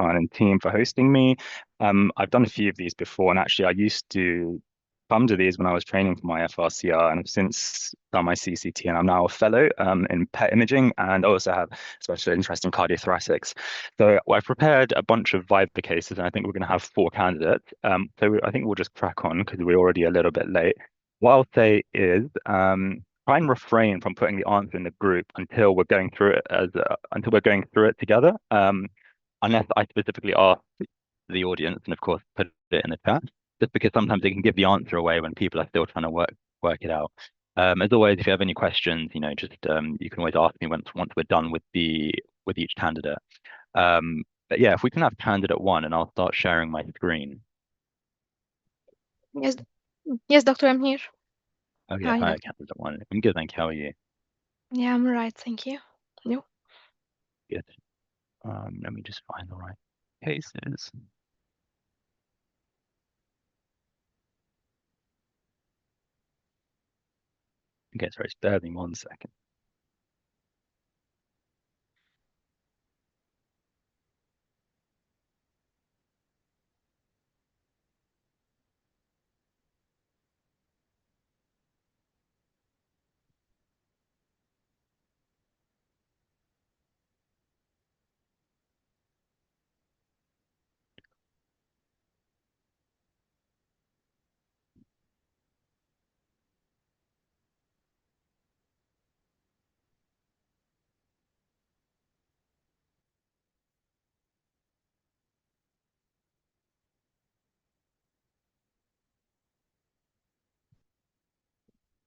Khan and team for hosting me. I've done a few of these before, and actually, I used to come to these when I was training for my FRCR, and I've since done my CCT, and I'm now a fellow in PET imaging, and also have special interest in cardiothoracics. So I've prepared a bunch of VIVA cases, and I think we're going to have 4 candidates. So I think we'll just crack on because we're already a little bit late. What I'll say is, try and refrain from putting the answer in the group until we're going through it until we're going through it together. Unless I specifically ask the audience, and of course put it in the chat, just because sometimes they can give the answer away when people are still trying to work it out. As always, if you have any questions, just you can always ask me once we're done with each candidate. But yeah, if we can have candidate one, and I'll start sharing my screen. Yes, yes, doctor, I'm here. Okay, Hi, hi, doctor. candidate one. I'm good, thank you. How are you? Yeah, I'm right, thank you. You? Good. Let me just find the right cases. Okay, sorry, spare me 1 second.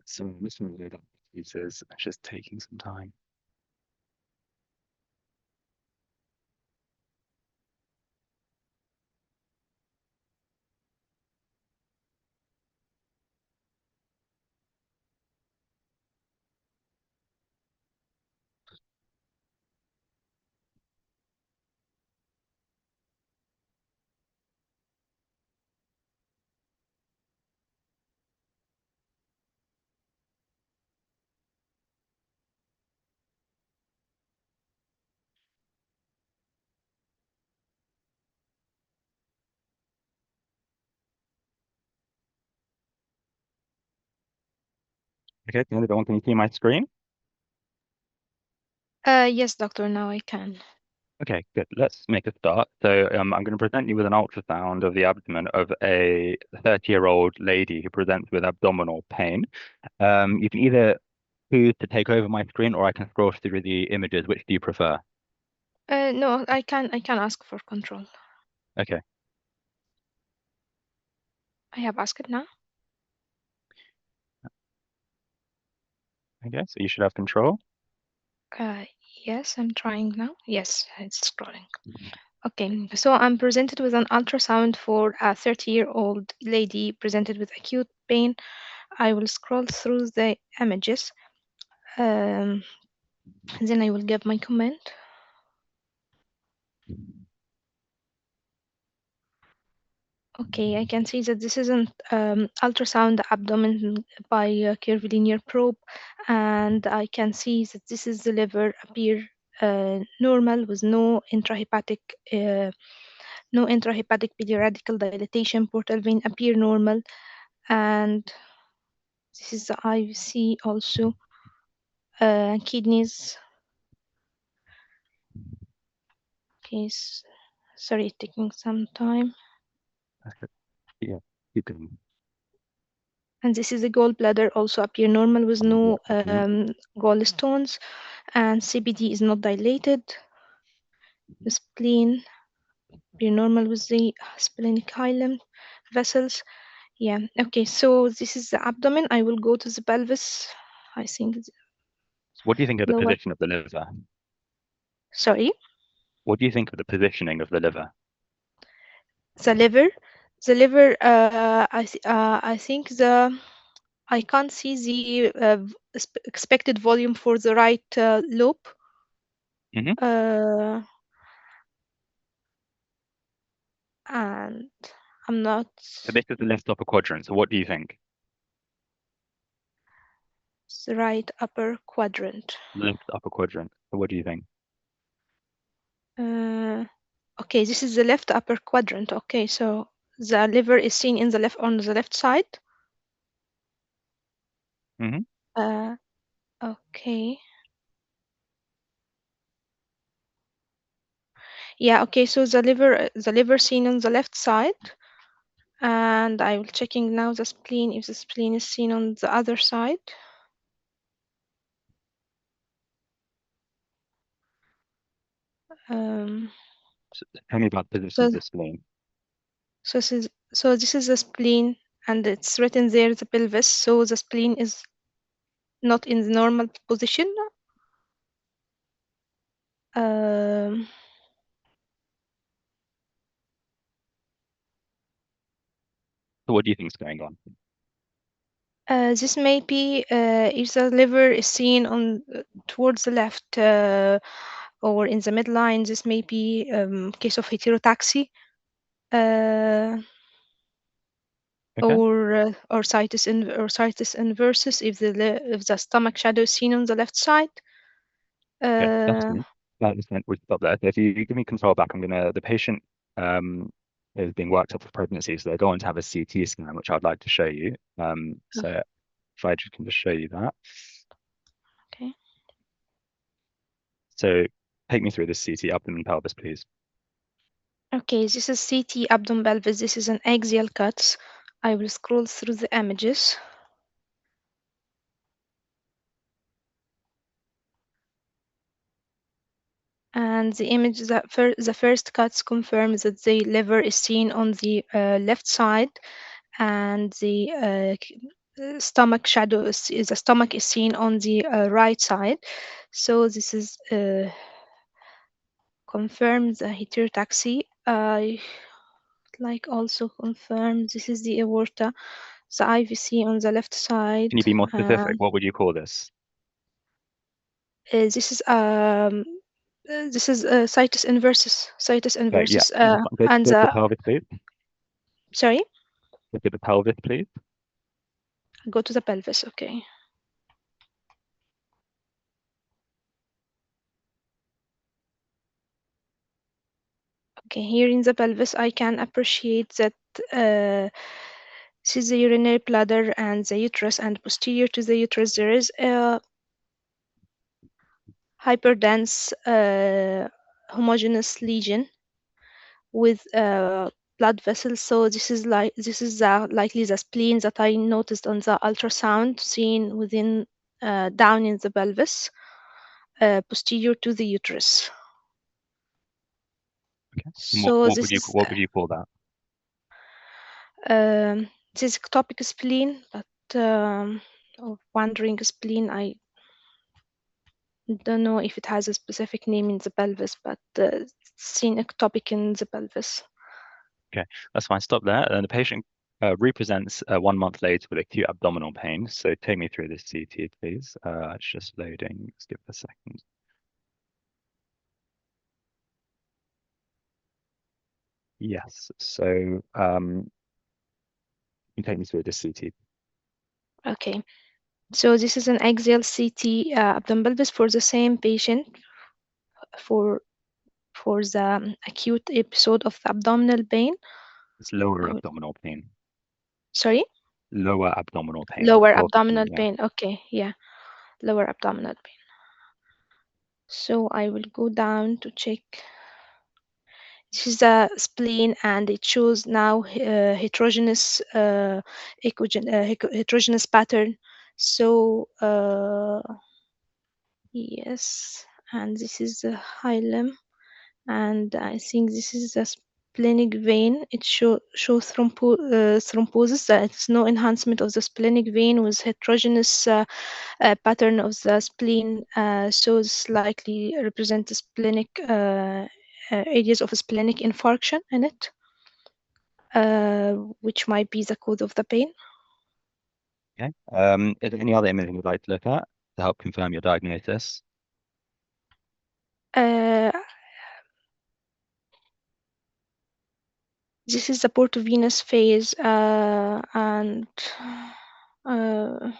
So this one load up users, it's just taking some time. Okay, can you see my screen? Yes, doctor, now I can. Okay, good. Let's make a start. So I'm going to present you with an ultrasound of the abdomen of a 30-year-old lady who presents with abdominal pain. You can either choose to take over my screen or I can scroll through the images. Which do you prefer? No, I can ask for control. Okay. I have asked it now. Okay, so you should have control. Uh, yes, I'm trying now. Yes, it's scrolling. Okay, so I'm presented with an ultrasound for a 30-year-old lady presented with acute pain. I will scroll through the images. Then I will give my comment. Okay, I can see that this is an ultrasound abdomen by curvilinear probe, and I can see that this is the liver appear normal with no intrahepatic biliradical dilatation. Portal vein appear normal, and this is the IVC also. Kidneys. Okay, sorry, taking some time. Yeah, you can. And this is the gallbladder also appear normal with no Yeah. gallstones, and CBD is not dilated. The spleen appear normal with the splenic hilum vessels. Yeah, okay, so this is the abdomen. I will go to the pelvis. I think it's What do you think of the lower. position of the liver? Sorry, What do you think of the positioning of the liver? the liver. The liver. I think I can't see the expected volume for the right lobe. Hmm. And I'm not. So this is the left upper quadrant. So what do you think? The right upper quadrant. Left upper quadrant. So what do you think? Uh, Okay, this is the left upper quadrant. Okay, so the liver is seen in the left on the left side. Mm-hmm. Okay. Yeah, okay, so the liver seen on the left side, and I will checking now the spleen, if the spleen is seen on the other side. So tell me about the position So of the spleen. this is the spleen, and it's written there the pelvis. So the spleen is not in the normal position. Um, So what do you think is going on? this may be if the liver is seen on towards the left or in the midline. This may be case of heterotaxy uh, Okay. or situs inversus if the stomach shadow is seen on the left side. Okay, that's Uh, fine. That's fine. We stop there. So if you give me control back, the patient um is being worked up for pregnancy, so they're going to have a CT scan, which I'd like to show you. So if I just can just show you that. okay. So take me through the CT abdomen pelvis, please. Okay, this is CT abdomen pelvis. This is an axial cut. I will scroll through the images. And the image that the first cuts confirms that the liver is seen on the left side, and the stomach shadow the stomach is seen on the right side. So this is confirms the heterotaxy. I like also confirm this is the aorta, the IVC on the left side. Can you be more specific? And What would you call this? this is situs Okay, yeah. inversus Go and to the the pelvis, please. sorry, Go to the pelvis, please. go to the pelvis. Okay. Okay, here in the pelvis, I can appreciate that this is the urinary bladder and the uterus, and posterior to the uterus there is a hyperdense homogeneous lesion with blood vessels. So this is likely the spleen that I noticed on the ultrasound seen within down in the pelvis, posterior to the uterus. Okay. And So this is what would you call that? this is ectopic spleen, but or wandering spleen. I don't know if it has a specific name in the pelvis, but it's seen ectopic in the pelvis. Okay, that's fine. Stop there. And the patient represents 1 month later with acute abdominal pain. So take me through this CT, please. It's just loading. Let's give it a second. Yes. So you can take me through this CT. Okay, so this is an axial CT abdomen pelvis for the same patient for the acute episode of the abdominal pain. It's lower abdominal pain. Sorry, Lower abdominal pain. lower Lower abdominal yeah. pain. Okay, yeah, lower abdominal pain. So I will go down to check. This is the spleen, and it shows now heterogeneous heterogeneous pattern. So yes, and this is the hilum, and I think this is the splenic vein. It shows thrombosis. That it's no enhancement of the splenic vein with heterogeneous pattern of the spleen. So it's likely represent the splenic areas of splenic infarction in it, which might be the cause of the pain. Okay. Is there any other imaging you'd like to look at to help confirm your diagnosis? Uh, this is the portovenous phase, and uh, I'm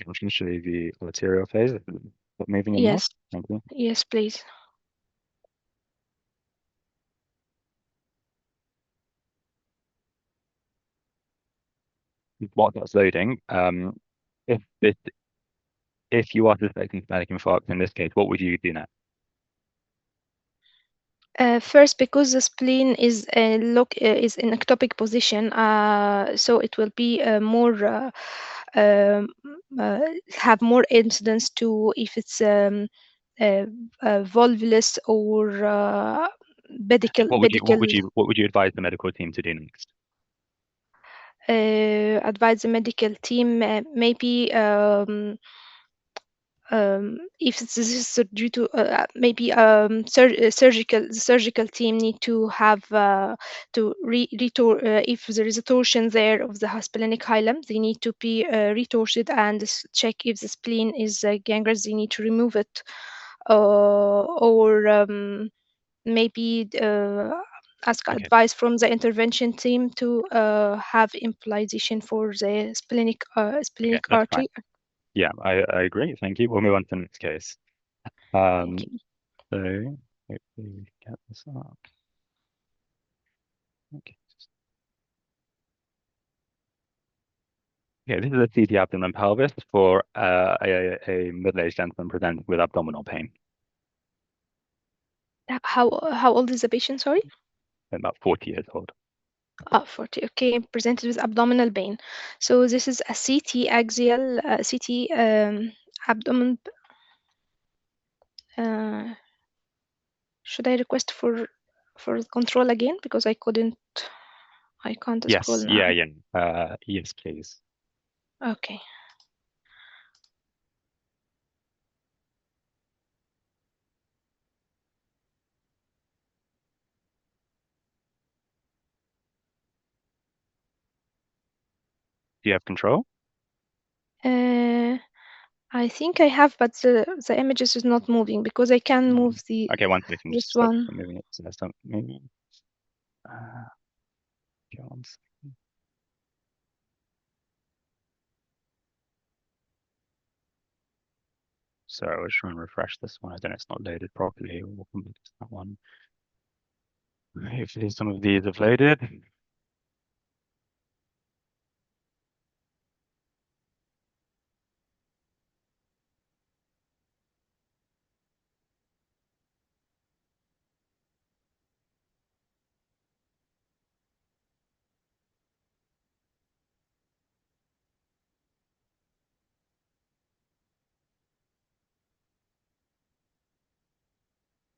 just going to show you the arterial phase. Moving in there. yes, Thank you. yes, please. while that's loading, if this, if you are suspecting splenic infarct in this case, what would you do next? First, because the spleen is is in ectopic position, so it will be more um, have more incidence to if it's volvulus or pedicle pedicle. What would you advise the medical team to do next? Advise the medical team maybe if this is due to maybe surgical team need to have to if there is a torsion there of the splenic hilum, they need to be retorted and check if the spleen is gangrenous. They need to remove it, or maybe ask Okay. advice from the intervention team to have embolization for the splenic Okay, that's fine. artery. Yeah, I agree. Thank you. We'll move on to the next case. Thank Um, you. so hopefully we get this up. Okay. Okay, this is a CT abdomen pelvis for a middle-aged gentleman presenting with abdominal pain, How old is the patient? Sorry. about 40 years old. 40. Okay, presented with abdominal pain. So this is a CT axial CT abdomen. Uh, should I request for control again because I can't scroll Yes, now. yeah. Yes, please. Okay. Do you have control? I think I have, but the images is not moving because I can move the Okay, one second. this Just stop one. moving it. So stop moving. Okay, one second. So I was trying to refresh this one. I don't know, it's not loaded properly. We'll come back to that one. Hopefully some of these have loaded.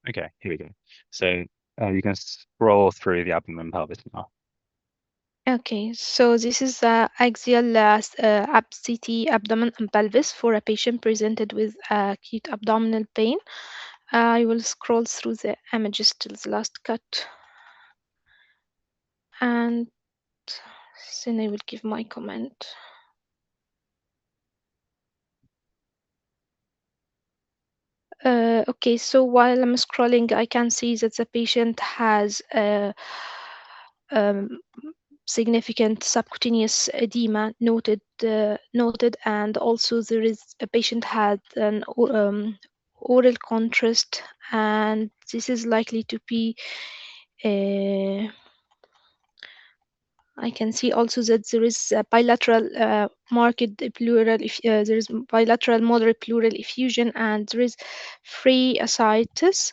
Okay, here we go. So you can scroll through the abdomen pelvis now. Okay, so this is the axial CT abdomen and pelvis for a patient presented with acute abdominal pain. I will scroll through the images till the last cut, and then I will give my comment. Okay, so while I'm scrolling, I can see that the patient has um, significant subcutaneous edema noted, and also there is a patient had an oral contrast, and this is likely to be I can see also that there is a bilateral marked pleural, there is bilateral moderate pleural effusion, and there is free ascites,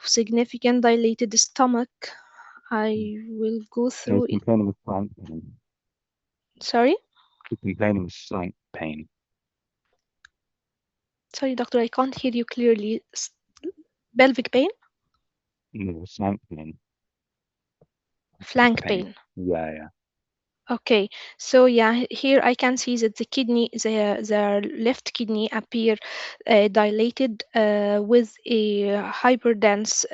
significant dilated stomach. I will go through It's it. complaining of flank pain. Sorry? It's complaining of flank pain. Sorry, doctor, I can't hear you clearly. Pelvic pain? No, flank pain. Flank pain. Yeah. Okay, so yeah, here I can see that the kidney, the left kidney appear dilated with a hyperdense.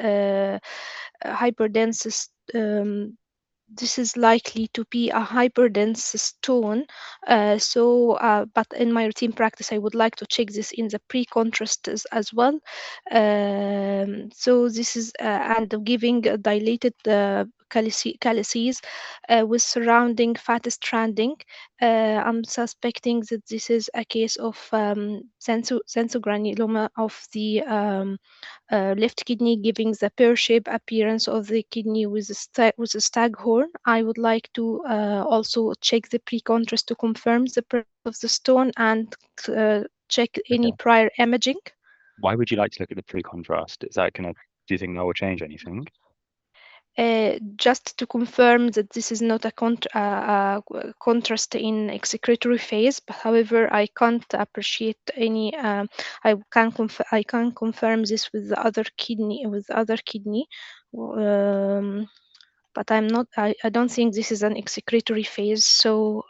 This is likely to be a hyperdense stone. But in my routine practice, I would like to check this in the pre-contrast as well. So this is and giving a dilated calyces with surrounding fat stranding. I'm suspecting that this is a case of sensogranuloma of the left kidney, giving the pear-shaped appearance of the kidney with a staghorn. I would like to also check the pre-contrast to confirm the presence of the stone and check any Okay. prior imaging. Why would you like to look at the pre-contrast? Is that gonna, do you think that will change anything? Just to confirm that this is not a contrast in excretory phase, but however, I can't appreciate any. I can confirm this with the other kidney. But I'm not. I don't think this is an excretory phase. So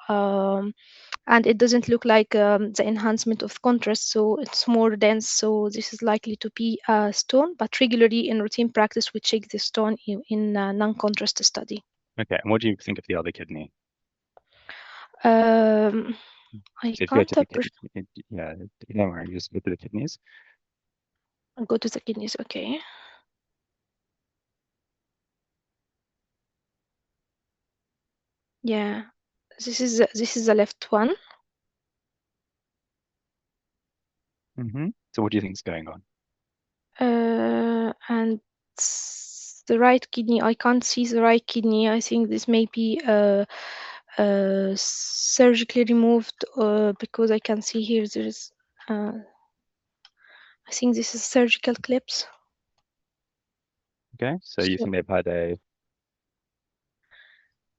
and it doesn't look like the enhancement of contrast, so it's more dense, so this is likely to be a stone, but regularly in routine practice we check the stone in a non-contrast study. Okay, and what do you think of the other kidney? um, I So if you go can't to the kidney, yeah, don't worry, just go to the kidneys. go to the kidneys. Okay, yeah, this is the left one. So what do you think is going on? And the right kidney, I can't see the right kidney. I think this may be surgically removed because I can see here there is I think this is surgical clips. Okay, so you So, think they've had a,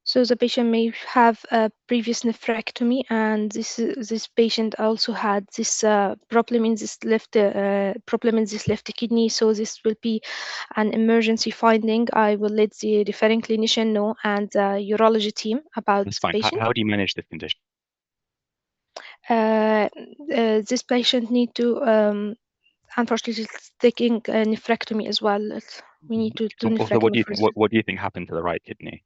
so the patient may have a previous nephrectomy, and this patient also had this problem in this left kidney. So this will be an emergency finding. I will let the referring clinician know and the urology team about that's the fine. patient. How do you manage this condition? This patient need to unfortunately taking a nephrectomy as well. We need to do So what do nephrectomy you for think, this. what do you think happened to the right kidney?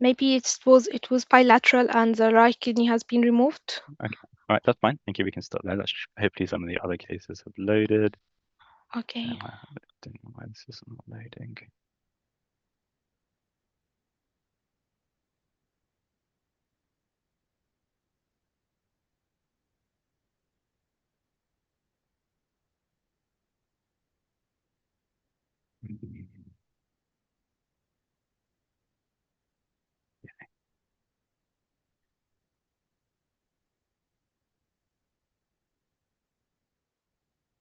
Maybe it was bilateral and the right kidney has been removed. Okay, all right, that's fine. Thank you. We can stop there. Let's hopefully some of the other cases have loaded. Okay. I don't know why this is not loading.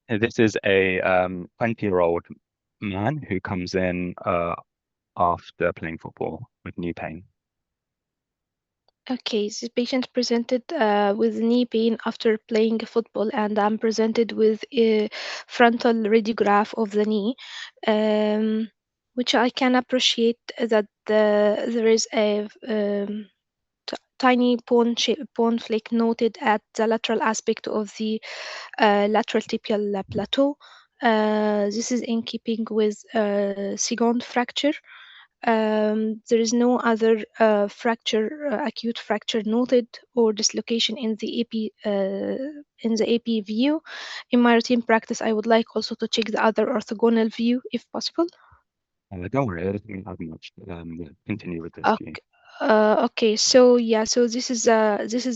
This is a 20-year-old man who comes in after playing football with knee pain. Okay, this patient presented with knee pain after playing football, and I'm presented with a frontal radiograph of the knee, which I can appreciate that there is a tiny bone flake noted at the lateral aspect of the lateral tibial plateau. This is in keeping with second fracture. There is no other acute fracture noted or dislocation in the AP view. In my routine practice, I would like also to check the other orthogonal view if possible. Don't worry, I don't think we have much. Yeah, continue with this view. Okay. Okay, so yeah, so this is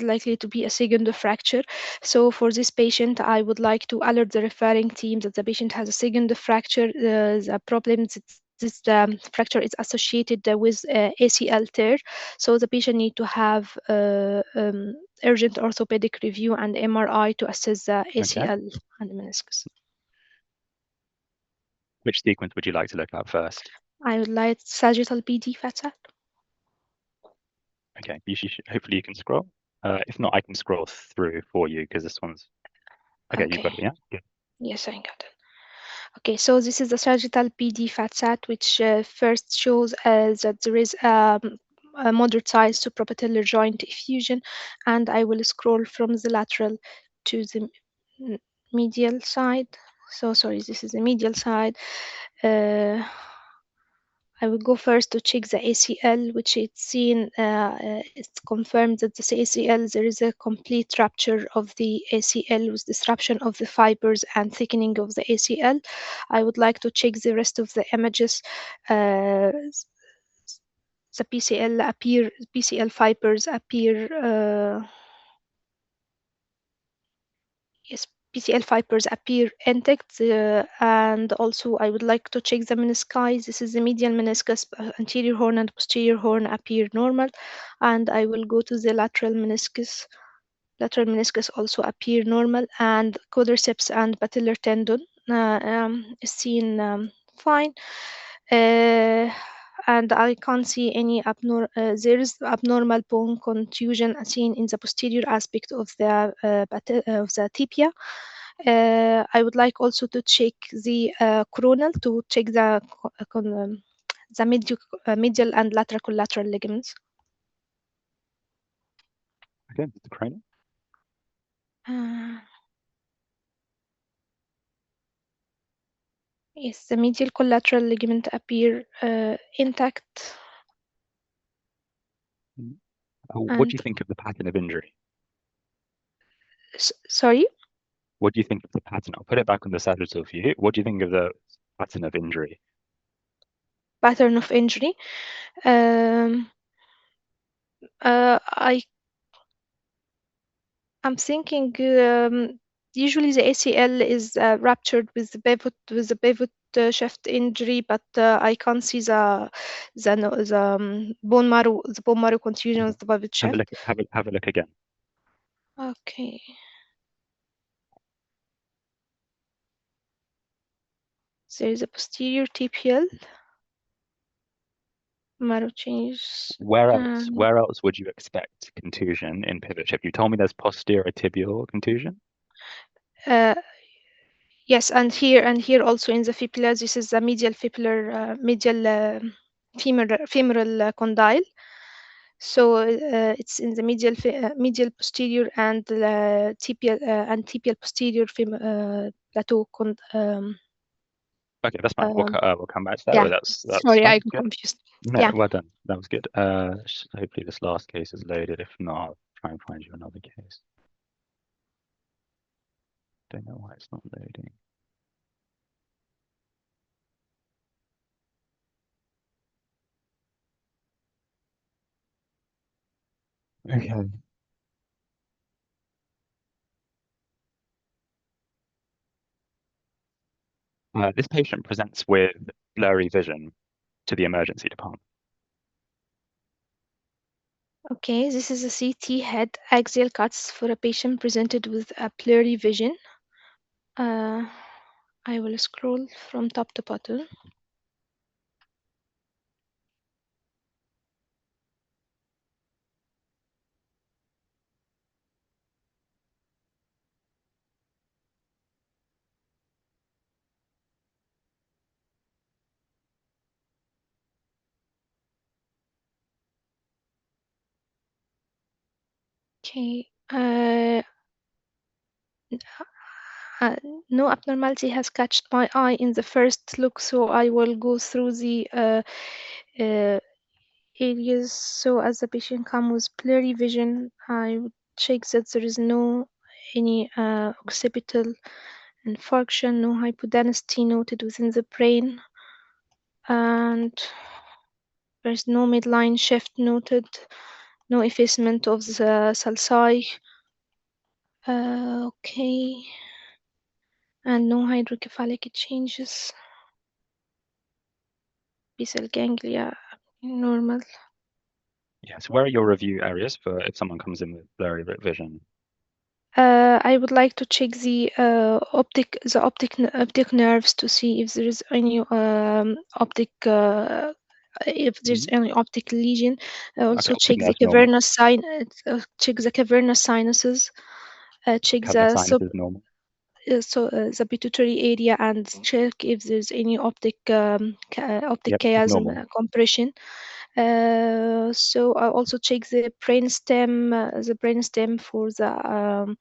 likely to be a second fracture. So for this patient, I would like to alert the referring team that the patient has a second fracture. The problem is this fracture is associated with ACL tear. So the patient need to have urgent orthopedic review and MRI to assess the Okay. ACL and meniscus. Which sequence would you like to look at first? I would like sagittal PD fat. Okay, hopefully you can scroll. If not, I can scroll through for you because this one's okay. You've Okay. got it, yeah? Good. Yes, I got it. Okay, so this is the sagittal PD FATSAT, which first shows that there is a moderate size suprapatellar joint effusion, and I will scroll from the lateral to the medial side. So sorry, this is the medial side. I will go first to check the ACL, which it's seen, it's confirmed that the ACL, there is a complete rupture of the ACL with disruption of the fibers and thickening of the ACL. I would like to check the rest of the images. The PCL fibers appear, yes, PCL fibers appear intact, and also I would like to check the menisci. This is the medial meniscus, anterior horn and posterior horn appear normal, and I will go to the lateral meniscus. Lateral meniscus also appear normal, and quadriceps and patellar tendon is seen fine. And I can't see any there is abnormal bone contusion seen in the posterior aspect of the tibia. I would like also to check the coronal to check the medial and lateral collateral ligaments. Okay, the cranium. Yes, the medial collateral ligament appear intact. What do you think of the pattern of injury? Sorry? What do you think of the pattern? I'll put it back on the sagittal view. What do you think of the pattern of injury? Pattern of injury. I'm thinking usually the ACL is ruptured with the pivot shaft injury, but I can't see the bone marrow contusion of the pivot Have a shaft. look. Have a look again. Okay. There is a posterior tibial marrow change. Where else would you expect contusion in pivot shift? You told me there's posterior tibial contusion. Yes, and here also in the fibula, this is the medial femoral condyle. So it's in the medial posterior and tibial posterior plateau. Okay, that's fine. We'll come back to that. Yeah, That's sorry, I fine. got Good. confused. No, Yeah. well done. That was good. Hopefully this last case is loaded. If not, I'll try and find you another case. Don't know why it's not loading. Okay. This patient presents with blurry vision to the emergency department. Okay, this is a CT head axial cuts for a patient presented with a blurry vision. I will scroll from top to bottom. Okay. No abnormality has catched my eye in the first look, so I will go through the areas. So as the patient comes with blurry vision, I would check that there is no any occipital infarction, no hypodensity noted within the brain, and there's no midline shift noted, no effacement of the sulci. Okay, and no hydrocephalic changes. Basal ganglia normal. Yes. Where are your review areas for if someone comes in with blurry vision? I would like to check the optic nerves to see if there is any any optic lesion. Also Okay, optic check the nerve's normal. cavernous sinuses. Check Cavernous sinus is normal. the pituitary area and check if there's any optic Yep, it's chiasm normal. compression. So I also check the brainstem for the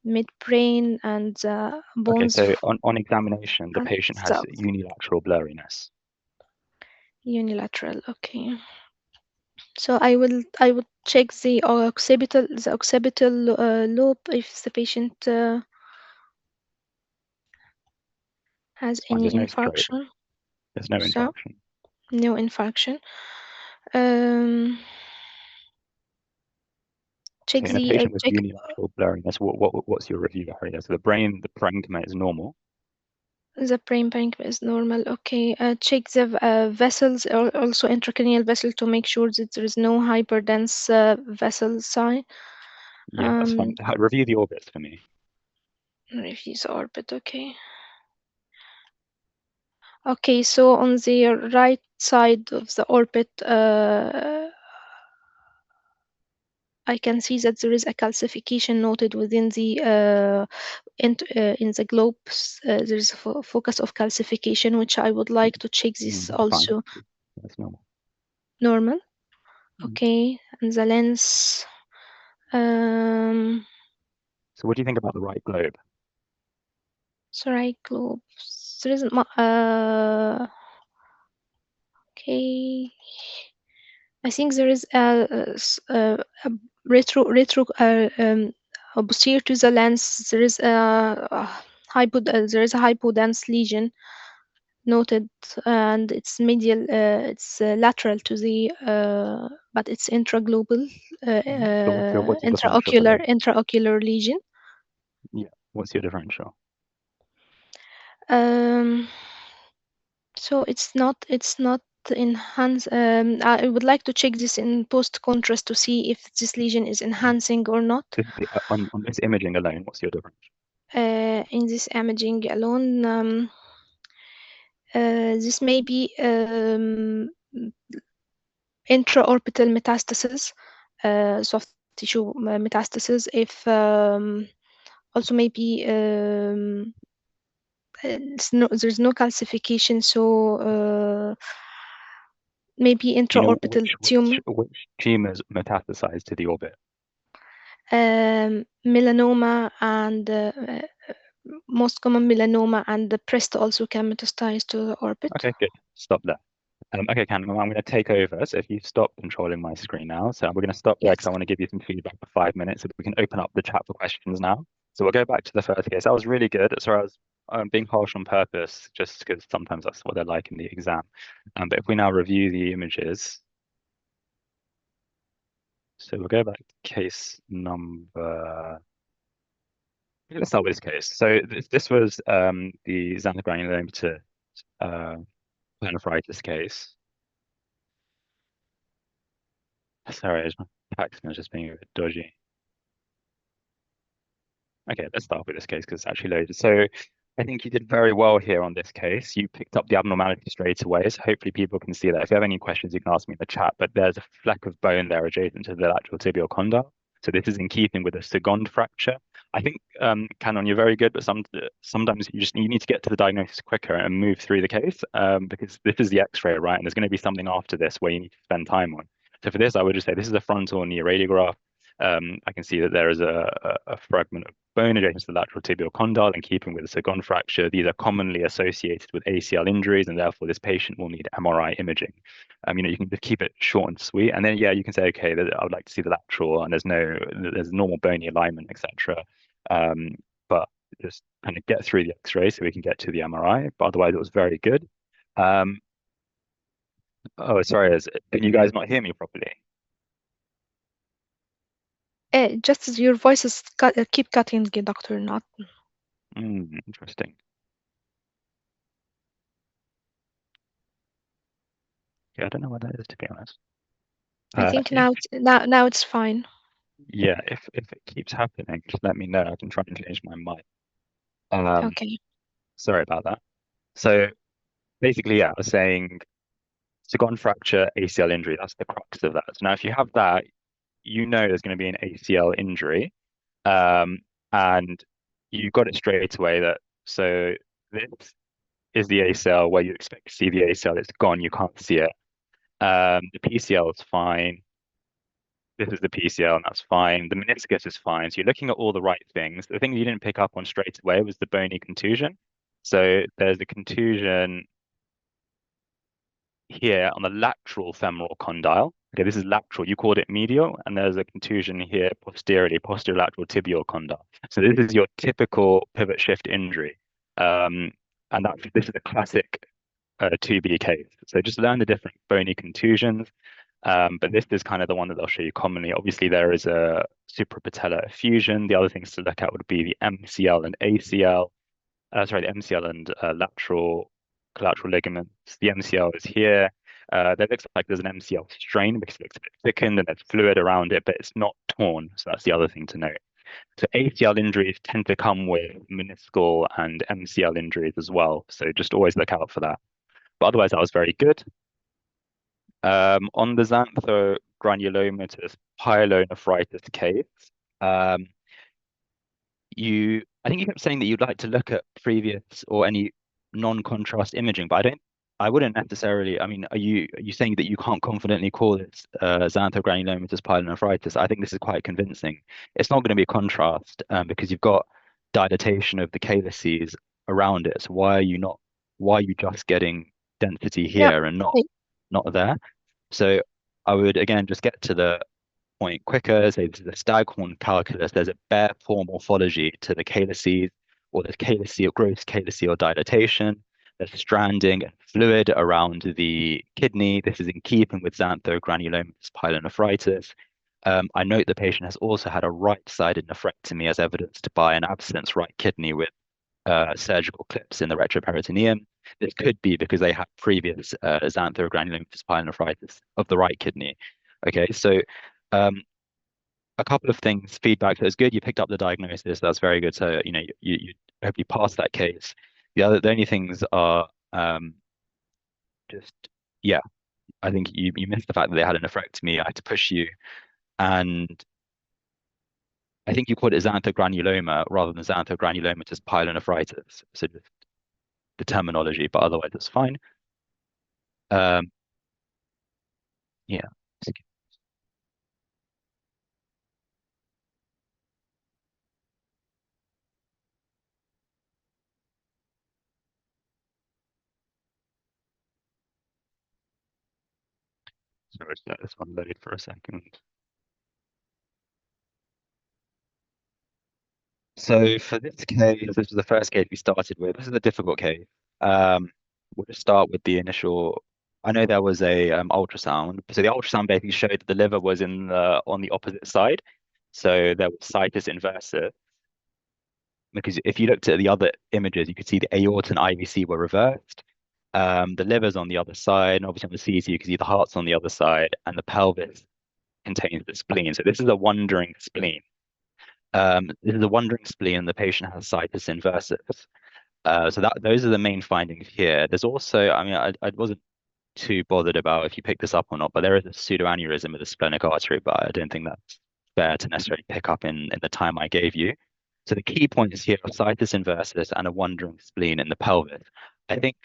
midbrain and the Okay, bones. so on examination, the And patient has so, unilateral blurriness. Unilateral. Okay. So I would check the occipital lobe if the patient has It's fine. any There's no stroke. infarction. There's no So infarction. no infarction. Um, check Okay, in a the patient with check unilateral blurriness, what's your review area? So the parenchyma is normal. the brain parenchyma is normal. Okay. Check the vessels, also intracranial vessel, to make sure that there is no hyperdense vessel sign. Yeah, that's fine. Review the orbits for me. Refuse orbit. Okay. Okay. So on the right side of the orbit, I can see that there is a calcification noted within the in the globe. There is a focus of calcification, which I would like to check this That's fine. also. That's normal. Normal. Mm. Okay, and the lens. Um, So what do you think about the right globe? sorry, globe. There isn't. Okay. I think there is a posterior to the lens. There is there is a hypodense lesion noted, and it's medial. It's lateral to the, but it's intraglobal, So what's your differential for this? intraocular lesion. Yeah. What's your differential? Um, so it's not enhance. I would like to check this in post contrast to see if this lesion is enhancing or not. On this imaging alone, what's your differential? In this imaging alone, this may be intraorbital metastasis, soft tissue metastasis. If also maybe there's no calcification, so maybe Do you know intraorbital tumor, which tumors metastasize to the orbit? melanoma, and most common melanoma, and the breast also can metastasize to the orbit. Okay, good. Stop there. Okay, Cam, I'm going to take over. So if you stop controlling my screen now, so we're going to stop there because Yes. I want to give you some feedback for 5 minutes so that we can open up the chat for questions now. So we'll go back to the first case. That was really good. Sorry, I was being harsh on purpose just because sometimes that's what they're like in the exam. But if we now review the images, so we'll go back to case number. Let's start with this case. So this was the xanthogranuloma uh, pleuritis case. Sorry, my pack's just being a bit dodgy. Okay, let's start with this case because it's actually loaded. So I think you did very well here on this case. You picked up the abnormality straight away. So hopefully people can see that. If you have any questions, you can ask me in the chat. But there's a fleck of bone there adjacent to the lateral tibial condyle. So this is in keeping with a second fracture. I think, Canon, you're very good, but sometimes you need to get to the diagnosis quicker and move through the case because this is the X-ray, right? And there's going to be something after this where you need to spend time on. So for this, I would just say this is a frontal knee radiograph. I can see that there is a fragment of bone adjacent to the lateral tibial condyle in keeping with a second fracture. These are commonly associated with ACL injuries, and therefore this patient will need MRI imaging. You can just keep it short and sweet, and then you can say, okay, I would like to see the lateral, and there's normal bony alignment, etc. But just kind of get through the X-ray so we can get to the MRI. But otherwise, it was very good. Um, oh, sorry, can you guys not hear me properly? Just as your voices keep cutting, doctor, not. Interesting. Yeah, I don't know what that is, to be honest. I think If now it's fine. Yeah, if it keeps happening, just let me know. I can try and change my mind. Um, Okay. sorry about that. So basically, I was saying second fracture, ACL injury. That's the crux of that. So now, if you have that, you know there's going to be an ACL injury, um, and you got it straight away. So this is the ACL where you expect to see the ACL. It's gone. You can't see it. The PCL is fine. This is the PCL, and that's fine. The meniscus is fine. So you're looking at all the right things. The thing you didn't pick up on straight away was the bony contusion. So there's a contusion here on the lateral femoral condyle. Okay, this is lateral. You called it medial, and there's a contusion here posteriorly, posterior lateral tibial condyle. So this is your typical pivot shift injury. And this is a classic 2B case. So just learn the different bony contusions. But this is kind of the one that they'll show you commonly. Obviously, there is a suprapatellar effusion. The other things to look at would be the MCL and ACL. The MCL and lateral collateral ligaments. The MCL is here. That looks like there's an MCL strain because it looks a bit thickened and there's fluid around it, but it's not torn. So that's the other thing to note. So ACL injuries tend to come with meniscal and MCL injuries as well. So just always look out for that. But otherwise, that was very good. On the xanthogranulomatous pyelonephritis case, um, I think you kept saying that you'd like to look at previous or any non-contrast imaging, but I wouldn't necessarily. I mean, are you saying that you can't confidently call it xanthogranulomatous pyelonephritis? I think this is quite convincing. It's not going to be a contrast because you've got dilatation of the calyces around it. So why are you just getting density Yeah. here and not there? So I would again just get to the point quicker, say this is a staghorn calculus, there's a bare pore morphology to the calyces, or there's calyceal, gross calyceal dilatation, there's stranding and fluid around the kidney. This is in keeping with xanthogranulomatous pyelonephritis. I note the patient has also had a right-sided nephrectomy as evidenced by an absence right kidney with surgical clips in the retroperitoneum. This could be because they had previous xanthogranulomatous pyelonephritis of the right kidney. Okay, so a couple of things, feedback that was good. You picked up the diagnosis. That's very good. So, you hope you passed that case. The only things are just, yeah, I think you missed the fact that they had a nephrectomy. I had to push you. And I think you called it xanthogranuloma rather than xanthogranulomatous pyelonephritis. So just the terminology, but otherwise it's fine. Um, yeah. So let's let this one load for a second. So for this case, this was the first case we started with. This is a difficult case. Um, we'll just start with the initial. I know there was a ultrasound. So the ultrasound basically showed that the liver was on the opposite side. So there was situs inversa. Because if you looked at the other images, you could see the aorta and IVC were reversed. The liver's on the other side, and obviously on the CT, you can see the heart's on the other side, and the pelvis contains the spleen. So this is a wandering spleen. This is a wandering spleen, and the patient has situs inversus. So those are the main findings here. There's also, I mean, I wasn't too bothered about if you pick this up or not, but there is a pseudoaneurysm of the splenic artery, but I don't think that's fair to necessarily pick up in the time I gave you. So the key points here are situs inversus and a wandering spleen in the pelvis. I think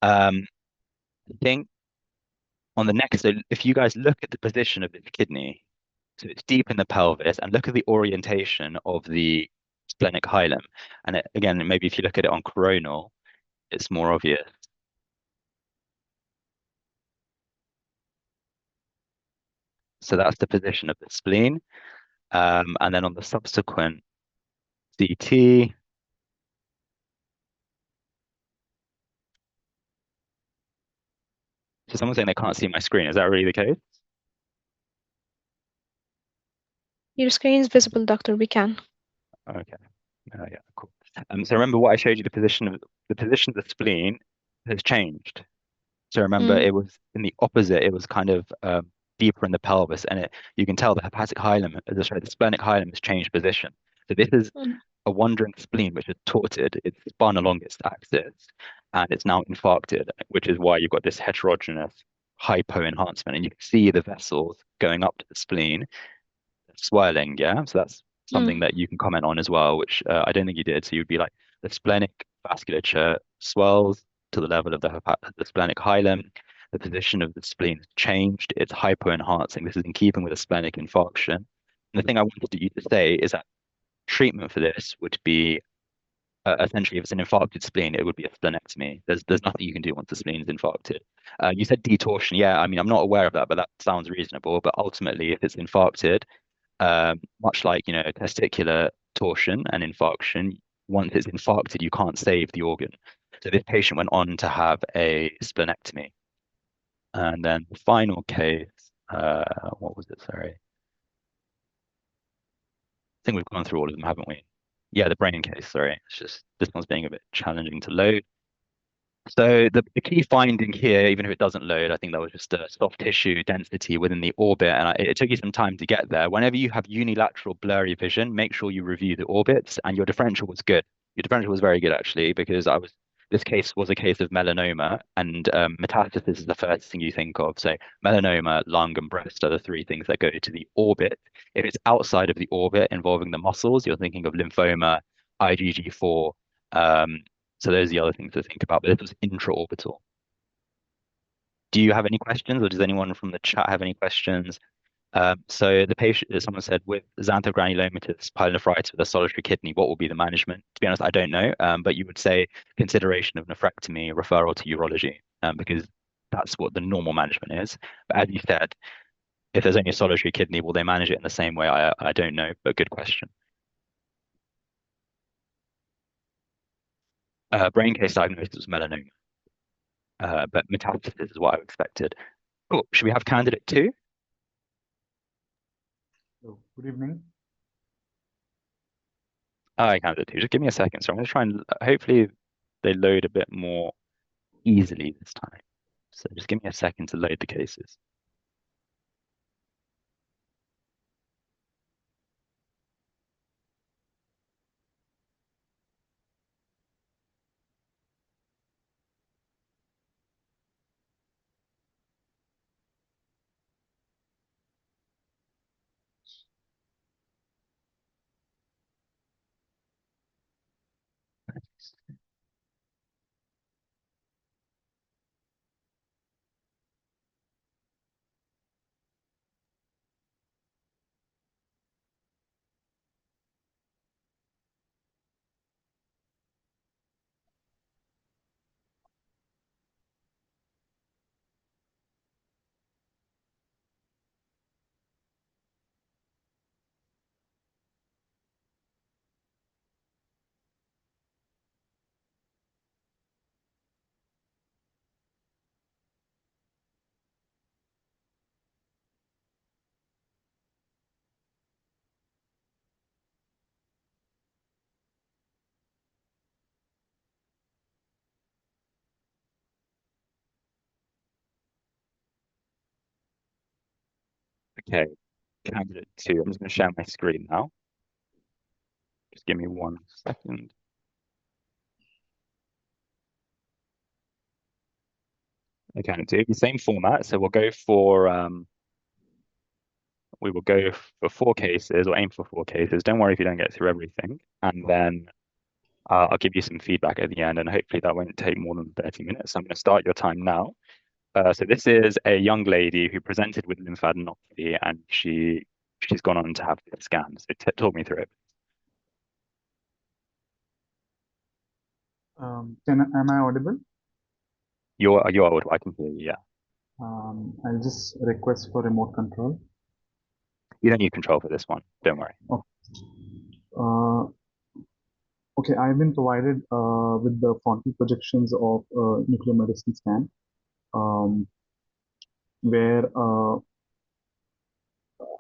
um, I think on the next, so if you guys look at the position of the kidney, so it's deep in the pelvis, and look at the orientation of the splenic hilum. And again, maybe if you look at it on coronal, it's more obvious. So that's the position of the spleen. And then on the subsequent CT, so someone's saying they can't see my screen. Is that really the case? Your screen is visible, doctor. We can. Okay. Yeah, cool. So remember what I showed you, the position of the spleen has changed. So remember, Mm, it was in the opposite. It was kind of deeper in the pelvis, and you can tell the hepatic hilum, the splenic hilum has changed position. So this is mm, a wandering spleen which is torted. It's spun along its axis, and it's now infarcted, which is why you've got this heterogeneous hypo enhancement, and you can see the vessels going up to the spleen, swirling. Yeah, so that's something mm, that you can comment on as well, which I don't think you did. So you'd be like the splenic vasculature swells to the level of the splenic hilum. The position of the spleen has changed. It's hypoenhancing. This is in keeping with a splenic infarction. And the thing I wanted you to say is that treatment for this would be essentially, if it's an infarcted spleen, it would be a splenectomy. There's nothing you can do once the spleen is infarcted. You said detorsion. Yeah, I mean, I'm not aware of that, but that sounds reasonable. But ultimately, if it's infarcted, much like testicular torsion and infarction, once it's infarcted, you can't save the organ. So this patient went on to have a splenectomy. And then the final case, what was it? Sorry. I think we've gone through all of them, haven't we? Yeah, the brain case, sorry. It's just this one's being a bit challenging to load. So the key finding here, even if it doesn't load, I think that was just a soft tissue density within the orbit, and it took you some time to get there. Whenever you have unilateral blurry vision, make sure you review the orbits, and your differential was good. Your differential was very good actually, because this case was a case of melanoma, and metastasis is the first thing you think of. So melanoma, lung, and breast are the three things that go to the orbit. If it's outside of the orbit involving the muscles, you're thinking of lymphoma, IgG4. So those are the other things to think about, but this was intraorbital. Do you have any questions, or does anyone from the chat have any questions? So the patient, as someone said, with xanthogranulomatous pyelonephritis with a solitary kidney, what will be the management? To be honest, I don't know, but you would say consideration of nephrectomy, referral to urology, because that's what the normal management is. But as you said, if there's only a solitary kidney, will they manage it in the same way? I don't know, but good question. Brain case diagnosis was melanoma, but metastasis is what I expected. Cool. Should we have candidate two? So, good evening. Hi, candidate two. Just give me a second. So I'm going to try and hopefully they load a bit more easily this time. So just give me a second to load the cases. Okay, candidate two. I'm just going to share my screen now. Just give me 1 second. Okay, candidate two, the same format. So we will go for 4 cases, or aim for 4 cases. Don't worry if you don't get through everything. And then I'll give you some feedback at the end, and hopefully that won't take more than 30 minutes. So I'm going to start your time now. So this is a young lady who presented with lymphadenopathy, and she's gone on to have the scan. So talk me through it. Am I audible? You're audible. I can hear you. Yeah. I'll just request for remote control. You don't need control for this one. Don't worry. Oh. Okay, I've been provided with the frontal projections of nuclear medicine scan, where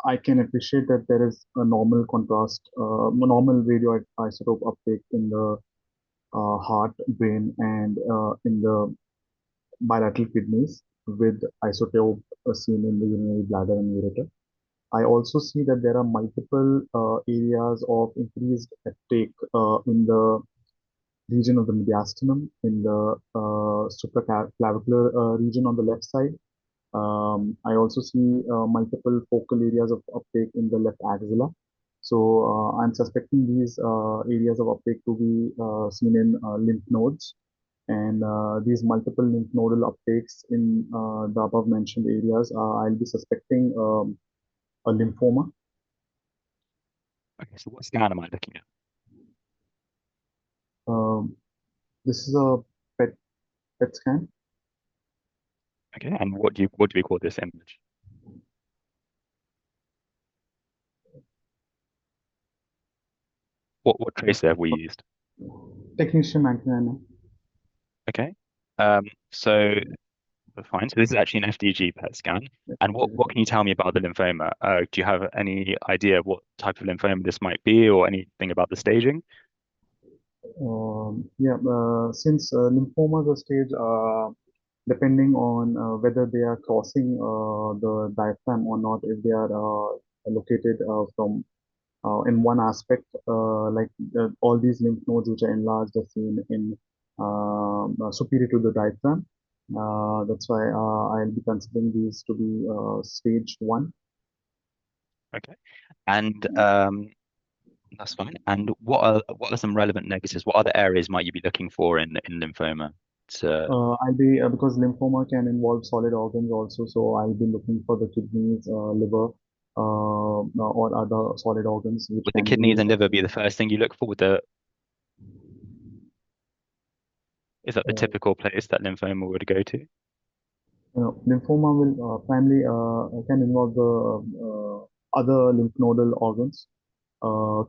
I can appreciate that there is a normal contrast, normal radioisotope uptake in the heart, brain, and in the bilateral kidneys, with isotope seen in the urinary bladder and ureter. I also see that there are multiple areas of increased uptake in the region of the mediastinum, in the supraclavicular region on the left side. I also see multiple focal areas of uptake in the left axilla. So I'm suspecting these areas of uptake to be seen in lymph nodes. And these multiple lymph nodal uptakes in the above mentioned areas, I'll be suspecting a lymphoma. Okay, so what scan am I looking at? This is a PET scan. Okay, and what do we call this image? What tracer have we used? Technetium magnum. Okay. So fine. So this is actually an FDG PET scan. And what can you tell me about the lymphoma? Do you have any idea of what type of lymphoma this might be, or anything about the staging? Yeah, since lymphomas are stage, depending on whether they are crossing the diaphragm or not, if they are located from in one aspect, like all these lymph nodes which are enlarged are seen in superior to the diaphragm. That's why I'll be considering these to be stage one. Okay. And that's fine. And what are some relevant negatives? What other areas might you be looking for in lymphoma? To, I'll be because lymphoma can involve solid organs also, so I'll be looking for the kidneys, liver, or other solid organs which would the can kidneys be. and liver be the first thing you look for? Is that the Uh, typical place that lymphoma would go to? Lymphoma will primarily can involve the other lymph nodal organs.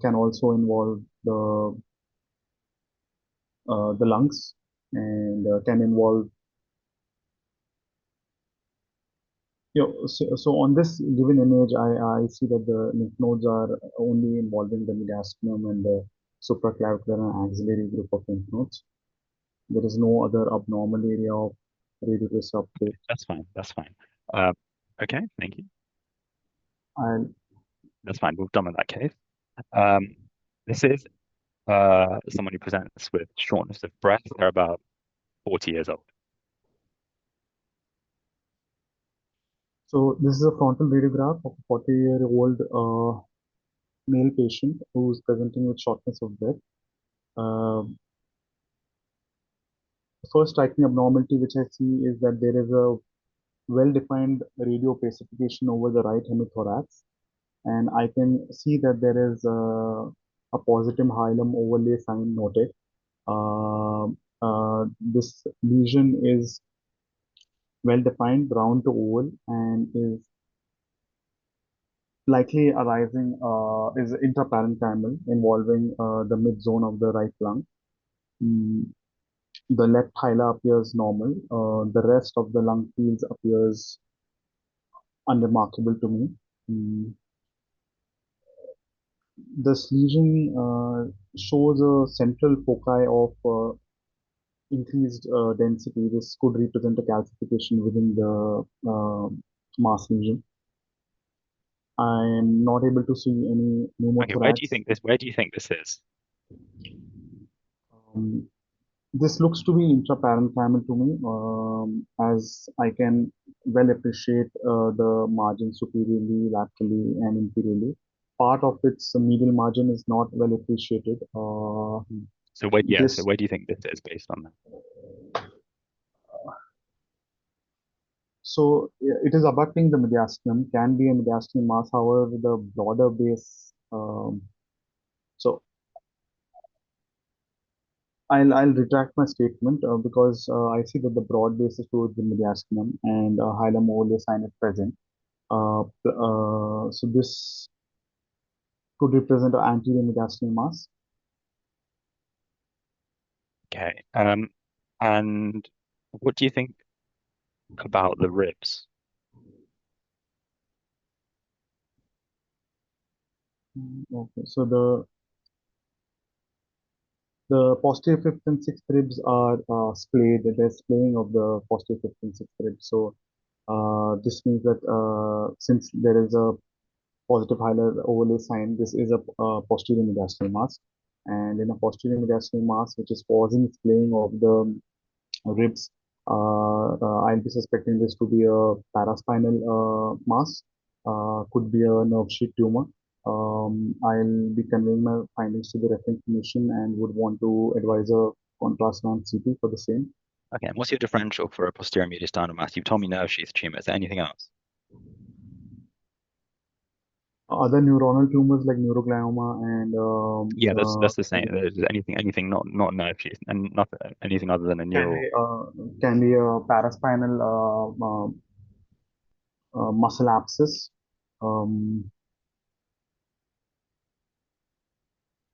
Can also involve the lungs and can involve. So on this given image, I see that the lymph nodes are only involving the mediastinum and the supraclavicular and axillary group of lymph nodes. There is no other abnormal area of radius uptake. That's fine. That's fine. Uh, okay, thank you. And That's fine. We're done with that case. Um, this is someone who presents with shortness of breath. They're about 40 years old. so this is a frontal radiograph of a 40-year-old male patient who is presenting with shortness of breath. Uh, the first striking abnormality which I see is that there is a well-defined radiopacification over the right hemithorax, and I can see that there is a positive hilum overlay sign noted. Uh, this lesion is well defined, round to oval, and is likely arising is intraparenchymal, involving the mid zone of the right lung. Mm, the left hilar appears normal. The rest of the lung fields appears unremarkable to me. Mm, this lesion shows a central foci of increased density. This could represent a calcification within the mass lesion. I am not able to see any Okay, where do you pneumothorax. think this? Where do you think this is? Um, this looks to be intraparenchymal to me, as I can well appreciate the margin superiorly, laterally, and inferiorly. Part of its medial margin is not well appreciated. So where, yeah. So This where do you think this is based on that? so it is abutting the mediastinum, can be a mediastinal mass. However, the broader base. So I'll retract my statement because I see that the broad base is towards the mediastinum and hilum ovale sign is present. So this could represent an anterior mediastinal mass. Okay. And what do you think about the ribs? Okay, so the posterior fifth and sixth ribs are splayed. There's splaying of the posterior fifth and sixth ribs. So this means that since there is a positive hilar overlay sign, this is a posterior mediastinal mass. And in a posterior mediastinal mass, which is causing splaying of the ribs, I'll be suspecting this to be a paraspinal mass, could be a nerve sheath tumor. I'll be conveying my findings to the reference clinician and would want to advise a contrast on CT for the same. Okay. And what's your differential for a posterior mediastinal mass? You've told me nerve sheath tumor. Is there anything else? Other neuronal tumors like neuroglioma and Yeah, that's the same. There's anything not nerve sheath and not anything other than a can neural. be can be a paraspinal muscle abscess. Um,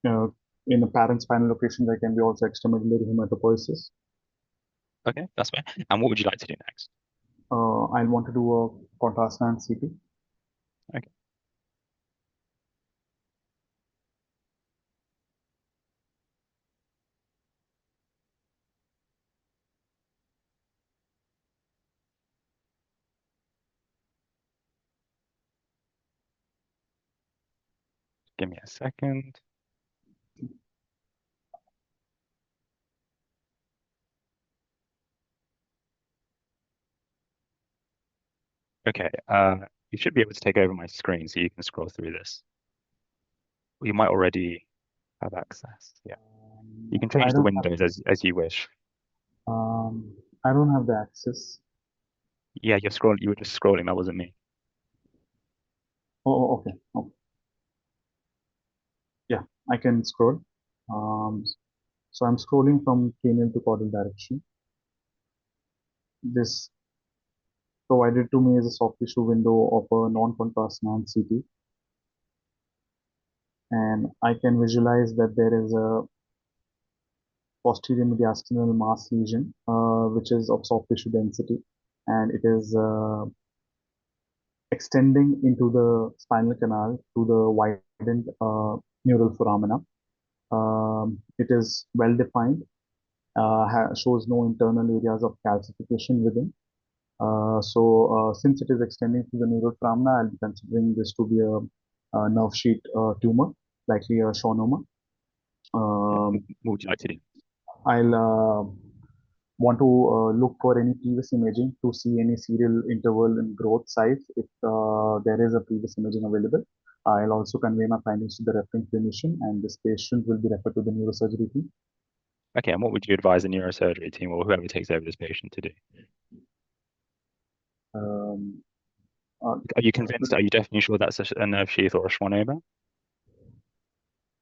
uh, in a parent spinal location, there can be also extramedullary hematopoiesis. Okay, that's fine. And what would you like to do next? I'll want to do a contrast enhanced CT. Okay, give me a second. Okay, you should be able to take over my screen so you can scroll through this. You might already have access. Yeah, you can I change the don't have windows as you wish. I don't have the access. Yeah, you're scrolling. You were just scrolling. That wasn't me. Okay. Okay. Yeah, I can scroll. Um, so I'm scrolling from cranial to caudal direction. This provided to me is a soft tissue window of a non-contrast CT, and I can visualize that there is a posterior mediastinal mass lesion, which is of soft tissue density, and it is extending into the spinal canal to the widened neural foramina. It is well defined, shows no internal areas of calcification within. Since it is extending to the neural foramina, I'll be considering this to be a nerve sheath tumor, likely a schwannoma. Okay, Um, what would you like to do? I'll want to look for any previous imaging to see any serial interval in growth size if there is a previous imaging available. I'll also convey my findings to the referring clinician, and this patient will be referred to the neurosurgery team. Okay, and what would you advise the neurosurgery team or whoever takes over this patient to do? Um, uh, Are you convinced? Are you definitely sure that's a nerve sheath or a schwannoma?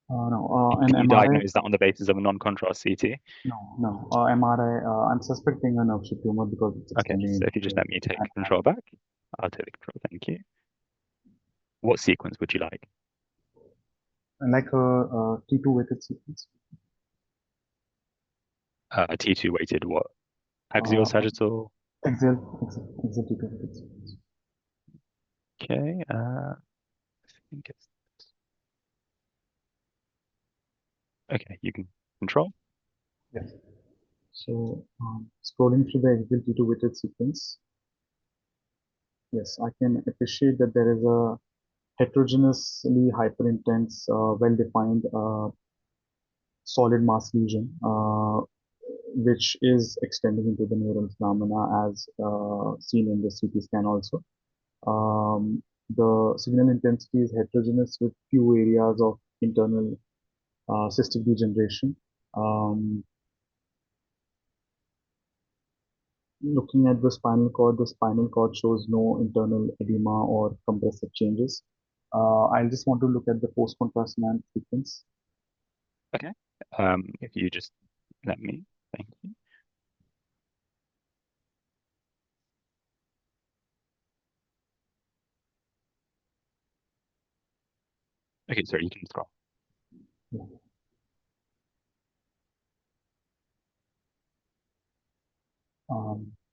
no, an Can you MRI. diagnose that on the basis of a non-contrast CT? No. MRI. I'm suspecting a nerve sheath tumor because it's Okay, extending so into if you just the let me take and control back, I'll take the control. Thank you. What sequence would you like? like a T2 weighted sequence. A T2 weighted what? Axial, Uh, sagittal? Excel T2 weighted sequence. Okay, I think it's okay. You can control. Yes. So scrolling through the Excel T2 weighted sequence, yes, I can appreciate that there is a heterogeneously hyperintense, well-defined solid mass lesion, which is extending into the neural phenomena as seen in the CT scan also. The signal intensity is heterogeneous with few areas of internal cystic degeneration. Um, Looking at the spinal cord shows no internal edema or compressive changes. I just want to look at the post-contrast enhanced sequence. Okay. If you just let me, thank you. Okay, sorry, you can scroll.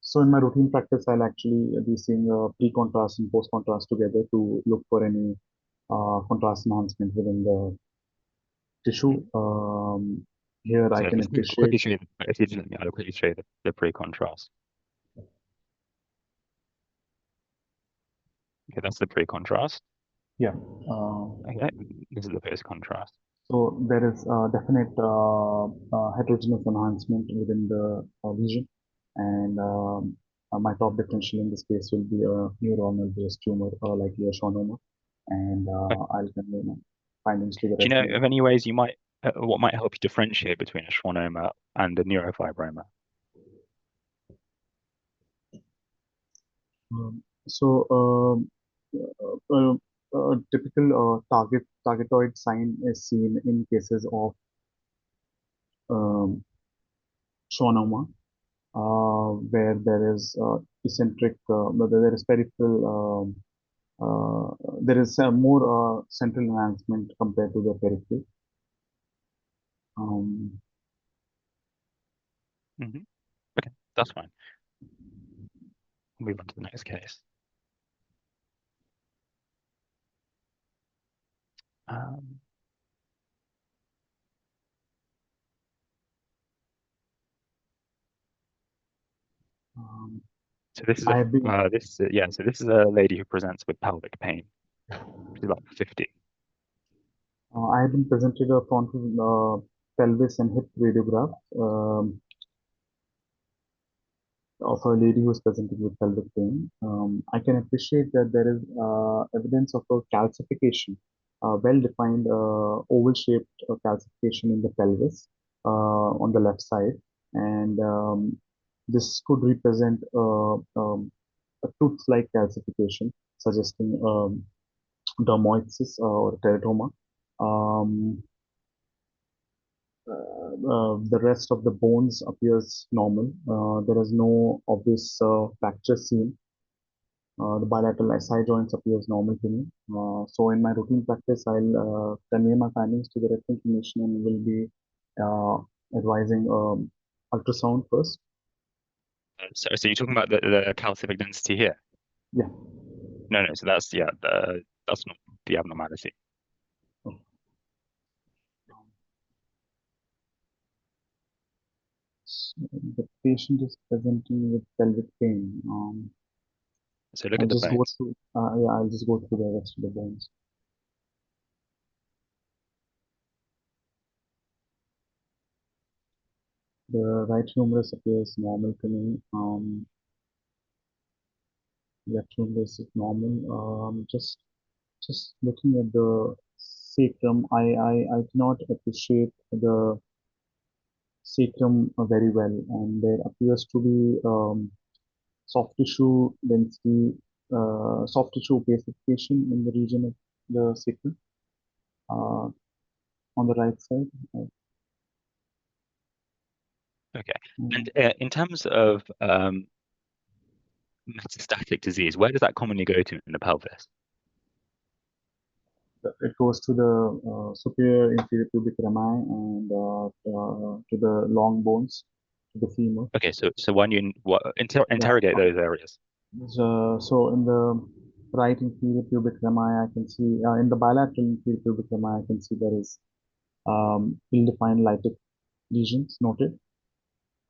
So in my routine practice, I'll actually be seeing pre-contrast and post-contrast together to look for any contrast enhancement within the tissue. Here I So can I'll quickly appreciate. show you. If you just let me, I'll quickly show you the pre-contrast. Okay, that's the pre-contrast. Yeah. Okay, this is the post-contrast. So there is definite heterogeneous enhancement within the lesion, and my top differential in this case will be a neuronal based tumor, likely a schwannoma, and I'll convey my findings to the Do you know referee. of any ways you might, what might help you differentiate between a schwannoma and a neurofibroma? Um, so typical targetoid sign is seen in cases of um, schwannoma, where there is eccentric, where there is peripheral, there is more central enhancement compared to the periphery. Um, Hmm. Okay, that's fine. Move on to the next case. Um, um, so this is I have been so this is a lady who presents with pelvic pain. She's like 50. I have been presented a frontal pelvis and hip radiograph. Of a lady who is presenting with pelvic pain. I can appreciate that there is evidence of a calcification, well-defined oval-shaped calcification in the pelvis on the left side, and this could represent a tooth-like calcification, suggesting dermoisis or teratoma. Um, the rest of the bones appears normal. There is no obvious fracture seen. The bilateral SI joints appears normal to me. So in my routine practice, I'll convey my findings to the reference clinician and will be uh, advising ultrasound first. So you're talking about the calcific density here? Yeah. No, so that's that's not the abnormality. So the patient is presenting with pelvic pain. So look I'll at the just go bones. through. Yeah, I'll just go through the rest of the bones. The right humerus appears normal to me. Left humerus is normal. Just looking at the sacrum, I cannot appreciate the sacrum very well, and there appears to be soft tissue density, soft tissue opacification in the region of the sacrum uh, on the right side. Okay. Um, And in terms of metastatic disease, where does that commonly go to in the pelvis? it goes to the superior inferior pubic rami and to the long bones, to the femur. Okay, so when you Yeah. interrogate those areas. So in the right inferior pubic rami, I can see in the bilateral inferior pubic rami, I can see there is ill-defined lytic lesions noted,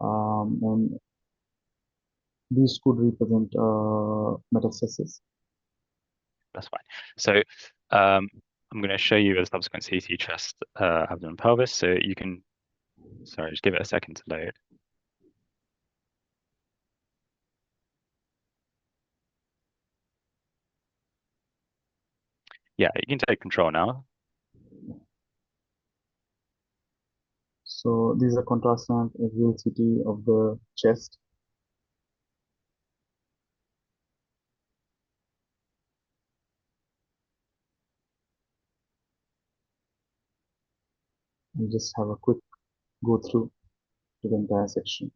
and these could represent metastasis. That's fine. So I'm going to show you a subsequent CT chest, abdomen, pelvis. So you can, sorry, just give it a second to load. Yeah, you can take control now. So these are contrastant axial CT of the chest. We'll just have a quick go through to the entire section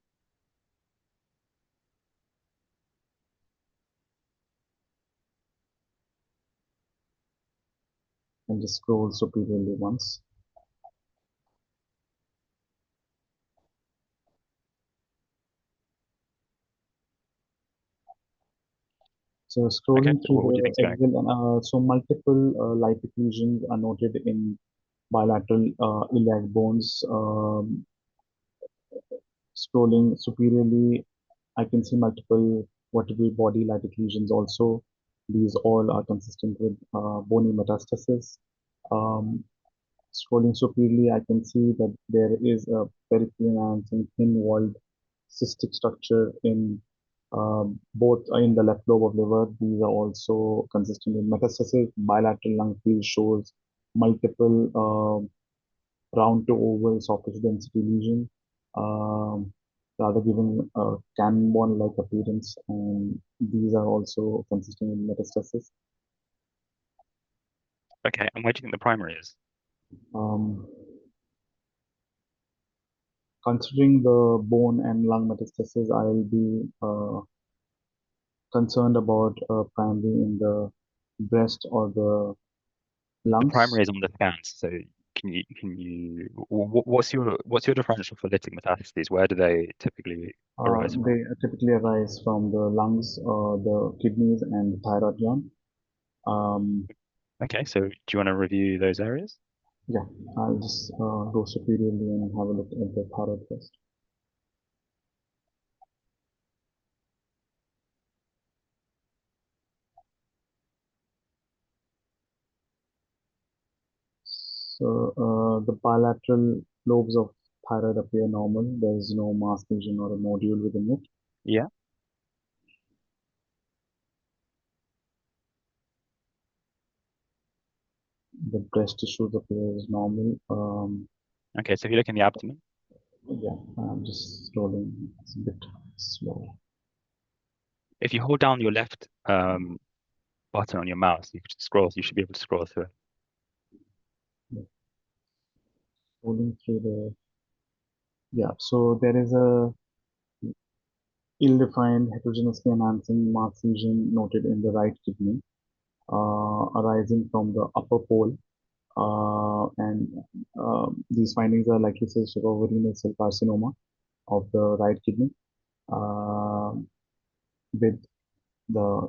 and just scroll superiorly once. So Okay, scrolling so through what would you think the is going? axial, so multiple lytic lesions are noted in bilateral iliac bones. Scrolling superiorly, I can see multiple vertebral body lytic lesions also. These all are consistent with bony metastasis. Um, Scrolling superiorly, I can see that there is a peripheral enhancing thin-walled cystic structure in both in the left lobe of liver. These are also consistent with metastasis. Bilateral lung field shows multiple round to oval soft tissue density lesion, um, rather giving a cannonball-like appearance, and these are also consistent with metastasis. Okay, and where do you think the primary is? Um, Considering the bone and lung metastasis, I'll be concerned about primary in the breast or the The lungs. primary is on the scans. So what's your differential for lytic metastases? Where do they typically arise from? They typically arise from the lungs, the kidneys, and the thyroid gland. Okay, so do you want to review those areas? Yeah, I'll just go superiorly and have a look at the thyroid first. So the bilateral lobes of thyroid appear normal. There is no mass lesion or a nodule within it. Yeah. The breast tissues appear as normal. Okay, so if you look in the abdomen, Yeah, I'm just scrolling. It's a bit slow. if you hold down your left button on your mouse, you should scroll. You should be able to scroll through it. Yeah. Scrolling through the. Yeah, so there is a ill-defined heterogeneously enhancing mass lesion noted in the right kidney, arising from the upper pole. And these findings are likely suggestive of renal cell carcinoma of the right kidney uh, with the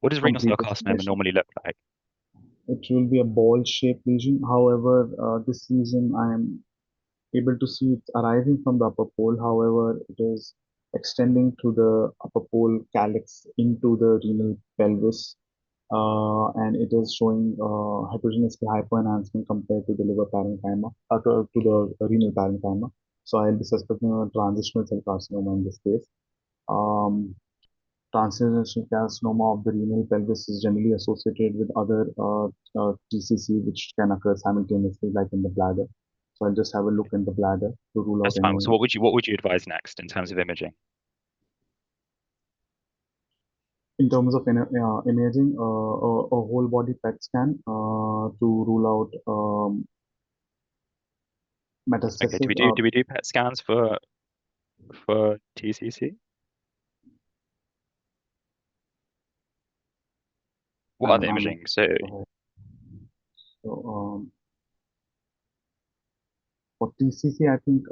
What does renal cell complete carcinoma expansion. normally look like? It will be a ball-shaped lesion. However, this lesion I am able to see it arising from the upper pole. However, it is extending through the upper pole calyx into the renal pelvis, and it is showing heterogeneously hypoenhancement compared to the liver parenchyma, to the renal parenchyma. So I'll be suspecting a transitional cell carcinoma in this case. Um, Transitional carcinoma of the renal pelvis is generally associated with other TCC, which can occur simultaneously, like in the bladder. So I'll just have a look in the bladder to rule out That's fine. any. So what would you advise next in terms of imaging? In terms of imaging, a whole body PET scan to rule out Okay, do metastasis. we do PET scans for TCC? What other I'm imaging? So so for TCC, I think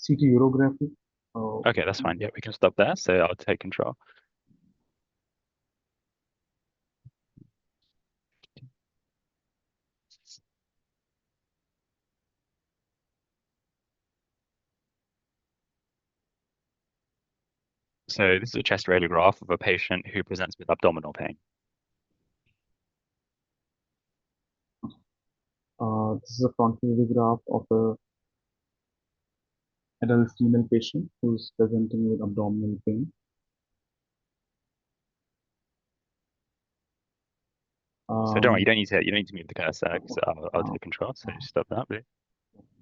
CT urography. okay, that's fine. Yeah, we can stop there. So I'll take control. So this is a chest radiograph of a patient who presents with abdominal pain. This is a frontal radiograph of a adult female patient who's presenting with abdominal pain. So don't worry, Um, you don't need to move the cursor because I'll uh, take control. So stop that, please.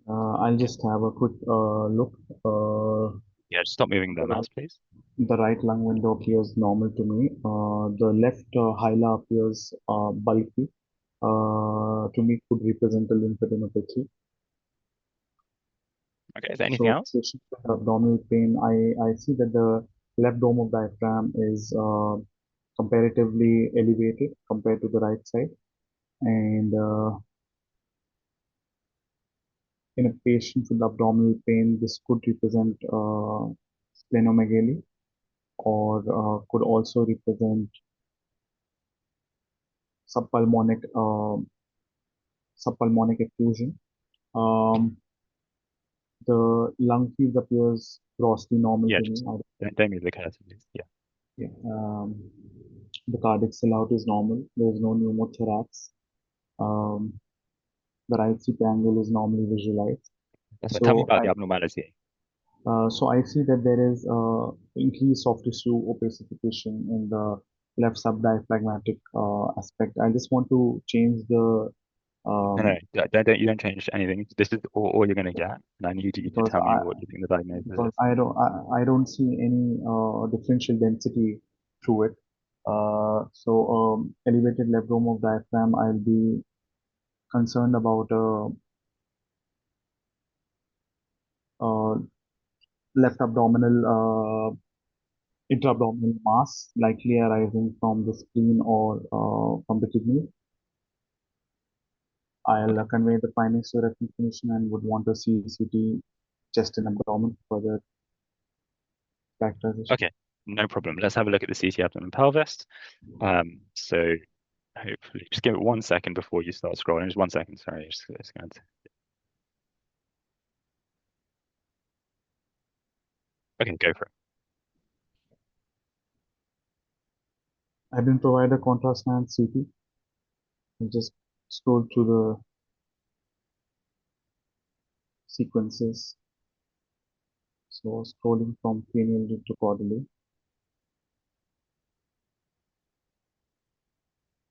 I'll just have a quick look. Yeah, just stop moving the The mouse, right, please. the right lung window appears normal to me. The left hilar appears bulky. To me, could represent a lymphadenopathy. Okay, is there anything So, else? patient with abdominal pain, I see that the left dome of diaphragm is comparatively elevated compared to the right side. And in a patient with abdominal pain, this could represent splenomegaly or could also represent subpulmonic subpulmonic effusion. Um, the lung field appears grossly normal Yeah, to just me. don't move the cursor, please. Yeah. Yeah, the cardiac sellout is normal. There is no pneumothorax. Um, the right CP angle is normally visualized. That's right. Tell me So about I the abnormality. so I see that there is increased soft tissue opacification in the left subdiaphragmatic aspect. I just want to change the No, no, um, you don't change anything. This is all you're going to get, and I need you to because tell me what you think the diagnosis because is. I don't see any differential density through it. Elevated left dome of diaphragm, I'll be concerned about uh, left abdominal intra-abdominal mass likely arising from the spleen or from the kidney. I'll convey the findings to rectal clinician and would want to see CT chest and abdomen for further characterization. Okay, no problem. Let's have a look at the CT abdomen and pelvis. So hopefully, just give it 1 second before you start scrolling. Just 1 second, sorry. Just going to... Okay, go for it. I've been provided a contrast enhanced CT. I'll just scroll through the sequences. So scrolling from cranial to caudally.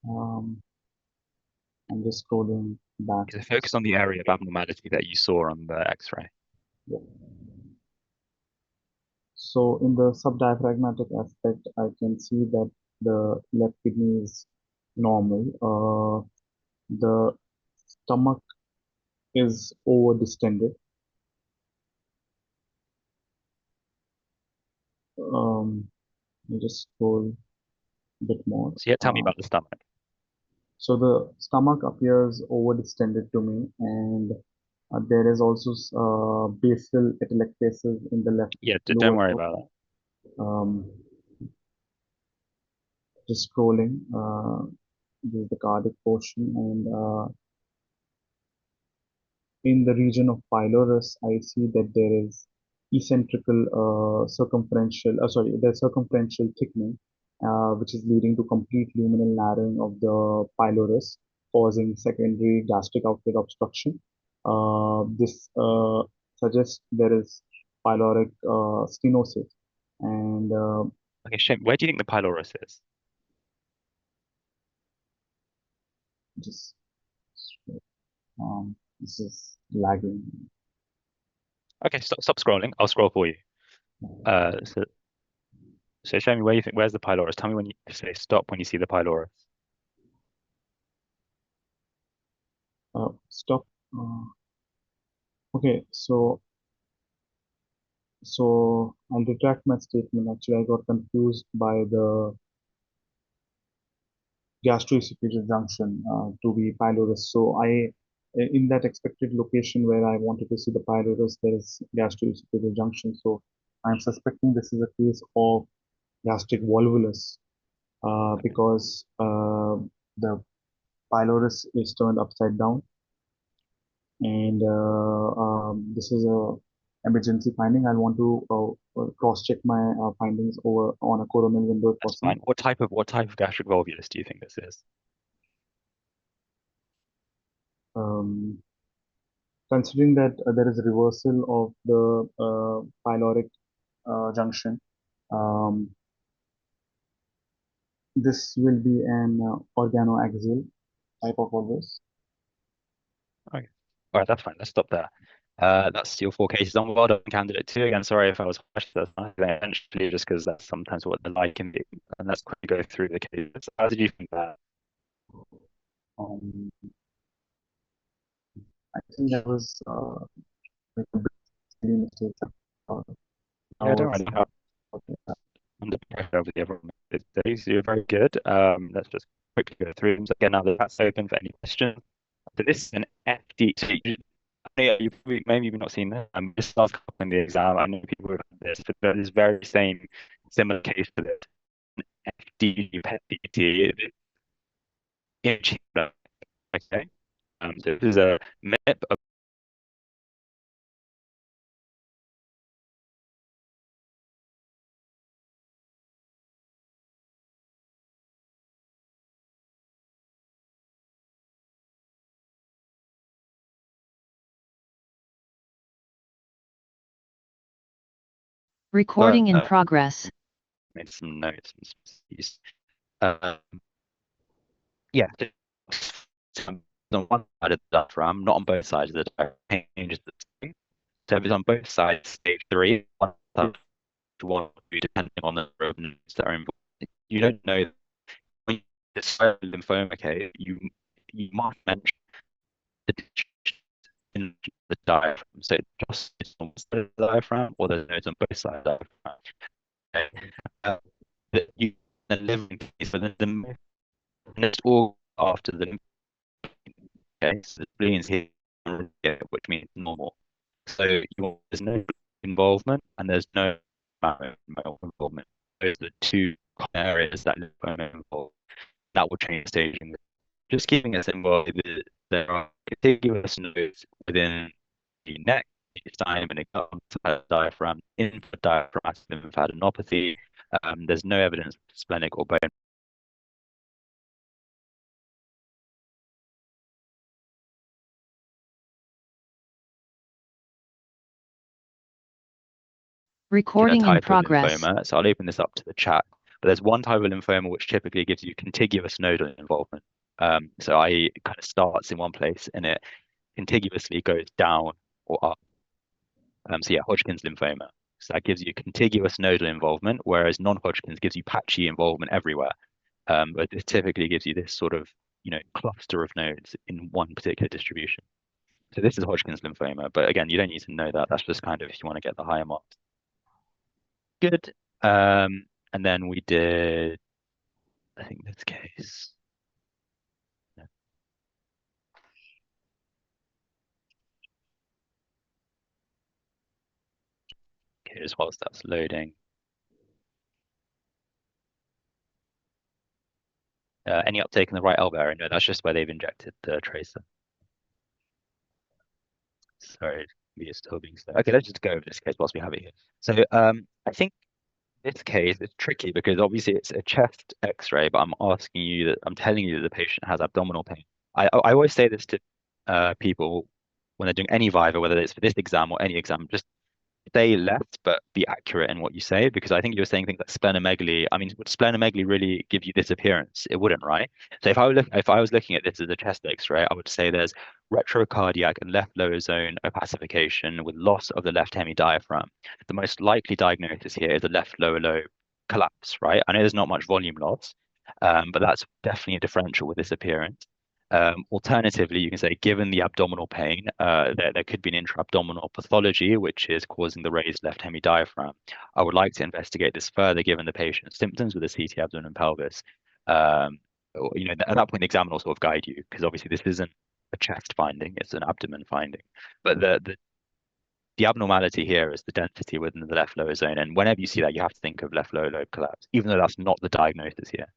I'm just scrolling back. So focus on the area of abnormality that you saw on the X-ray. Yeah. So in the subdiaphragmatic aspect, I can see that the left kidney is normal. The stomach is over distended. I'll just scroll a bit more. So yeah, tell me about the stomach. So the stomach appears over distended to me, and there is also basal atelectasis in the left Yeah, don't lower worry throat. about Um, just scrolling. This is the cardiac portion, and in the region of pylorus, I see that there is eccentrical there's circumferential thickening, which is leading to complete luminal narrowing of the pylorus, causing secondary gastric outlet obstruction. This suggests there is pyloric stenosis, and that. Okay, Shane, where do you think the pylorus is? just this is lagging. Okay, stop scrolling. I'll scroll for you. So show me where you think, where's the pylorus? Tell me when you say stop when you see the pylorus. Stop. Okay, so I'll retract my statement. Actually, I got confused by the gastroesophageal junction to be pylorus. So in that expected location where I wanted to see the pylorus, there is gastroesophageal junction. So I'm suspecting this is a case of gastric volvulus because the pylorus is turned upside down, and this is a emergency finding. I want to cross-check my findings over on a coronal window if That's possible. fine. What type of gastric volvulus do you think this is? Considering that there is a reversal of the pyloric junction, um, this will be an organoaxial type of volvulus. Okay. All right, that's fine. Let's stop there. That's your 4 cases on. Well done, candidate 2. Again, sorry if I was harsh. That's not eventually just because that's sometimes what the like can be. And let's quickly go through the cases. How did you think that? Um, I think that was like a bit silly mistake. I Yeah, don't was worry. Under pressure over the everyone. You're very good. Let's just quickly go through them. So again, now that that's open for any questions. So this is an FD. Yeah, maybe you've not seen that. This does come up in the exam. I know people have had this, but there's very similar case for this. FD PET DT imaging. Okay. So this is a MIP of Recording in progress. made some notes and species. Yeah. So on one side of the diaphragm, not on both sides of the diaphragm, changes the same. So if it's on both sides, stage 3, one side, one, depending on the number of nodes that are involved. You don't know this lymphoma case, you might mention the in the diaphragm. So just it's on the diaphragm, or there's nodes on both sides of the diaphragm. That you the living case, but then the next all after the case, the spleen here, which means normal. So there's no involvement and there's no marrow involvement. Those are the two areas that lymphoma involve. That will change staging. Just keeping it simple, there are contiguous nodes within the neck, mediastinum, and the diaphragm, infra diaphragmatic lymphadenopathy. There's no evidence of splenic or bone. Recording in Type of progress. lymphoma. So I'll open this up to the chat. But there's one type of lymphoma which typically gives you contiguous nodal involvement. So it kind of starts in one place and it contiguously goes down or up. So yeah, Hodgkin's lymphoma. So that gives you contiguous nodal involvement, whereas non-Hodgkin's gives you patchy involvement everywhere. But it typically gives you this sort of, cluster of nodes in one particular distribution. So this is Hodgkin's lymphoma, but again, you don't need to know that. That's just kind of if you want to get the higher marks. Good. And then we did, I think this case. Okay, as whilst that's loading. Any uptake in the right elbow area? No, that's just where they've injected the tracer. Sorry, we are still being slow. Okay, let's just go over this case whilst we have it here. So I think this case is tricky because obviously it's a chest X-ray, but I'm telling you that the patient has abdominal pain. I always say this to people when they're doing any VIVA, whether it's for this exam or any exam, just stay left but be accurate in what you say, because I think you were saying things like splenomegaly. I mean, would splenomegaly really give you this appearance? It wouldn't, right? So if I was looking at this as a chest X-ray, I would say there's retrocardiac and left lower zone opacification with loss of the left hemidiaphragm. The most likely diagnosis here is a left lower lobe collapse, right? I know there's not much volume loss, but that's definitely a differential with this appearance. Alternatively, you can say, given the abdominal pain, there could be an intra-abdominal pathology, which is causing the raised left hemidiaphragm. I would like to investigate this further, given the patient's symptoms with a CT abdomen and pelvis. At that point, the examiner will sort of guide you, because obviously this isn't a chest finding, it's an abdomen finding. But the abnormality here is the density within the left lower zone. And whenever you see that, you have to think of left lower lobe collapse, even though that's not the diagnosis here.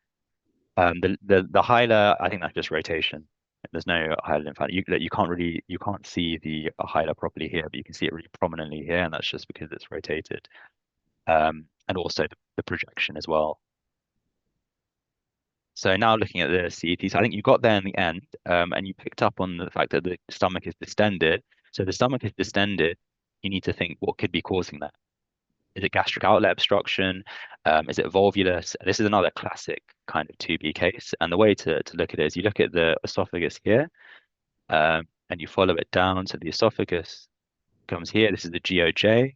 The hilar, I think that's just rotation. There's no hilar lymphadenopathy. You can't see the hilar properly here, but you can see it really prominently here, and that's just because it's rotated. And also the projection as well. So now looking at the CETs, I think you got there in the end, and you picked up on the fact that the stomach is distended. So the stomach is distended. You need to think what could be causing that. Is it gastric outlet obstruction? Is it volvulus? This is another classic kind of 2B case. And the way to look at it is you look at the esophagus here, and you follow it down. So the esophagus comes here. This is the GOJ.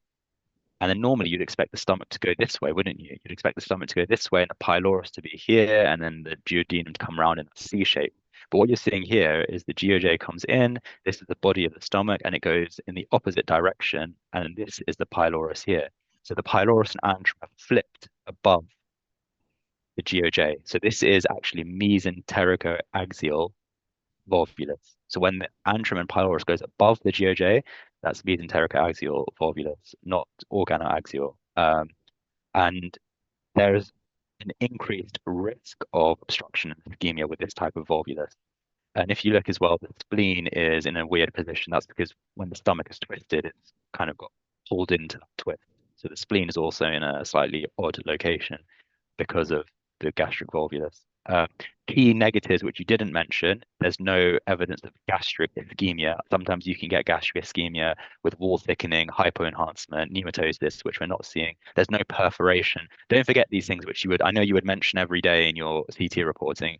And then normally you'd expect the stomach to go this way, wouldn't you? You'd expect the stomach to go this way and the pylorus to be here, and then the duodenum to come around in a C shape. But what you're seeing here is the GOJ comes in, this is the body of the stomach, and it goes in the opposite direction, and this is the pylorus here. So the pylorus and antrum are flipped above the GOJ. So this is actually mesenterico-axial volvulus. So when the antrum and pylorus goes above the GOJ, that's mesenterico-axial volvulus, not organoaxial. And there's an increased risk of obstruction and ischemia with this type of volvulus. And if you look as well, the spleen is in a weird position. That's because when the stomach is twisted, it's kind of got pulled into that twist. So the spleen is also in a slightly odd location because of the gastric volvulus. Key negatives, which you didn't mention, there's no evidence of gastric ischemia. Sometimes you can get gastric ischemia with wall thickening, hypoenhancement, pneumatosis, which we're not seeing. There's no perforation. Don't forget these things, which I know you would mention every day in your CT reporting.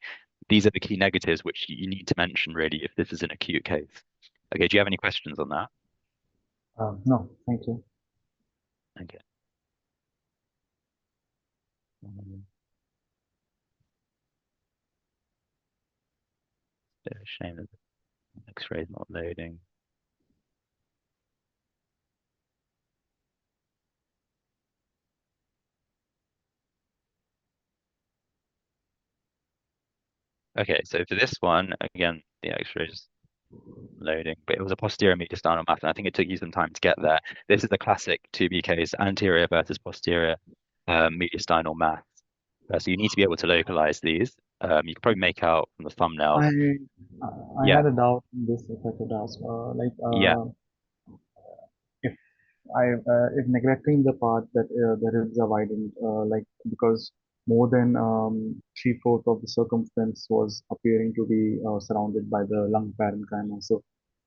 These are the key negatives which you need to mention, really, if this is an acute case. Okay, do you have any questions on that? No, thank you. Okay. Bit of a shame that the X-ray's not loading. Okay, so for this one, again, the X-ray's loading, but it was a posterior mediastinal mass, and I think it took you some time to get there. This is the classic 2B case, anterior versus posterior mediastinal mass. So you need to be able to localize these. You can probably make out from the thumbnail. I I Yeah, had a doubt in this, if I could ask. yeah, If if neglecting the part that the ribs are widened, because more than three-fourths of the circumference was appearing to be surrounded by the lung parenchyma. So,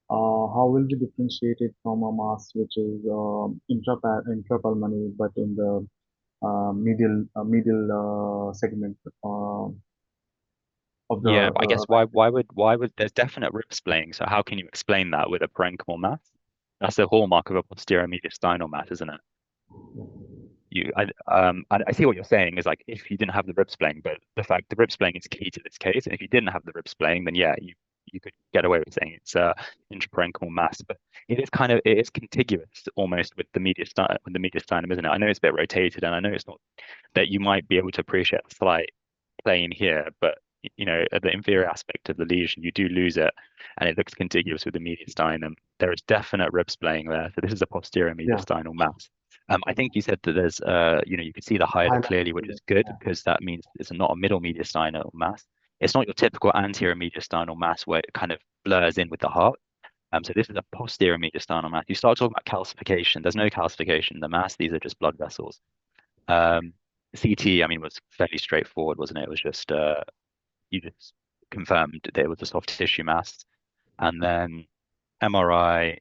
how will we differentiate it from a mass which is intrapulmonary, but in the medial segment of the yeah. But I guess why would there's definite rib splaying? So how can you explain that with a parenchymal mass? That's the hallmark of a posterior mediastinal mass, isn't it? I see what you're saying is like if you didn't have the rib splaying, but the fact the rib splaying is key to this case, and if you didn't have the rib splaying, then yeah, you could get away with saying it's intraparenchymal mass, but it is contiguous almost with the mediastinum, isn't it? I know it's a bit rotated, and I know it's not that you might be able to appreciate the slight plane here, but at the inferior aspect of the lesion, you do lose it, and it looks contiguous with the mediastinum. There is definite rib splaying there, so this is a posterior yeah, mediastinal mass. I think you said that there's, you could see the hiatal highlight. clearly, which is good because that means it's not a middle mediastinal mass. It's not your typical anterior mediastinal mass where it kind of blurs in with the heart. So this is a posterior mediastinal mass. You start talking about calcification. There's no calcification in the mass. These are just blood vessels. CT, I mean, was fairly straightforward, wasn't it? It was just you just confirmed that it was a soft tissue mass, and then MRI.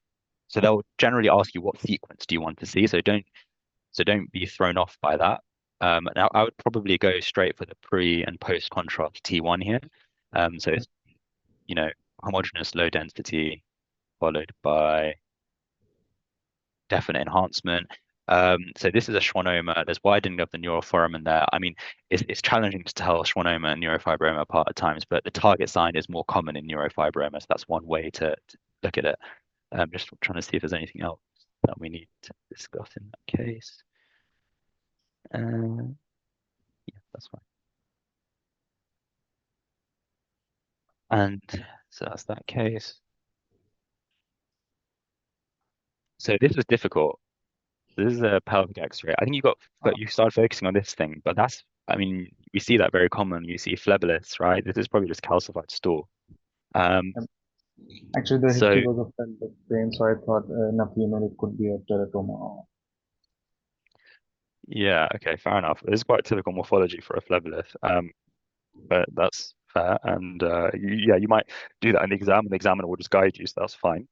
So they'll generally ask you what sequence do you want to see. So don't be thrown off by that. Now I would probably go straight for the pre and post contrast T1 here. So it's homogeneous low density followed by definite enhancement. So this is a schwannoma. There's widening of the neural foramen there. I mean, it's challenging to tell schwannoma and neurofibroma apart at times, but the target sign is more common in neurofibroma. So that's one way to look at it. Just trying to see if there's anything else that we need to discuss in that case. Yeah, that's fine. And so that's that case. So this was difficult. This is a pelvic X-ray. I think you started focusing on this thing, but I mean, we see that very common. You see phleboliths, right? This is probably just calcified stool. Um, Actually, the history so was of pelvic pain, so I thought in a female it could be a teratoma. yeah, okay, fair enough. This is quite typical morphology for a phlebolith, but that's fair. And you might do that in the exam, and the examiner will just guide you, so that's fine.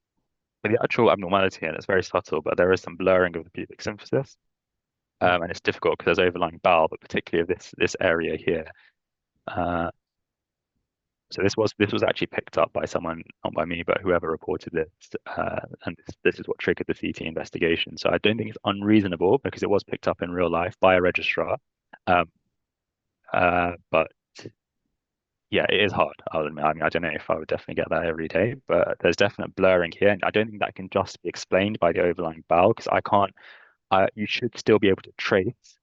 But the actual abnormality, and it's very subtle, but there is some blurring of the pubic symphysis. And it's difficult because there's overlying bowel, but particularly of this area here. So this was actually picked up by someone, not by me, but whoever reported this, and this is what triggered the CT investigation. So I don't think it's unreasonable because it was picked up in real life by a registrar. Um, but yeah, it is hard. I'll admit. I mean, I don't know if I would definitely get that every day, but there's definite blurring here, and I don't think that can just be explained by the overlying bowel because I can't. You should still be able to trace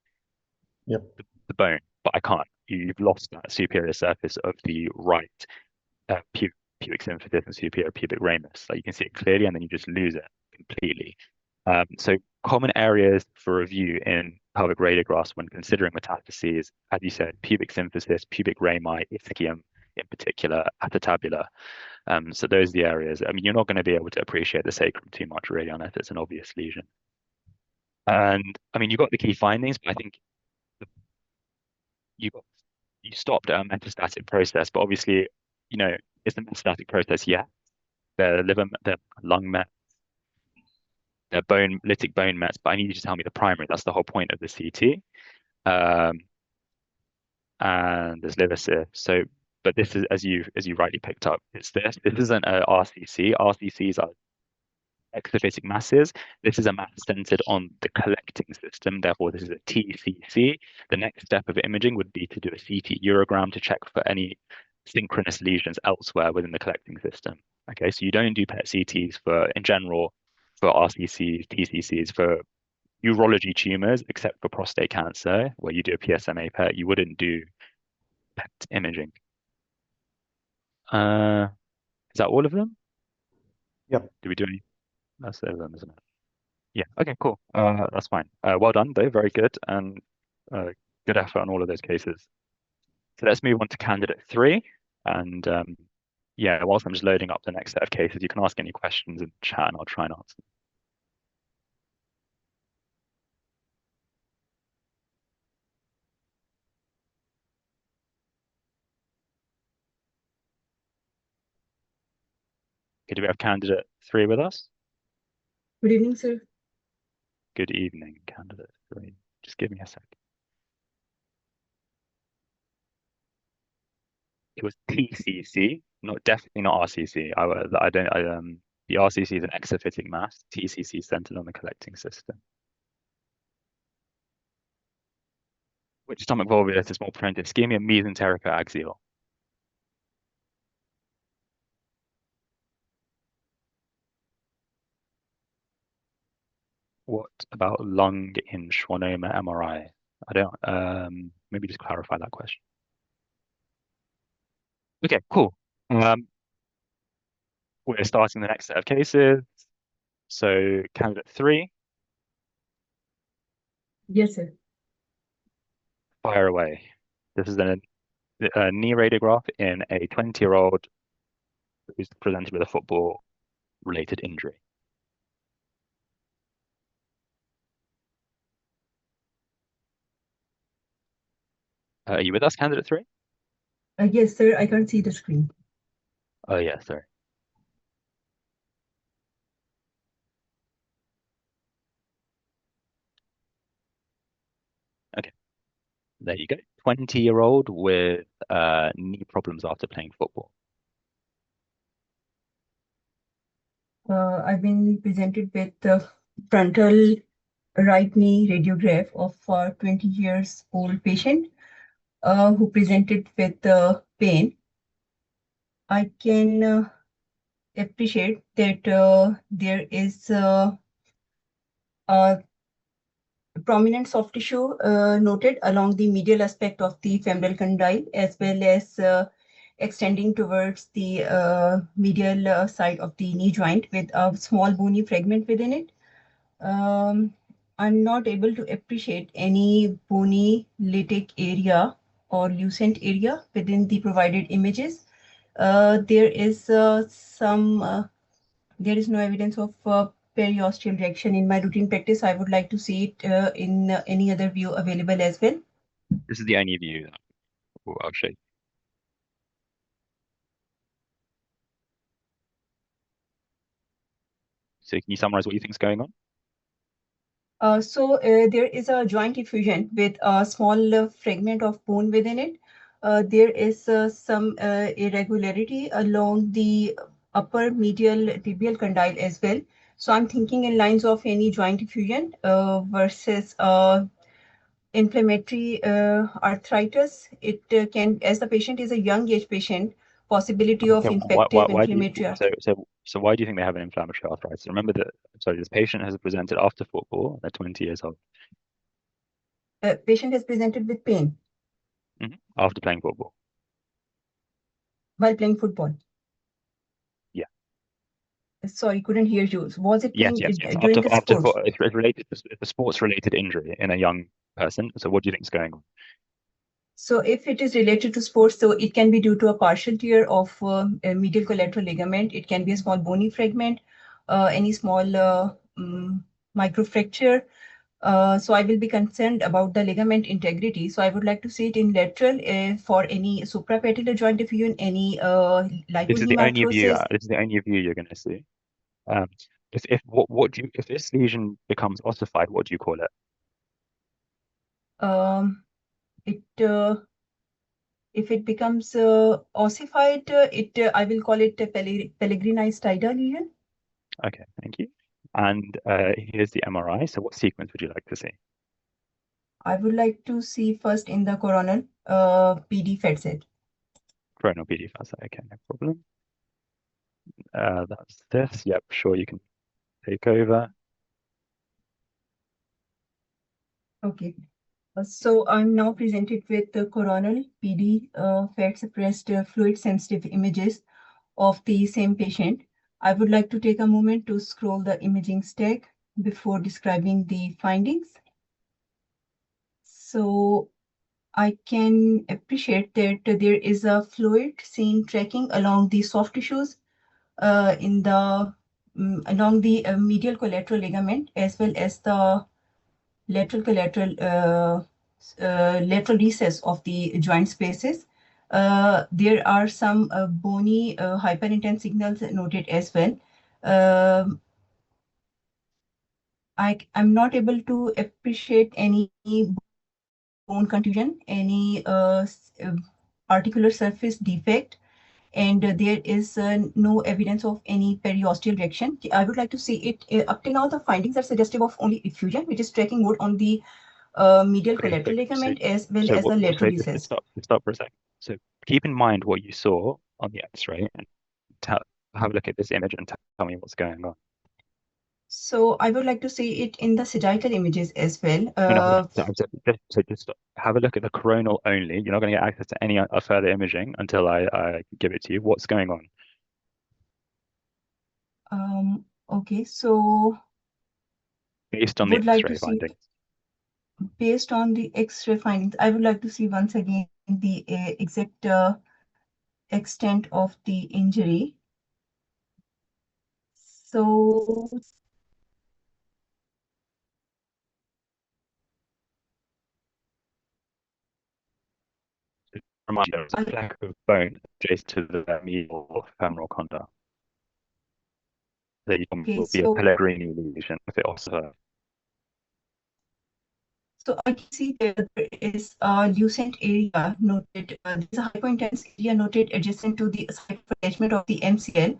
Yep. the bone, but I can't. You've lost that superior surface of the right pubic symphysis and superior pubic ramus. Like you can see it clearly, and then you just lose it completely. So common areas for review in pelvic radiographs when considering metastases, as you said, pubic symphysis, pubic rami, ischium in particular, acetabula. So those are the areas. I mean, you're not going to be able to appreciate the sacrum too much really unless it's an obvious lesion. And I mean, you got the key findings, but I think you got you stopped at a metastatic process, but obviously, it's a metastatic process, yeah. The liver, the lung met, the lytic bone mets, but I need you to tell me the primary. That's the whole point of the CT. Um, and there's liver cyst. So, but this is as you rightly picked up, it's this. This isn't a RCC. RCCs are exophytic masses. This is a mass centered on the collecting system. Therefore, this is a TCC. The next step of imaging would be to do a CT urogram to check for any synchronous lesions elsewhere within the collecting system. Okay, so you don't do PET CTs for, in general, for RCCs, TCCs, for urology tumors, except for prostate cancer, where you do a PSMA PET, you wouldn't do PET imaging. Is that all of them? Yep. Do we do any? That's all of them, isn't it? Yeah. Okay. Cool. That's fine. Well done, though. Very good, and good effort on all of those cases. So let's move on to candidate 3, and yeah, whilst I'm just loading up the next set of cases, you can ask any questions in the chat, and I'll try and answer. Okay, do we have candidate 3 with us? Good evening, sir. Good evening, candidate 3. Just give me a sec. It was TCC, definitely not RCC. The RCC is an exophytic mass. TCC is centered on the collecting system. Which stomach volvulus is more prone to ischemia, mesenteric, or axial? What about lung in schwannoma MRI? I don't, maybe just clarify that question. Okay, cool. We're starting the next set of cases. So candidate 3, Yes, sir. fire away. This is a knee radiograph in a 20-year-old who's presented with a football-related injury. Are you with us, candidate 3? Yes, sir. I can't see the screen. Oh, yeah, sorry. Okay, there you go. 20-year-old with knee problems after playing football. I've been presented with the frontal right knee radiograph of a 20 years old patient who presented with pain. I can appreciate that there is a prominent soft tissue noted along the medial aspect of the femoral condyle, as well as extending towards the medial side of the knee joint with a small bony fragment within it. I'm not able to appreciate any bony lytic area or lucent area within the provided images. There is there is no evidence of periosteal reaction in my routine practice. I would like to see it in any other view available as well. This is the only view that I'll show you. So can you summarize what you think is going on? There is a joint effusion with a small fragment of bone within it. There is some irregularity along the upper medial tibial condyle as well. So I'm thinking in lines of any joint effusion versus inflammatory arthritis. It can, as the patient is a young age patient, possibility of Okay, infective why do you, inflammatory arthritis. so why do you think they have an inflammatory arthritis? Remember that, sorry, this patient has presented after football, they're 20 years old. Patient has presented with pain After playing football. while playing football. Yeah. Sorry, couldn't hear you. Was it Yes, playing yes. during the sports? It's related to a sports-related injury in a young person. So what do you think is going on? So if it is related to sports, so it can be due to a partial tear of a medial collateral ligament. It can be a small bony fragment, any small microfracture. So I will be concerned about the ligament integrity. So I would like to see it in lateral for any suprapatellar joint effusion, any This is the only view. lipohemarthrosis. This is the only view you're going to see. If this lesion becomes ossified, what do you call it? It if it becomes ossified, I will call it a pellegrinized lesion. Okay, thank you. And here's the MRI. So what sequence would you like to see? I would like to see first in the coronal PD FET set. coronal PD facet. Okay, no problem. That's this. Yep, sure, you can take over. Okay. So I'm now presented with the coronal PD fat suppressed fluid sensitive images of the same patient. I would like to take a moment to scroll the imaging stack before describing the findings. So I can appreciate that there is a fluid seen tracking along the soft tissues in the along the medial collateral ligament as well as the lateral collateral lateral recess of the joint spaces. There are some bony hyperintense signals noted as well. I'm not able to appreciate any bone contusion, any articular surface defect, and there is no evidence of any periosteal reaction. I would like to see it. Up till now, the findings are suggestive of only effusion, which is tracking more on the medial Okay, collateral ligament as well so as the lateral just recess. stop for a second. So keep in mind what you saw on the X-ray and have a look at this image and tell me what's going on. So I would like to see it in the sagittal images as well. No, just have a look at the coronal only. You're not going to get access to any further imaging until I give it to you. What's going on? Okay, so Based on the would like to X-ray see findings. based on the X-ray findings. I would like to see once again the exact extent of the injury. So Remind you, there was a fleck of bone adjacent to the medial femoral condyle. There okay, will be a Pellegrini lesion if it also. So I can see that there is a lucent area noted. There's a hypointense area noted adjacent to the site of attachment of the MCL.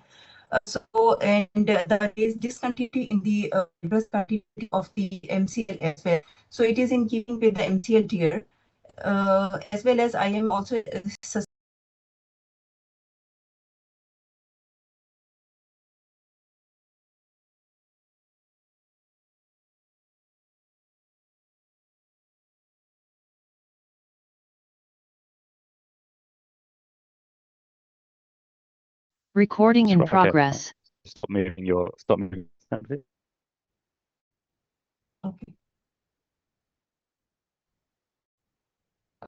There is discontinuity in the fibrous continuity of the MCL as well. So it is in keeping with the MCL tear, as well as I am also Recording in progress. Stop moving your assembly. okay.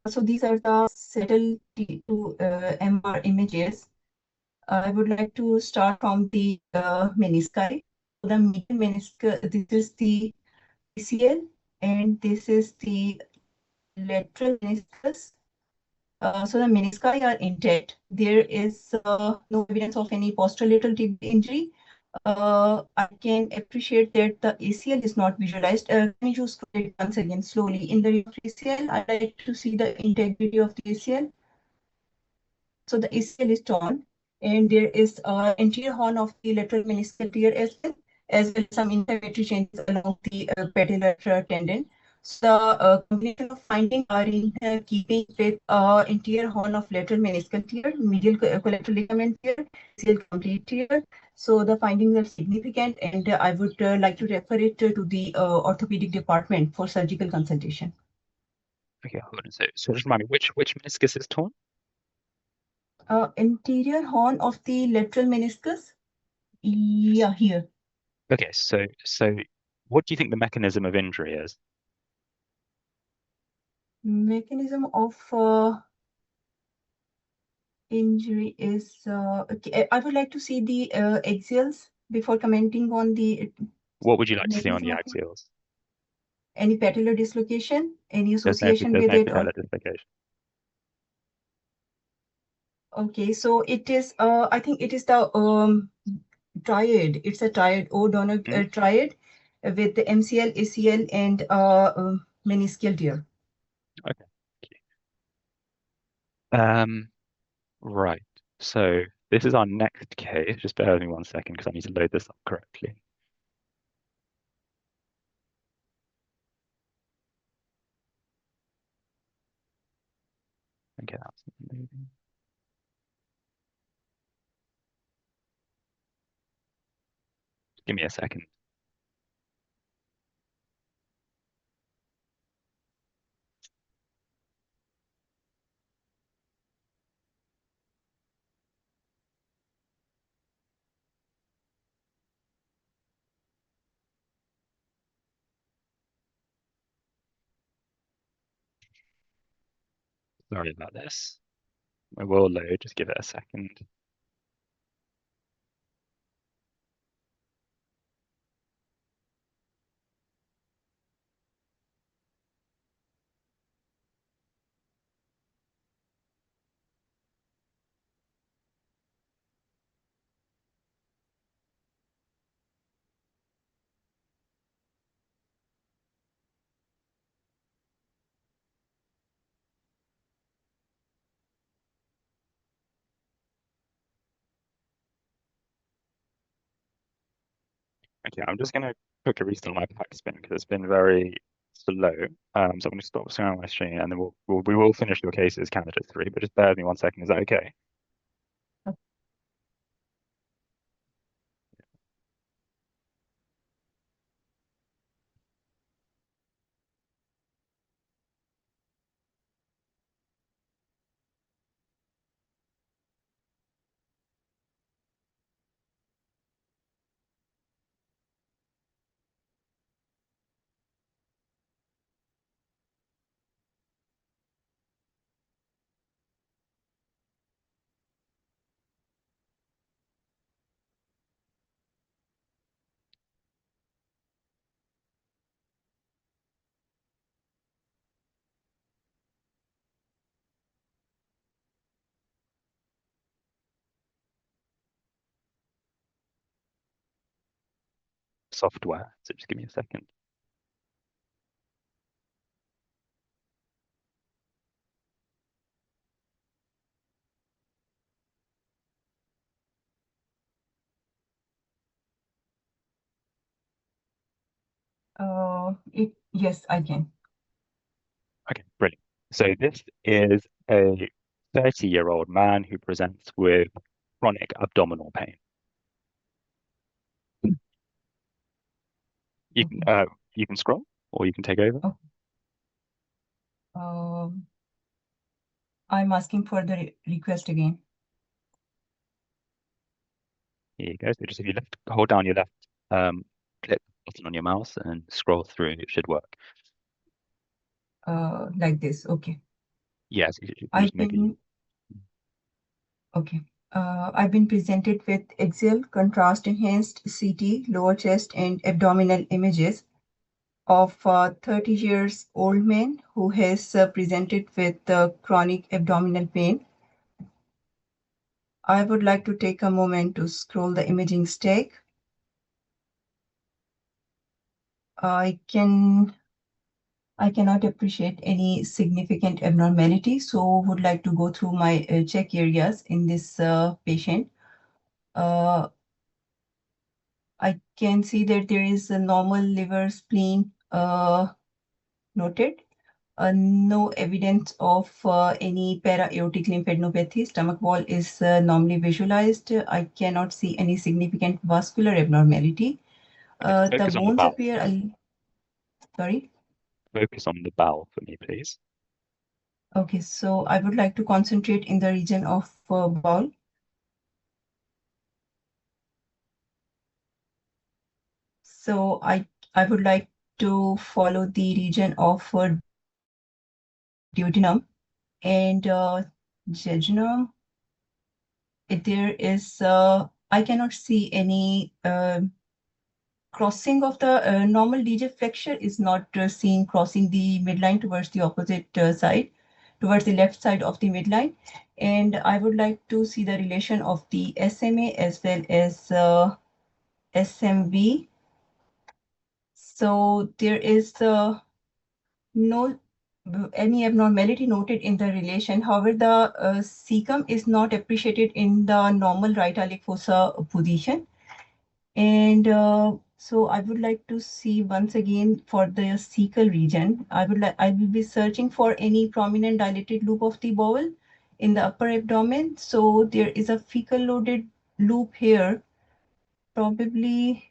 So these are the settled T2 MR images. I would like to start from the menisci. The medial meniscus, this is the ACL, and this is the lateral meniscus. So the menisci are intact. There is no evidence of any posterolateral injury. I can appreciate that the ACL is not visualized. Let me just scroll it once again slowly. In the ACL, I'd like to see the integrity of the ACL. So the ACL is torn, and there is an anterior horn of the lateral meniscal tear as well as some inflammatory changes along the patellar tendon. So the combination of findings are in keeping with anterior horn of lateral meniscal tear, medial collateral ligament tear, ACL complete tear. So the findings are significant, and I would like to refer it to the orthopedic department for surgical consultation. Okay, hold on. So just remind me, which meniscus is torn? Anterior horn of the lateral meniscus. Yeah, here. Okay, so what do you think the mechanism of injury is? Mechanism of injury is okay. I would like to see the axials before commenting on the What would you like to see on the mechanism of axials? any patellar dislocation, any There's association no with it. patellar dislocation. Okay, so it is. I think it is the triad. It's a triad, O-Donner triad with the MCL, ACL, and meniscal tear. Okay. Right. So this is our next case. Just bear with me 1 second because I need to load this up correctly. Okay, that's moving. Give me a second. Sorry about this. I will load, just give it a second. Okay, I'm just going to quickly restart my pack spin because it's been very slow. So I'm going to stop sharing my screen and then we will finish your cases candidate 3, but just bear with me 1 second. Is that okay? Software. So just give me a second. Yes, I can. Okay, brilliant. So this is a 30-year-old man who presents with chronic abdominal pain. You can scroll or you can take over. I'm asking for the request again. Here you go. So just if you hold down your left click button on your mouse and scroll through, it should work. Like this, okay. Yes, maybe. Okay. I've been presented with axial contrast enhanced CT, lower chest and abdominal images of a 30 years old man who has presented with chronic abdominal pain. I would like to take a moment to scroll the imaging stack. I cannot appreciate any significant abnormality, so would like to go through my check areas in this patient. I can see that there is a normal liver spleen noted. No evidence of any para-aortic lymphadenopathy. Stomach wall is normally visualized. I cannot see any significant vascular abnormality. The bones appear. Sorry? Focus on the bowel for me, please. Okay, so I would like to concentrate in the region of bowel. So I would like to follow the region of duodenum and jejunum. There is, I cannot see any crossing of the normal DJ flexure is not seen crossing the midline towards the opposite side, towards the left side of the midline. And I would like to see the relation of the SMA as well as SMV. So there is no any abnormality noted in the relation. However, the cecum is not appreciated in the normal right iliac fossa position. And so I would like to see once again for the cecal region. I will be searching for any prominent dilated loop of the bowel in the upper abdomen. So there is a fecal loaded loop here. Probably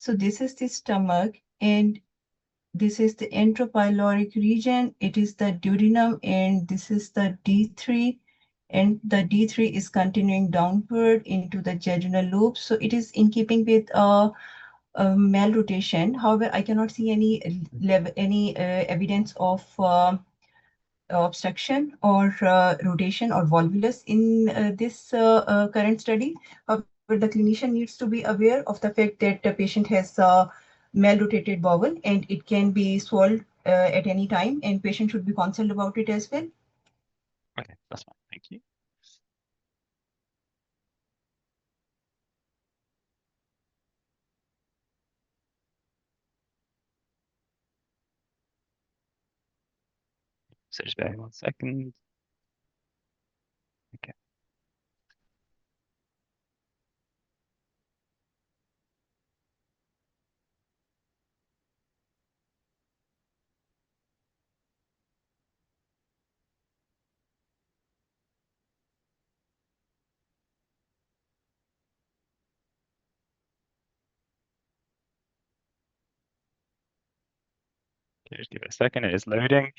So this is the stomach, and this is the entropyloric region. It is the duodenum, and this is the D3. And the D3 is continuing downward into the jejunal loop. So it is in keeping with malrotation. However, I cannot see any evidence of obstruction or rotation or volvulus in this current study. However, the clinician needs to be aware of the fact that the patient has malrotated bowel and it can be swallowed at any time, and patient should be concerned about it as well. Okay, that's fine. Thank you. So just bear with me 1 second. Okay. Okay, just give it a second. It is loading.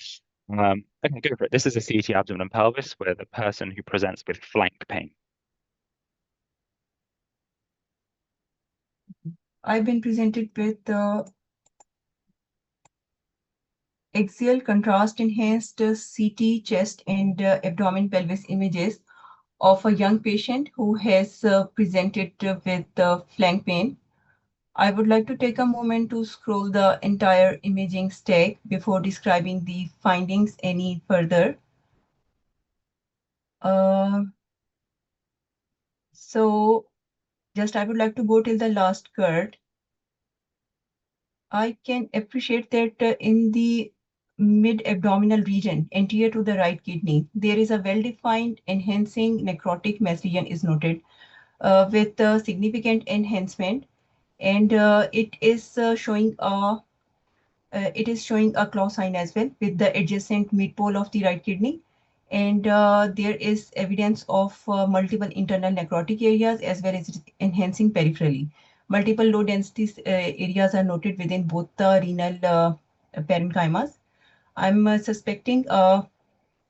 Okay, go for it. This is a CT abdomen and pelvis where the person who presents with flank pain. I've been presented with axial contrast enhanced CT chest and abdomen pelvis images of a young patient who has presented with flank pain. I would like to take a moment to scroll the entire imaging stack before describing the findings any further. So just I would like to go till the last card. I can appreciate that in the mid-abdominal region, anterior to the right kidney, there is a well-defined enhancing necrotic mass lesion is noted with significant enhancement, and it is showing a claw sign as well with the adjacent midpole of the right kidney. And there is evidence of multiple internal necrotic areas as well as enhancing peripherally. Multiple low density areas are noted within both the renal parenchymas. I'm suspecting a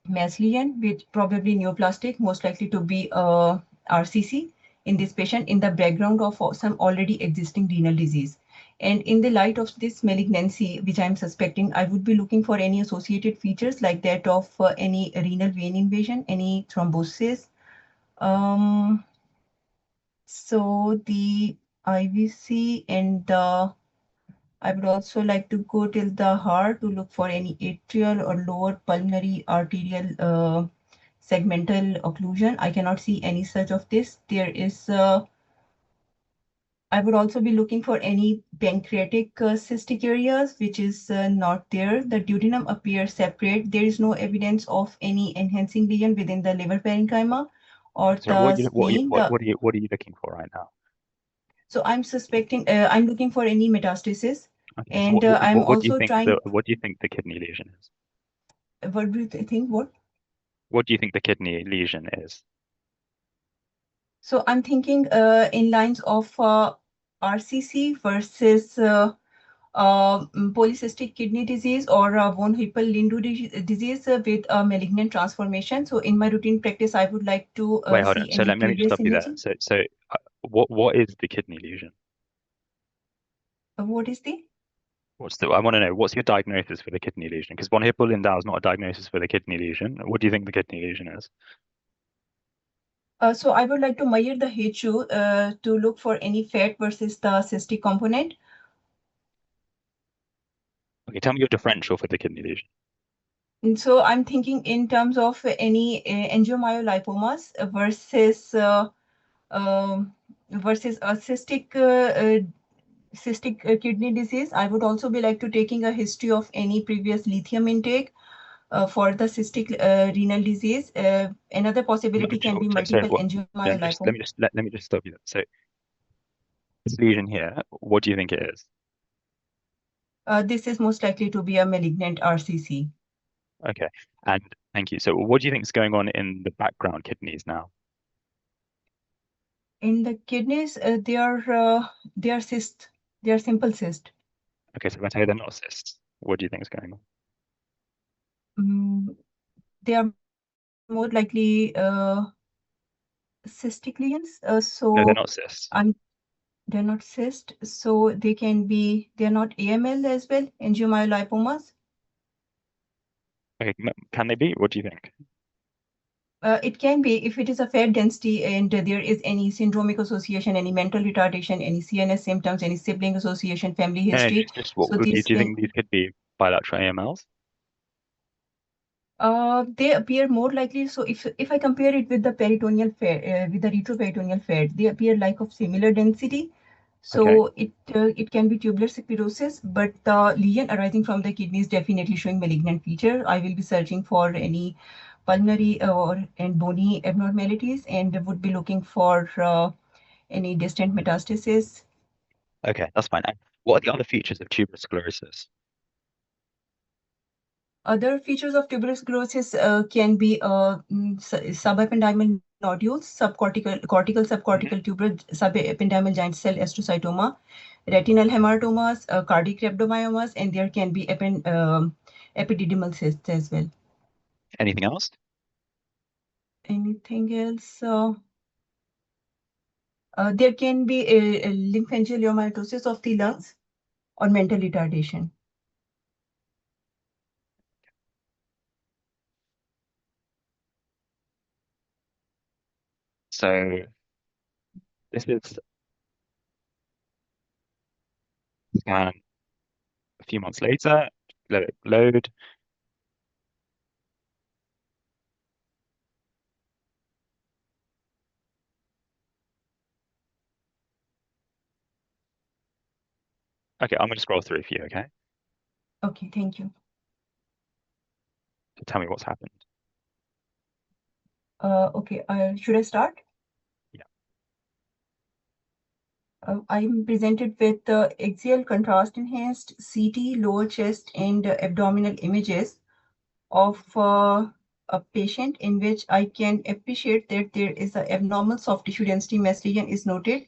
mass lesion, which probably neoplastic, most likely to be RCC in this patient in the background of some already existing renal disease. And in the light of this malignancy, which I'm suspecting, I would be looking for any associated features like that of any renal vein invasion, any thrombosis. So the IVC and the I would also like to go till the heart to look for any atrial or lower pulmonary arterial segmental occlusion. I cannot see any such of this. There is, I would also be looking for any pancreatic cystic areas, which is not there. The duodenum appears separate. There is no evidence of any enhancing lesion within the liver parenchyma or Sorry, the spleen. what are you looking for right now? So I'm suspecting, I'm looking for any metastasis. Okay, so And I'm what do you also think trying, what do you think the kidney lesion is? what do you think? What? What do you think the kidney lesion is? So I'm thinking in lines of RCC versus polycystic kidney disease or von Hippel-Lindau disease with a malignant transformation. So in my routine practice, I would like to Wait, hold see on. So any let me just previous stop you there. imaging. So what is the kidney lesion? What is the? I want to know what's your diagnosis for the kidney lesion? Because von Hippel-Lindau is not a diagnosis for the kidney lesion. What do you think the kidney lesion is? So I would like to measure the HU to look for any fat versus the cystic component. Okay, tell me your differential for the kidney lesion. And so I'm thinking in terms of any angiomyolipomas versus versus a cystic kidney disease. I would also be like to taking a history of any previous lithium intake for the cystic renal disease. Another possibility can be multiple angiomyolipomas. Let me just stop you there. So this lesion here, what do you think it is? This is most likely to be a malignant RCC. Okay, and thank you. So what do you think is going on in the background kidneys now? In the kidneys, they are cysts. They are simple cysts. Okay, so if I tell you they're not cysts, what do you think is going on? They are more likely cystic lesions. No, they're So not cysts. they're not cyst. So they're not AML as well, angiomyolipomas. Okay, can they be? What do you think? It can be if it is a fat density and there is any syndromic association, any mental retardation, any CNS symptoms, any sibling association, family No, history. just what So do these you can think these could be bilateral AMLs? they appear more likely. So if I compare it with the peritoneal fat, with the retroperitoneal fat, they appear like of similar density. So Okay. it can be tubular sclerosis, but the lesion arising from the kidney is definitely showing malignant feature. I will be searching for any pulmonary and bony abnormalities and would be looking for any distant metastasis. Okay, that's fine. And what are the other features of tuberous sclerosis? Other features of tuberous sclerosis can be subependymal nodules, cortical subcortical tuberous subependymal giant cell astrocytoma, retinal hematomas, cardiac rhabdomyomas, and there can be epididymal cysts as well. Anything else? Anything else? There can be a lymphangiomatosis of the lungs or mental retardation. So this is scan a few months later. Let it load. Okay, I'm going to scroll through for you, okay? Okay, thank you. So tell me what's happened. Okay, should I start? Yeah. I'm presented with axial contrast enhanced CT, lower chest, and abdominal images of a patient in which I can appreciate that there is an abnormal soft tissue density mass lesion is noted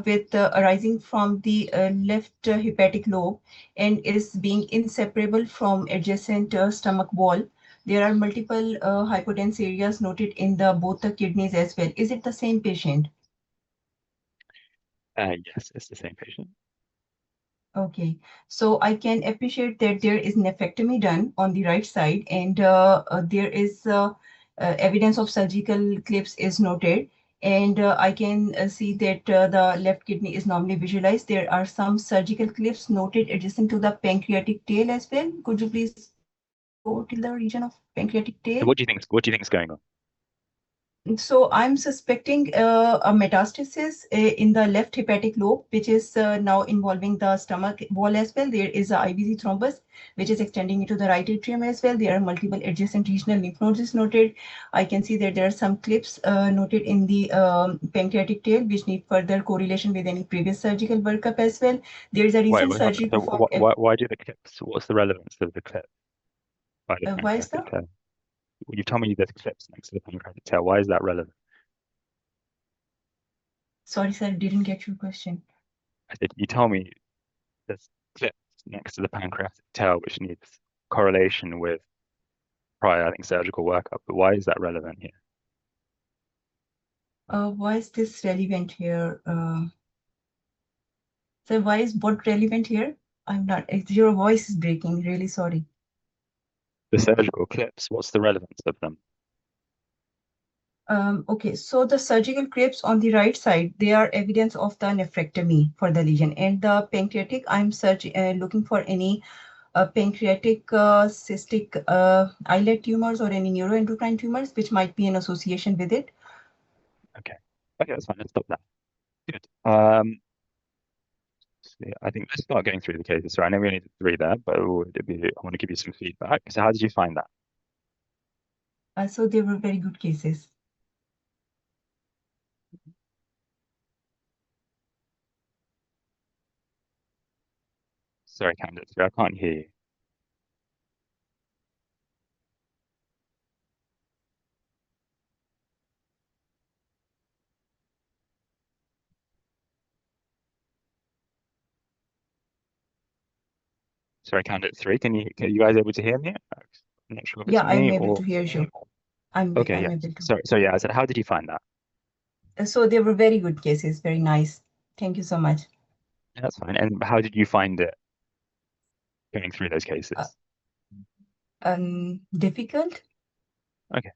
with arising from the left hepatic lobe and is being inseparable from adjacent stomach wall. There are multiple hypodense areas noted in both the kidneys as well. Is it the same patient? Yes, it's the same patient. Okay, so I can appreciate that there is nephrectomy done on the right side, and there is evidence of surgical clips is noted, and I can see that the left kidney is normally visualized. There are some surgical clips noted adjacent to the pancreatic tail as well. Could you please go to the region of pancreatic So tail? what do you think? What do you think is going on? So I'm suspecting a metastasis in the left hepatic lobe, which is now involving the stomach wall as well. There is a IVC thrombus, which is extending into the right atrium as well. There are multiple adjacent regional lymph nodes noted. I can see that there are some clips noted in the pancreatic tail, which need further correlation with any previous surgical workup as well. There is a recent Wait, hold surgery on. So performed. why do the clips? What's the relevance of the clip by the Why is pancreatic that? tail? You tell me there's clips next to the pancreatic tail. Why is that relevant? Sorry, sir, didn't get your question. I said, you tell me there's clips next to the pancreatic tail, which needs correlation with prior, I think, surgical workup. But why is that relevant here? Why is this relevant here? So why is what relevant here? I'm not, your voice is breaking, really sorry. The surgical clips, what's the relevance of them? Okay, so the surgical clips on the right side, they are evidence of the nephrectomy for the lesion. And the pancreatic, I'm looking for any pancreatic cystic islet tumors or any neuroendocrine tumors, which might be in association with it. Okay. Okay, that's fine. Let's stop that. Good. So I think let's start going through the cases. So I know we only did 3 there, but I want to give you some feedback. So how did you find that? So they were very good cases. Sorry, Candace, I can't hear you. Sorry, candidate 3. Can you guys able to hear me? I'm not sure if it's Yeah, I'm me able or to hear you. okay, I'm yeah. able to. Sorry, so yeah, I said, how did you find that? So they were very good cases, very nice. Thank you so much. Yeah, that's fine. And how did you find it going through those Uh, cases? Difficult? Okay,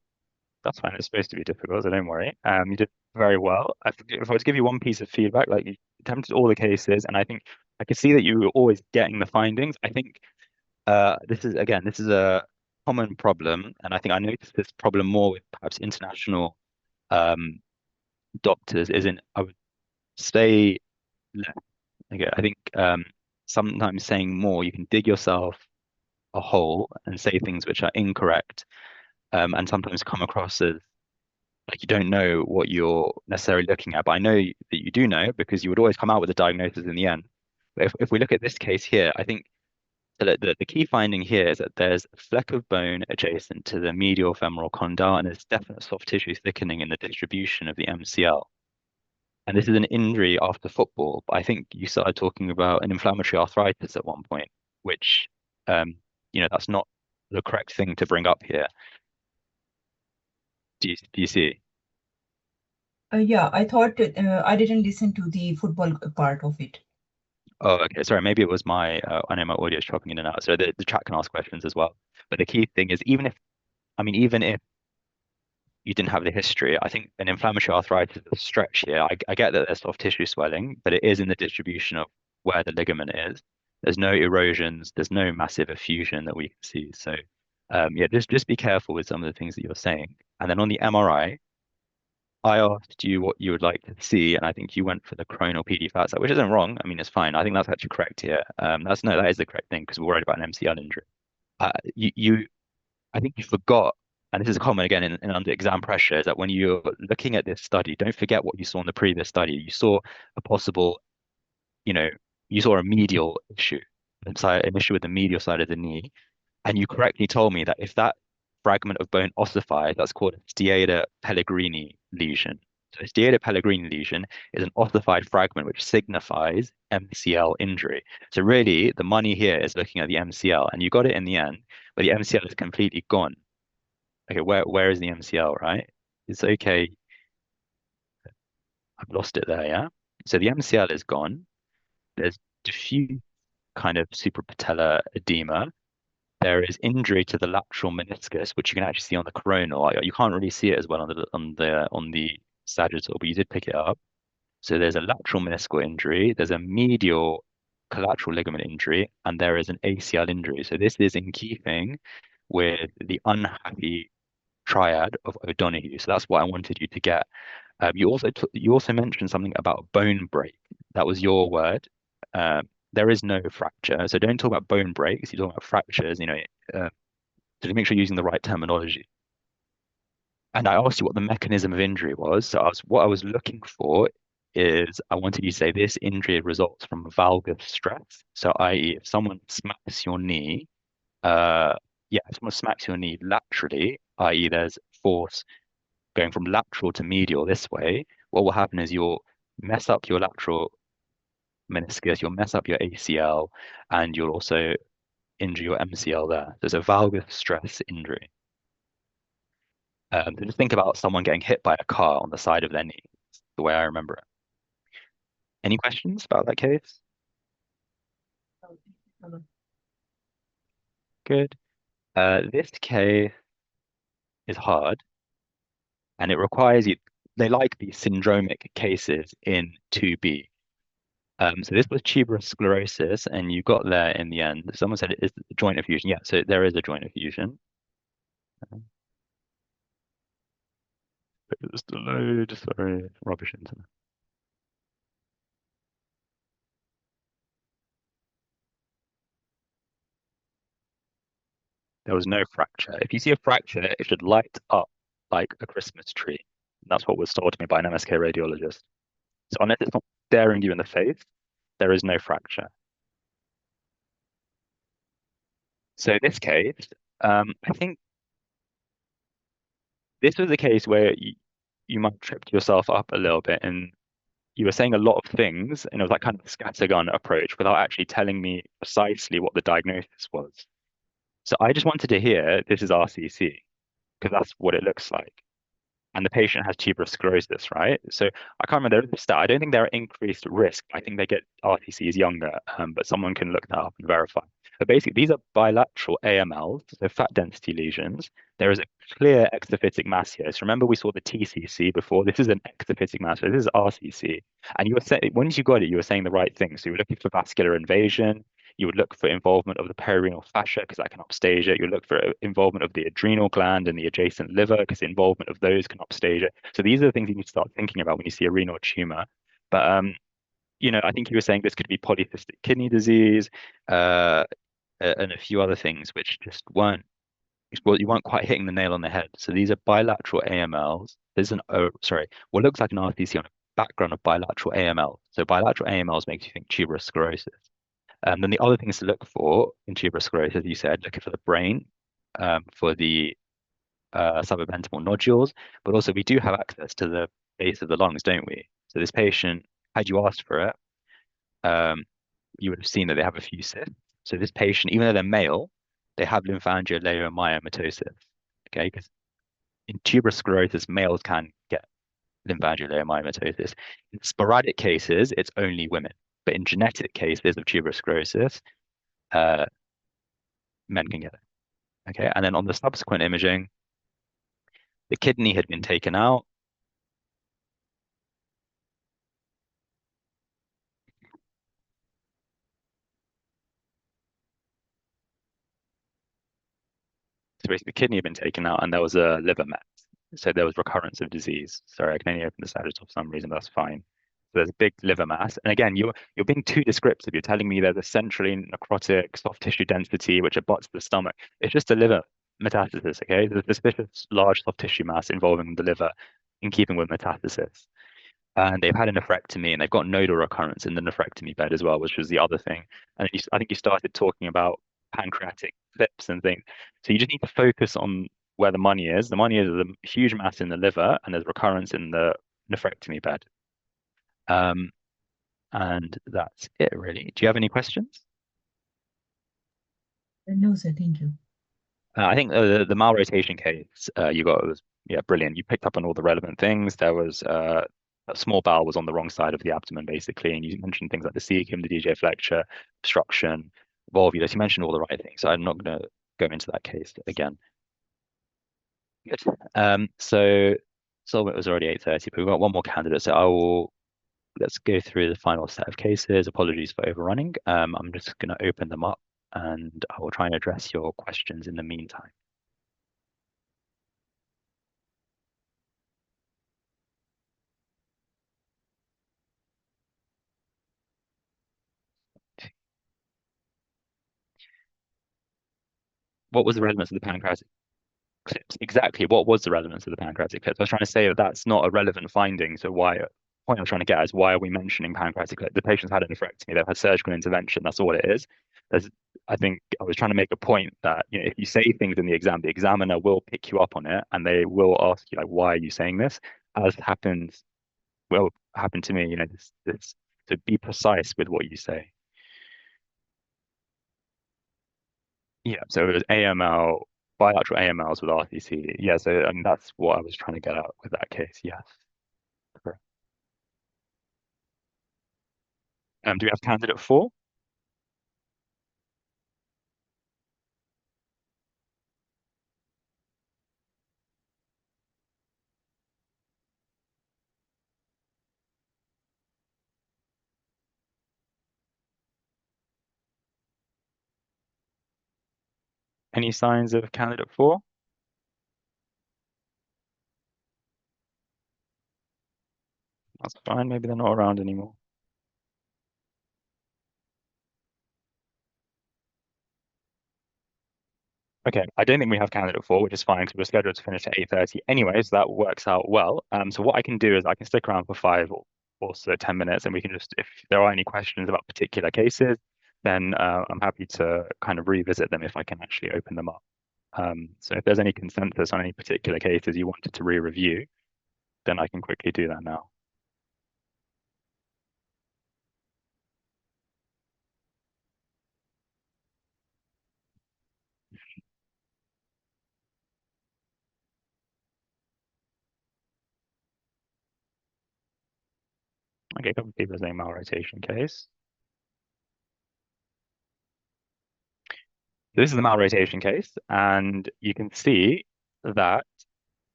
that's fine. It's supposed to be difficult, so don't worry. You did very well. If I was to give you one piece of feedback, like you attempted all the cases, and I think I could see that you were always getting the findings. I think this is a common problem, and I think I noticed this problem more with perhaps international doctors. I would say less. Okay, I think sometimes saying more, you can dig yourself a hole and say things which are incorrect, and sometimes come across as like you don't know what you're necessarily looking at. But I know that you do know because you would always come out with a diagnosis in the end. But if we look at this case here, I think the key finding here is that there's a fleck of bone adjacent to the medial femoral condyle, and there's definite soft tissue thickening in the distribution of the MCL. And this is an injury after football. But I think you started talking about an inflammatory arthritis at one point, which, that's not the correct thing to bring up here. Do you see? Yeah, I thought I didn't listen to the football part of it. Oh, okay. Sorry, maybe it was I know my audio is chopping in and out. So the chat can ask questions as well. But the key thing is even if you didn't have the history, I think an inflammatory arthritis is a stretch here. I get that there's soft tissue swelling, but it is in the distribution of where the ligament is. There's no erosions, there's no massive effusion that we can see. So yeah, just be careful with some of the things that you're saying. And then on the MRI, I asked you what you would like to see, and I think you went for the coronal PD fat cell, which isn't wrong. I mean, it's fine. I think that's actually correct here. That is the correct thing because we're worried about an MCL injury. I think you forgot, and this is common again in under exam pressure, is that when you're looking at this study, don't forget what you saw in the previous study. You saw a possible, you know, you saw a medial issue, an issue with the medial side of the knee, and you correctly told me that if that fragment of bone ossified, that's called a Stieda Pellegrini lesion. So a Stieda Pellegrini lesion is an ossified fragment which signifies MCL injury. So really, the money here is looking at the MCL, and you got it in the end, but the MCL is completely gone. Okay, where is the MCL, right? It's okay. I've lost it there, yeah? So the MCL is gone. There's diffuse kind of suprapatellar edema. There is injury to the lateral meniscus, which you can actually see on the coronal. You can't really see it as well on the sagittal, but you did pick it up. So there's a lateral meniscal injury, there's a medial collateral ligament injury, and there is an ACL injury. So this is in keeping with the unhappy triad of O'Donoghue. So that's what I wanted you to get. You also mentioned something about bone break. That was your word. There is no fracture, so don't talk about bone breaks. You're talking about fractures. So make sure you're using the right terminology. And I asked you what the mechanism of injury was. So what I was looking for is I wanted you to say this injury results from valgus stress. So i.e., if someone smacks your knee, if someone smacks your knee laterally, i.e., there's force going from lateral to medial this way, what will happen is you'll mess up your lateral meniscus, you'll mess up your ACL, and you'll also injure your MCL there. There's a valgus stress injury. So just think about someone getting hit by a car on the side of their knee. That's the way I remember it. Any questions about that case? Good. This case is hard, and it requires you. They like these syndromic cases in 2B. So this was tuberous sclerosis, and you got there in the end. Someone said it is joint effusion. Yeah, so there is a joint effusion. Just a load, sorry, rubbish internet. There was no fracture. If you see a fracture, it should light up like a Christmas tree. That's what was told to me by an MSK radiologist. So unless it's not staring you in the face, there is no fracture. So in this case, I think this was a case where you might have tripped yourself up a little bit, and you were saying a lot of things, and it was like kind of a scattergun approach without actually telling me precisely what the diagnosis was. So I just wanted to hear this is RCC because that's what it looks like. And the patient has tuberous sclerosis, right? So I can't remember the stat. I don't think they're at increased risk. I think they get RCCs younger, but someone can look that up and verify. But basically, these are bilateral AMLs, so fat density lesions. There is a clear exophytic mass here. So remember, we saw the TCC before. This is an exophytic mass. So this is RCC. And you were saying, once you got it, you were saying the right thing. So you were looking for vascular invasion. You would look for involvement of the perirenal fascia because that can upstage it. You would look for involvement of the adrenal gland and the adjacent liver because the involvement of those can upstage it. So these are the things you need to start thinking about when you see a renal tumor. But I think you were saying this could be polycystic kidney disease and a few other things which just weren't, well, you weren't quite hitting the nail on the head. So these are bilateral AMLs. There's what looks like an RCC on a background of bilateral AML. So bilateral AMLs makes you think tuberous sclerosis. Then the other things to look for in tuberous sclerosis, you said, looking for the brain, for the subarachnoid nodules, but also we do have access to the base of the lungs, don't we? So this patient, had you asked for it, you would have seen that they have a few cysts. So this patient, even though they're male, they have lymphangioliomyomatosis. Okay, because in tuberous sclerosis, males can get lymphangioliomyomatosis. In sporadic cases, it's only women. But in genetic cases of tuberous sclerosis, men can get it. Okay, and then on the subsequent imaging, the kidney had been taken out. So basically, the kidney had been taken out, and there was a liver met. So there was recurrence of disease. Sorry, I can only open the status for some reason. That's fine. So there's a big liver mass, and again, you're being too descriptive. You're telling me there's a centrally necrotic soft tissue density which abuts the stomach. It's just a liver metastasis. Okay, there's a suspicious large soft tissue mass involving the liver, in keeping with metastasis. And they've had a nephrectomy, and they've got nodal recurrence in the nephrectomy bed as well, which was the other thing. And I think you started talking about pancreatic flips and things. So you just need to focus on where the money is. The money is a huge mass in the liver, and there's recurrence in the nephrectomy bed. And that's it, really. Do you have any questions? No, sir. Thank you. I think the malrotation case you got was brilliant. You picked up on all the relevant things. There was a small bowel was on the wrong side of the abdomen, basically, and you mentioned things like the cecum, the DJ flexure, obstruction, volvulus. You mentioned all the right things. So I'm not going to go into that case again. Good. So it was already 8:30, but we've got one more candidate. So let's go through the final set of cases. Apologies for overrunning. I'm just going to open them up, and I will try and address your questions in the meantime. What was the relevance of the pancreatic clips? Exactly. What was the relevance of the pancreatic clips? I was trying to say that that's not a relevant finding. So point I'm trying to get is why are we mentioning pancreatic clips? The patient's had a nephrectomy. They've had surgical intervention. That's all it is. I think I was trying to make a point that if you say things in the exam, the examiner will pick you up on it, and they will ask you like, why are you saying this? As happened to me. So be precise with what you say. Yeah, so it was AML, bilateral AMLs with RCC. Yeah, so that's what I was trying to get at with that case. Yes. Correct. Do we have candidate 4? Any signs of candidate 4? That's fine. Maybe they're not around anymore. Okay, I don't think we have candidate 4, which is fine because we're scheduled to finish at 8:30 anyway, so that works out well. So what I can do is I can stick around for 5 or so 10 minutes, and we can just, if there are any questions about particular cases, then I'm happy to kind of revisit them if I can actually open them up. So if there's any consensus on any particular cases you wanted to re-review, then I can quickly do that now. Okay, a couple of people are saying malrotation case. This is the malrotation case, and you can see that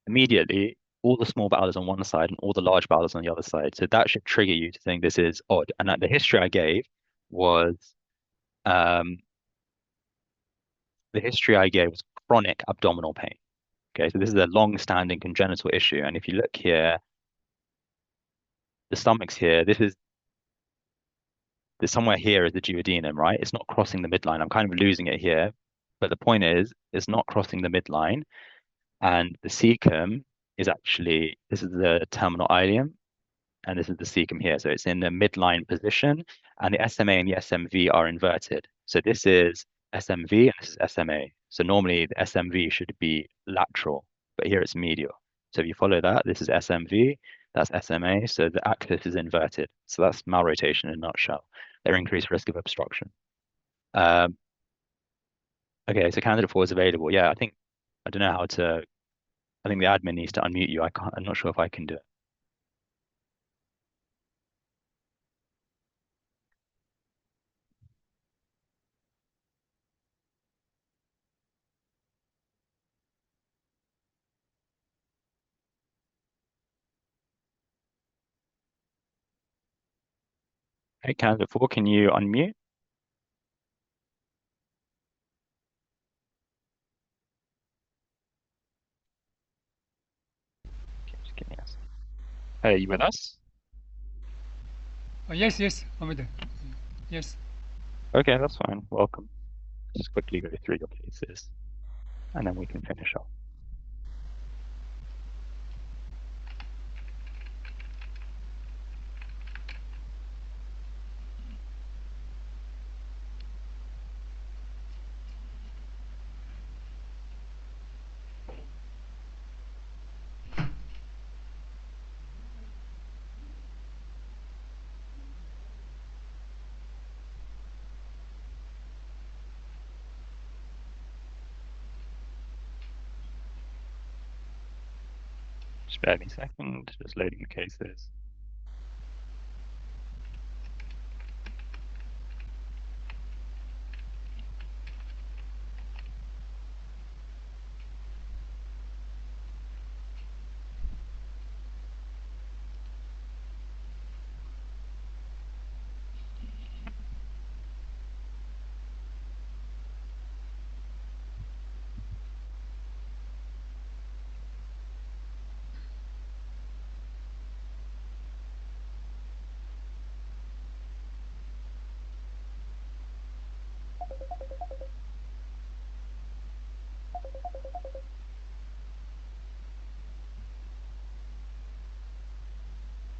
immediately all the small bowels on one side and all the large bowels on the other side. So that should trigger you to think this is odd. And the history I gave was chronic abdominal pain. Okay, so this is a long-standing congenital issue. And if you look here, the stomach's here. There's somewhere here is the duodenum, right? It's not crossing the midline. I'm kind of losing it here. But the point is, it's not crossing the midline. And the cecum is actually, this is the terminal ileum, and this is the cecum here. So it's in the midline position, and the SMA and the SMV are inverted. So this is SMV and this is SMA. So normally the SMV should be lateral, but here it's medial. So if you follow that, this is SMV, that's SMA, so the axis is inverted. So that's malrotation in a nutshell. Their increased risk of obstruction. Okay, so candidate 4 is available. Yeah, I don't know how to, I think the admin needs to unmute you. I'm not sure if I can do it. Hey, candidate 4, can you unmute? Okay, just give me a second. Hey, are you with us? Yes, I'm with it. Yes. Okay, that's fine. Welcome. Just quickly go through your cases, and then we can finish up. Just bear me a second, just loading the cases.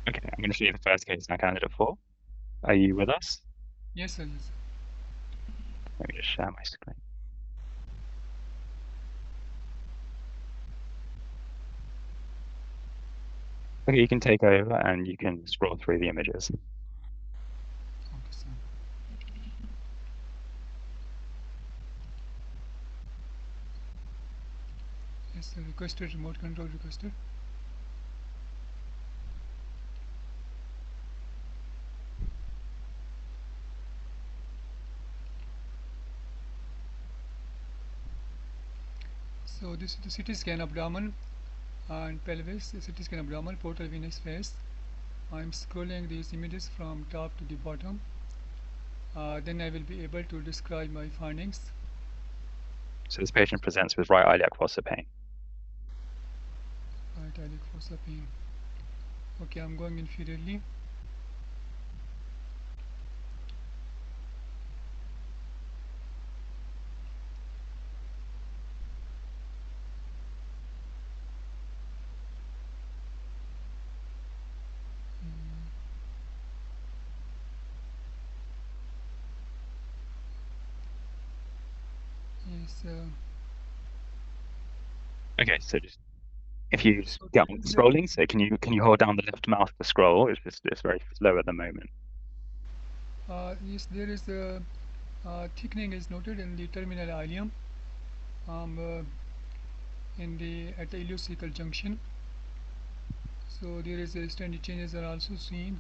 Okay, I'm going to show you the first case now, candidate 4. Are you with us? Yes, sir. Yes. Let me just share my screen. Okay, you can take over and you can scroll through the images. Okay, sir. Yes, sir. Requested remote control requested. So this is the CT scan abdomen and pelvis, CT scan abdomen, portal venous face. I'm scrolling these images from top to the bottom. Then I will be able to describe my findings. So this patient presents with right iliac fossa pain. Right iliac fossa pain. Okay, I'm going inferiorly. Yes. Okay, so just if you So get there on is scrolling, so can you hold down the left mouse to scroll? It's very slow at the moment. yes, there is a thickening is noted in the terminal ileum, at the ileocecal junction. So there is a standard changes are also seen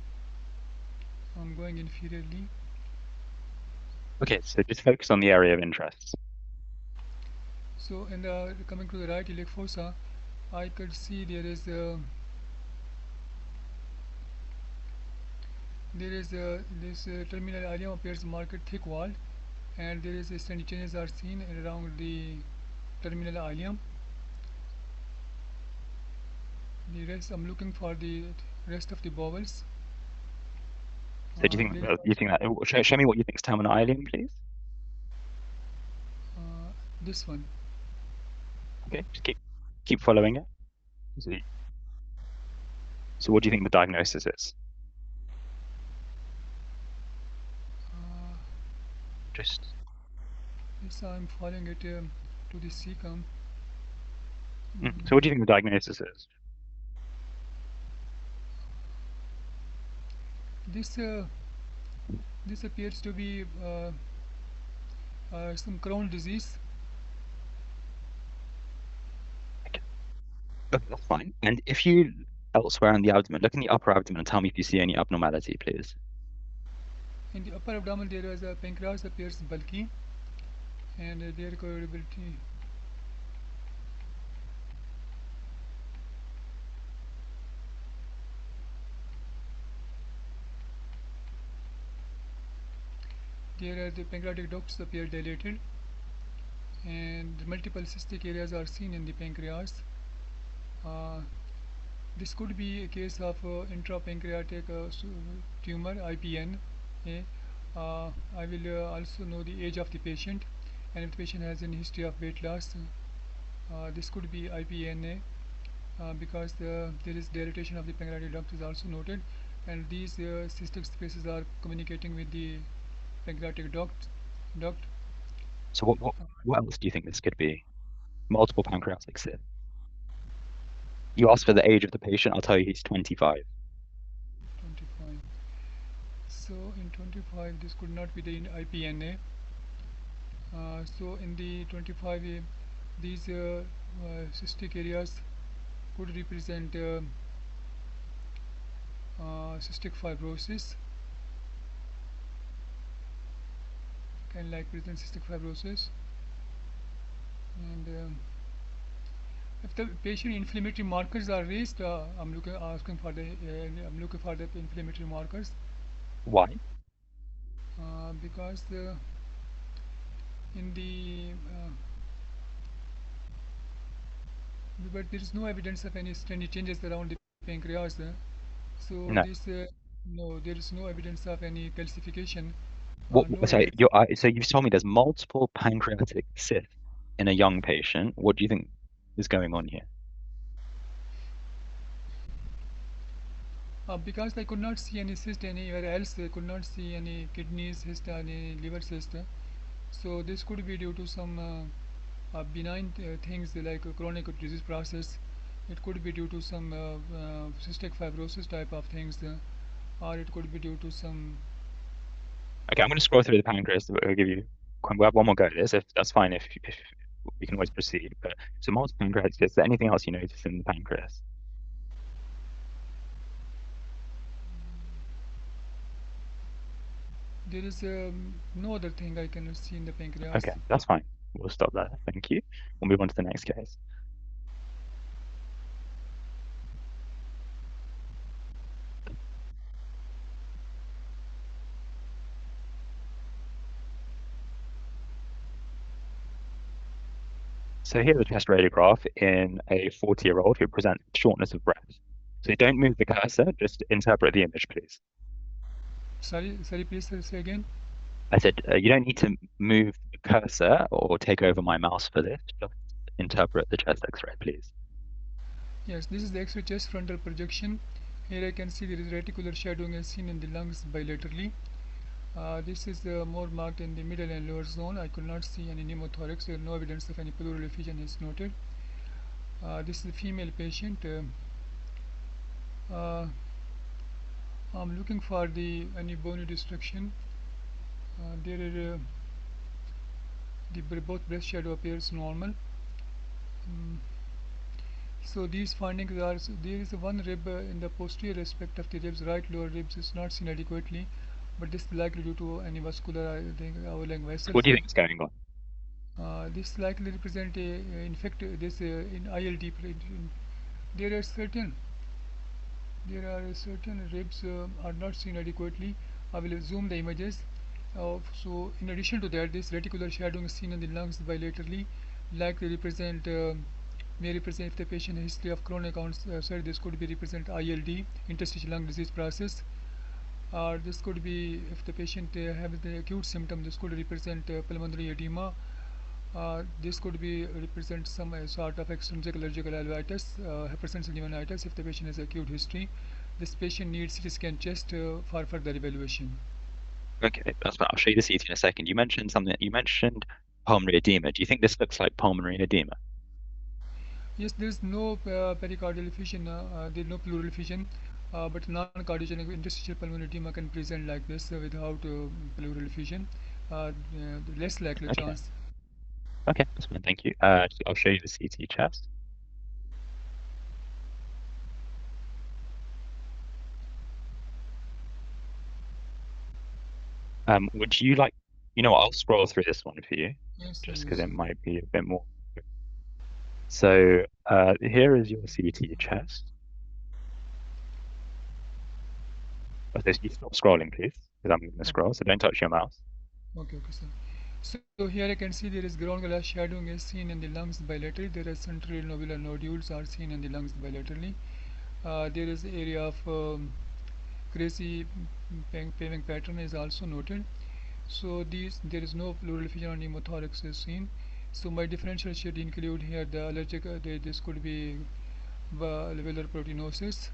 I'm going inferiorly. Okay, so just focus on the area of interest. So in the coming to the right iliac fossa, I could see there is this terminal ileum appears marked thick walled, and there is standing changes are seen around the terminal ileum. The rest, I'm looking for the rest of the bowels. So do you think that show me what you think is terminal ileum, please? This one. Okay, just keep following it. So what do you think the diagnosis is? Just Yes, I'm following it to the cecum. so what do you think the diagnosis is? This appears to be some Crohn's disease. Okay, that's fine. And if you elsewhere in the abdomen, look in the upper abdomen and tell me if you see any abnormality, please. In the upper abdomen, there is a pancreas appears bulky, and their coagulability. There the pancreatic ducts appear dilated, and multiple cystic areas are seen in the pancreas. This could be a case of intrapancreatic tumor (IPN). I will also know the age of the patient, and if the patient has any history of weight loss, this could be IPNA, because there is dilatation of the pancreatic duct is also noted, and these cystic spaces are communicating with the pancreatic duct. So what else do you think this could be? Multiple pancreatic cysts. You asked for the age of the patient. I'll tell you he's 25. 25. So in 25, this could not be the IPNA. So in the 25, these cystic areas could represent cystic fibrosis. Can like present cystic fibrosis, and if the patient inflammatory markers are raised, I'm looking for the inflammatory markers. Why? Because in the but there is no evidence of any changes around the pancreas. So No. this no, there is no evidence of any calcification. Sorry, so you've told me there's multiple pancreatic cysts in a young patient. What do you think is going on here? Because I could not see any cyst anywhere else, I could not see any kidneys cyst, any liver cyst. So this could be due to some benign things like a chronic disease process. It could be due to some cystic fibrosis type of things, or it could be due to some. Okay, I'm going to scroll through the pancreas. We'll give you. We'll have one more go at this. If that's fine, if we can always proceed. But so multiple pancreatic cysts. Is there anything else you notice in the pancreas? There is no other thing I can see in the pancreas. Okay, that's fine. We'll stop there. Thank you. We'll move on to the next case. So here's a chest radiograph in a 40-year-old who presents shortness of breath. So don't move the cursor, just interpret the image, please. Sorry, please say again. I said you don't need to move the cursor or take over my mouse for this. Just interpret the chest X-ray, please. Yes, this is the X-ray chest frontal projection. Here I can see there is reticular shadowing as seen in the lungs bilaterally. This is more marked in the middle and lower zone. I could not see any pneumothorax. There is no evidence of any pleural effusion is noted. This is a female patient. I'm looking for any bony destruction. There are both breast shadow appears normal. So these findings are, so there is one rib in the posterior aspect of the ribs, right lower ribs is not seen adequately, but this is likely due to any vascular, I think, overlying vessels. What do you think is going on? This likely represent a infect. This in ILD. There are certain ribs are not seen adequately. I will zoom the images. So in addition to that, this reticular shadowing is seen in the lungs bilaterally, likely represent may represent if the patient has history of chronic this could be represent ILD, interstitial lung disease process. Or this could be if the patient has the acute symptom, this could represent pulmonary edema. This could be represent some sort of extrinsic allergical alveolitis, hypersensitive pneumonitis if the patient has acute history. This patient needs CT scan chest for further evaluation. Okay, that's fine. I'll show you the CT in a second. You mentioned something. You mentioned pulmonary edema. Do you think this looks like pulmonary edema? Yes, there is no pericardial effusion, there is no pleural effusion, but non-cardiogenic interstitial pulmonary edema can present like this without pleural effusion. Less likely Okay. chance. Okay, that's fine. Thank you. I'll show you the CT chest. Would you like, you know what, I'll scroll through this one for you, Yes, just because yes. it might be a bit more. So here is your CT chest. Okay, you stop scrolling, please, because I'm going to scroll, so don't touch your mouse. Okay, sir. So here I can see there is ground glass shadowing is seen in the lungs bilaterally. There are central nodular nodules are seen in the lungs bilaterally. There is area of crazy paving pattern is also noted. So there is no pleural effusion or pneumothorax is seen. So my differential should include here the allergic. This could be alveolar proteinosis.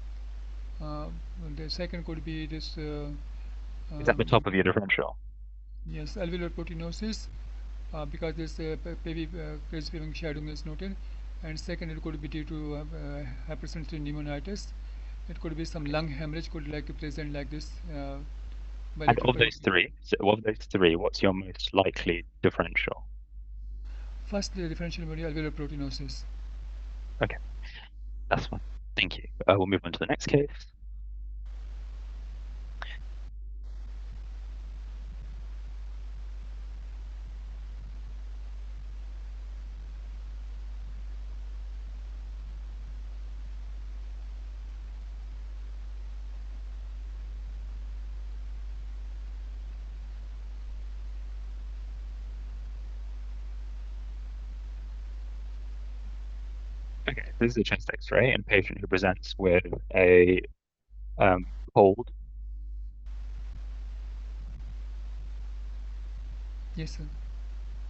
The second could be this. Is that the top of your differential? Yes, alveolar proteinosis, because this crazy paving shadowing is noted, and second it could be due to hypersensitive pneumonitis. It could be some lung hemorrhage could like present like this. And of those three, what's your most likely differential? First, the differential would be alveolar proteinosis. Okay, that's fine. Thank you. We'll move on to the next case. Okay, this is a chest X-ray and patient who presents with a cold. Yes, sir.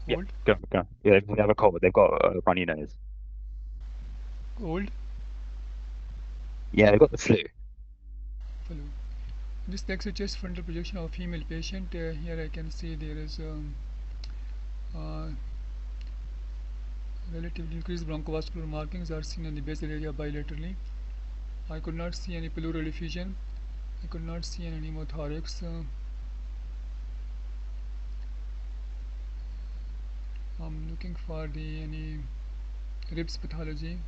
Cold? Yeah, go. Yeah, they have a cold. They've got a runny nose. Cold? Yeah, they've got the flu. Flu. This takes a chest frontal projection of a female patient. Here I can see there is relatively increased bronchovascular markings are seen in the basal area bilaterally. I could not see any pleural effusion. I could not see any pneumothorax. I'm looking for any ribs pathology.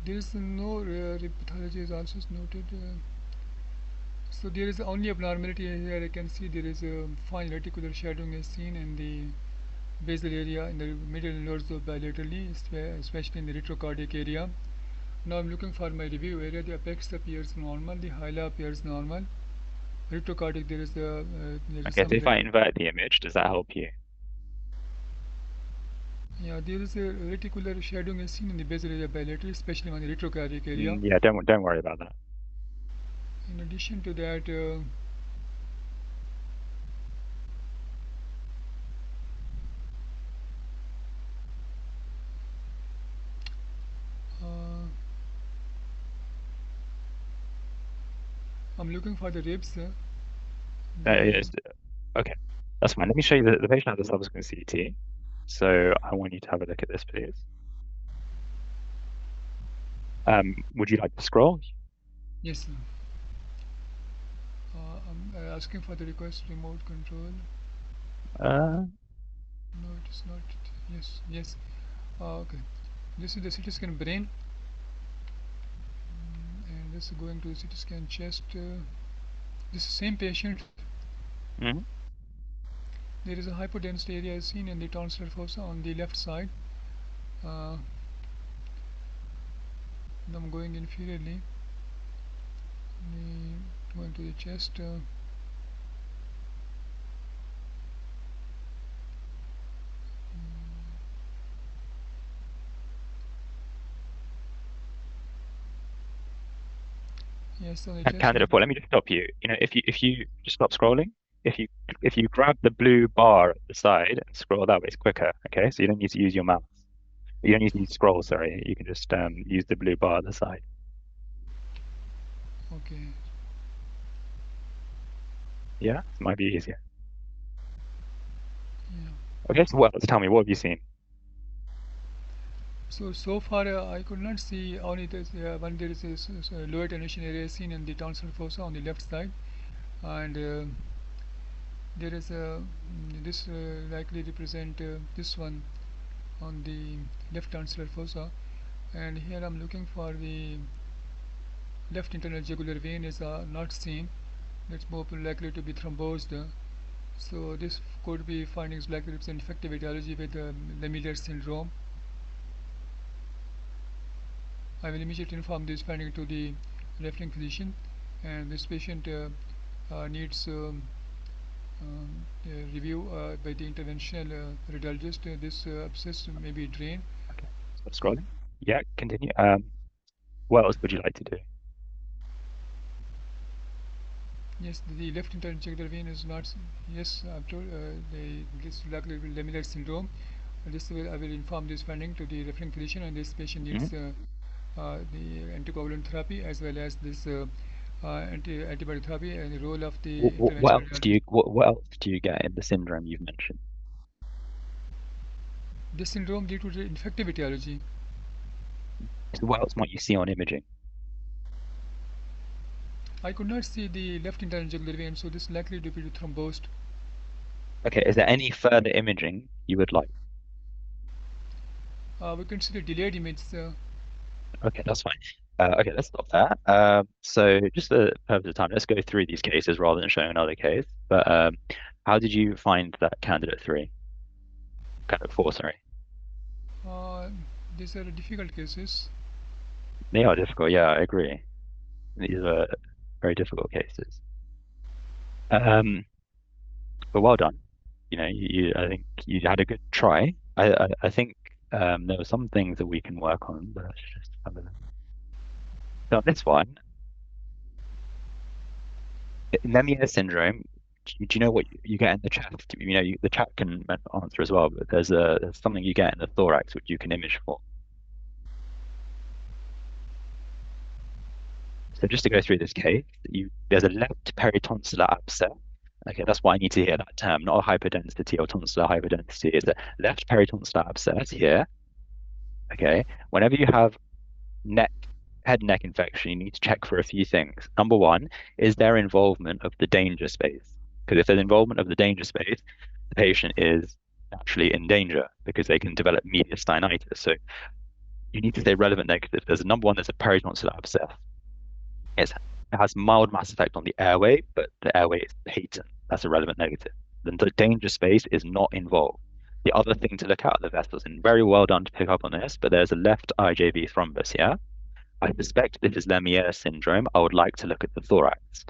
There is no rib pathology is also noted. So there is only abnormality here. I can see there is a fine reticular shadowing is seen in the basal area in the middle and lower bilaterally, especially in the retrocardiac area. Now I'm looking for my review area. The apex appears normal. The hyla appears normal. Retrocardiac there is Okay, so if I invert the image, does that help you? Yeah, there is a reticular shadowing is seen in the basal area bilaterally, especially on the retrocardiac area. Yeah, don't worry about that. In addition to that, I'm looking for the ribs. Okay, that's fine. Let me show you the patient has a subsequent CT. So I want you to have a look at this, please. Would you like to scroll? Yes, sir. asking for the request remote control. Uh, No, it is not. Yes, yes. Okay. This is the CT scan brain, and this is going to the CT scan chest. This is same patient. mhm. There is a hypodensity area seen in the tonsillar fossa on the left side. I'm going inferiorly, going to the chest. Yes, on the chest. Candidate 4, let me just stop you. If you just stop scrolling, if you grab the blue bar at the side and scroll that way, it's quicker. Okay, so you don't need to use your mouse. You don't need to scroll. Sorry, you can just use the blue bar at the side. Okay. Yeah, it might be easier. Yeah. Okay, so what? Tell me, what have you seen? So far I could not see only this when there is a lower attenuation area seen in the tonsillar fossa on the left side, and there is a this likely represent this one on the left tonsillar fossa, and here I'm looking for the left internal jugular vein is not seen. That's more likely to be thrombosed. So this could be findings likely to represent defective etiology with Lemierre syndrome. I will immediately inform this finding to the referring physician, and this patient needs review by the interventional radiologist. This abscess may be drained. Okay, stop scrolling. Yeah, continue. What else would you like to do? Yes, the left interjugular vein is not. Yes, I've told this likely Lemierre syndrome. I will inform this finding to the referring physician, and this patient needs the anticoagulant therapy as well as this antibody therapy and the role of the What else interventional. what else do you get in the syndrome you've mentioned? This syndrome due to the infective etiology. So what else might you see on imaging? I could not see the left internal jugular vein, so this is likely to be thrombosed. Okay, is there any further imaging you would like? We can see the delayed image. Okay, that's fine. Okay, let's stop there. So just for the purpose of time, let's go through these cases rather than showing another case. But how did you find that candidate 3? Candidate 4, sorry. These are difficult cases. They are difficult, yeah, I agree. These are very difficult cases. But well done. I think you had a good try. I think there were some things that we can work on, but let's just have a look. So on this one, Lemierre syndrome. Do you know what you get in the chest? The chat can answer as well, but there's something you get in the thorax which you can image for. So just to go through this case, there's a left peritonsillar abscess. Okay, that's why I need to hear that term, not a hyperdensity or tonsillar hyperdensity. It's a left peritonsillar abscess here. Okay, whenever you have head and neck infection, you need to check for a few things. Number one, is there involvement of the danger space? Because if there's involvement of the danger space, the patient is naturally in danger because they can develop mediastinitis. So you need to say relevant negative. There's a peritonsillar abscess. It has mild mass effect on the airway, but the airway is patent. That's a relevant negative. Then the danger space is not involved. The other thing to look at are the vessels, and very well done to pick up on this, but there's a left IJV thrombus here. I suspect this is Lemierre syndrome. I would like to look at the thorax.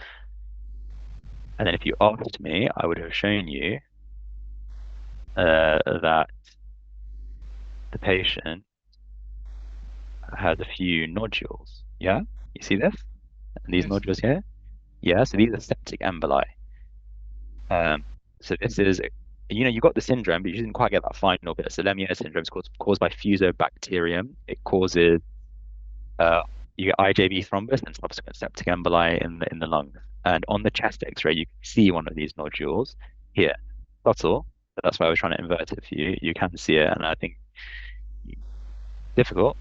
And then if you asked me, I would have shown you that the patient has a few nodules. Yeah, you see this? And these Yes. nodules here? Yeah, so these are septic emboli. So this is, you got the syndrome, but you didn't quite get that final bit. So Lemierre syndrome is caused by fusobacterium. It causes you get IJV thrombus and subsequent septic emboli in the lungs. And on the chest X-ray, you can see one of these nodules here. Subtle, but that's why I was trying to invert it for you. You can see it, and I think difficult,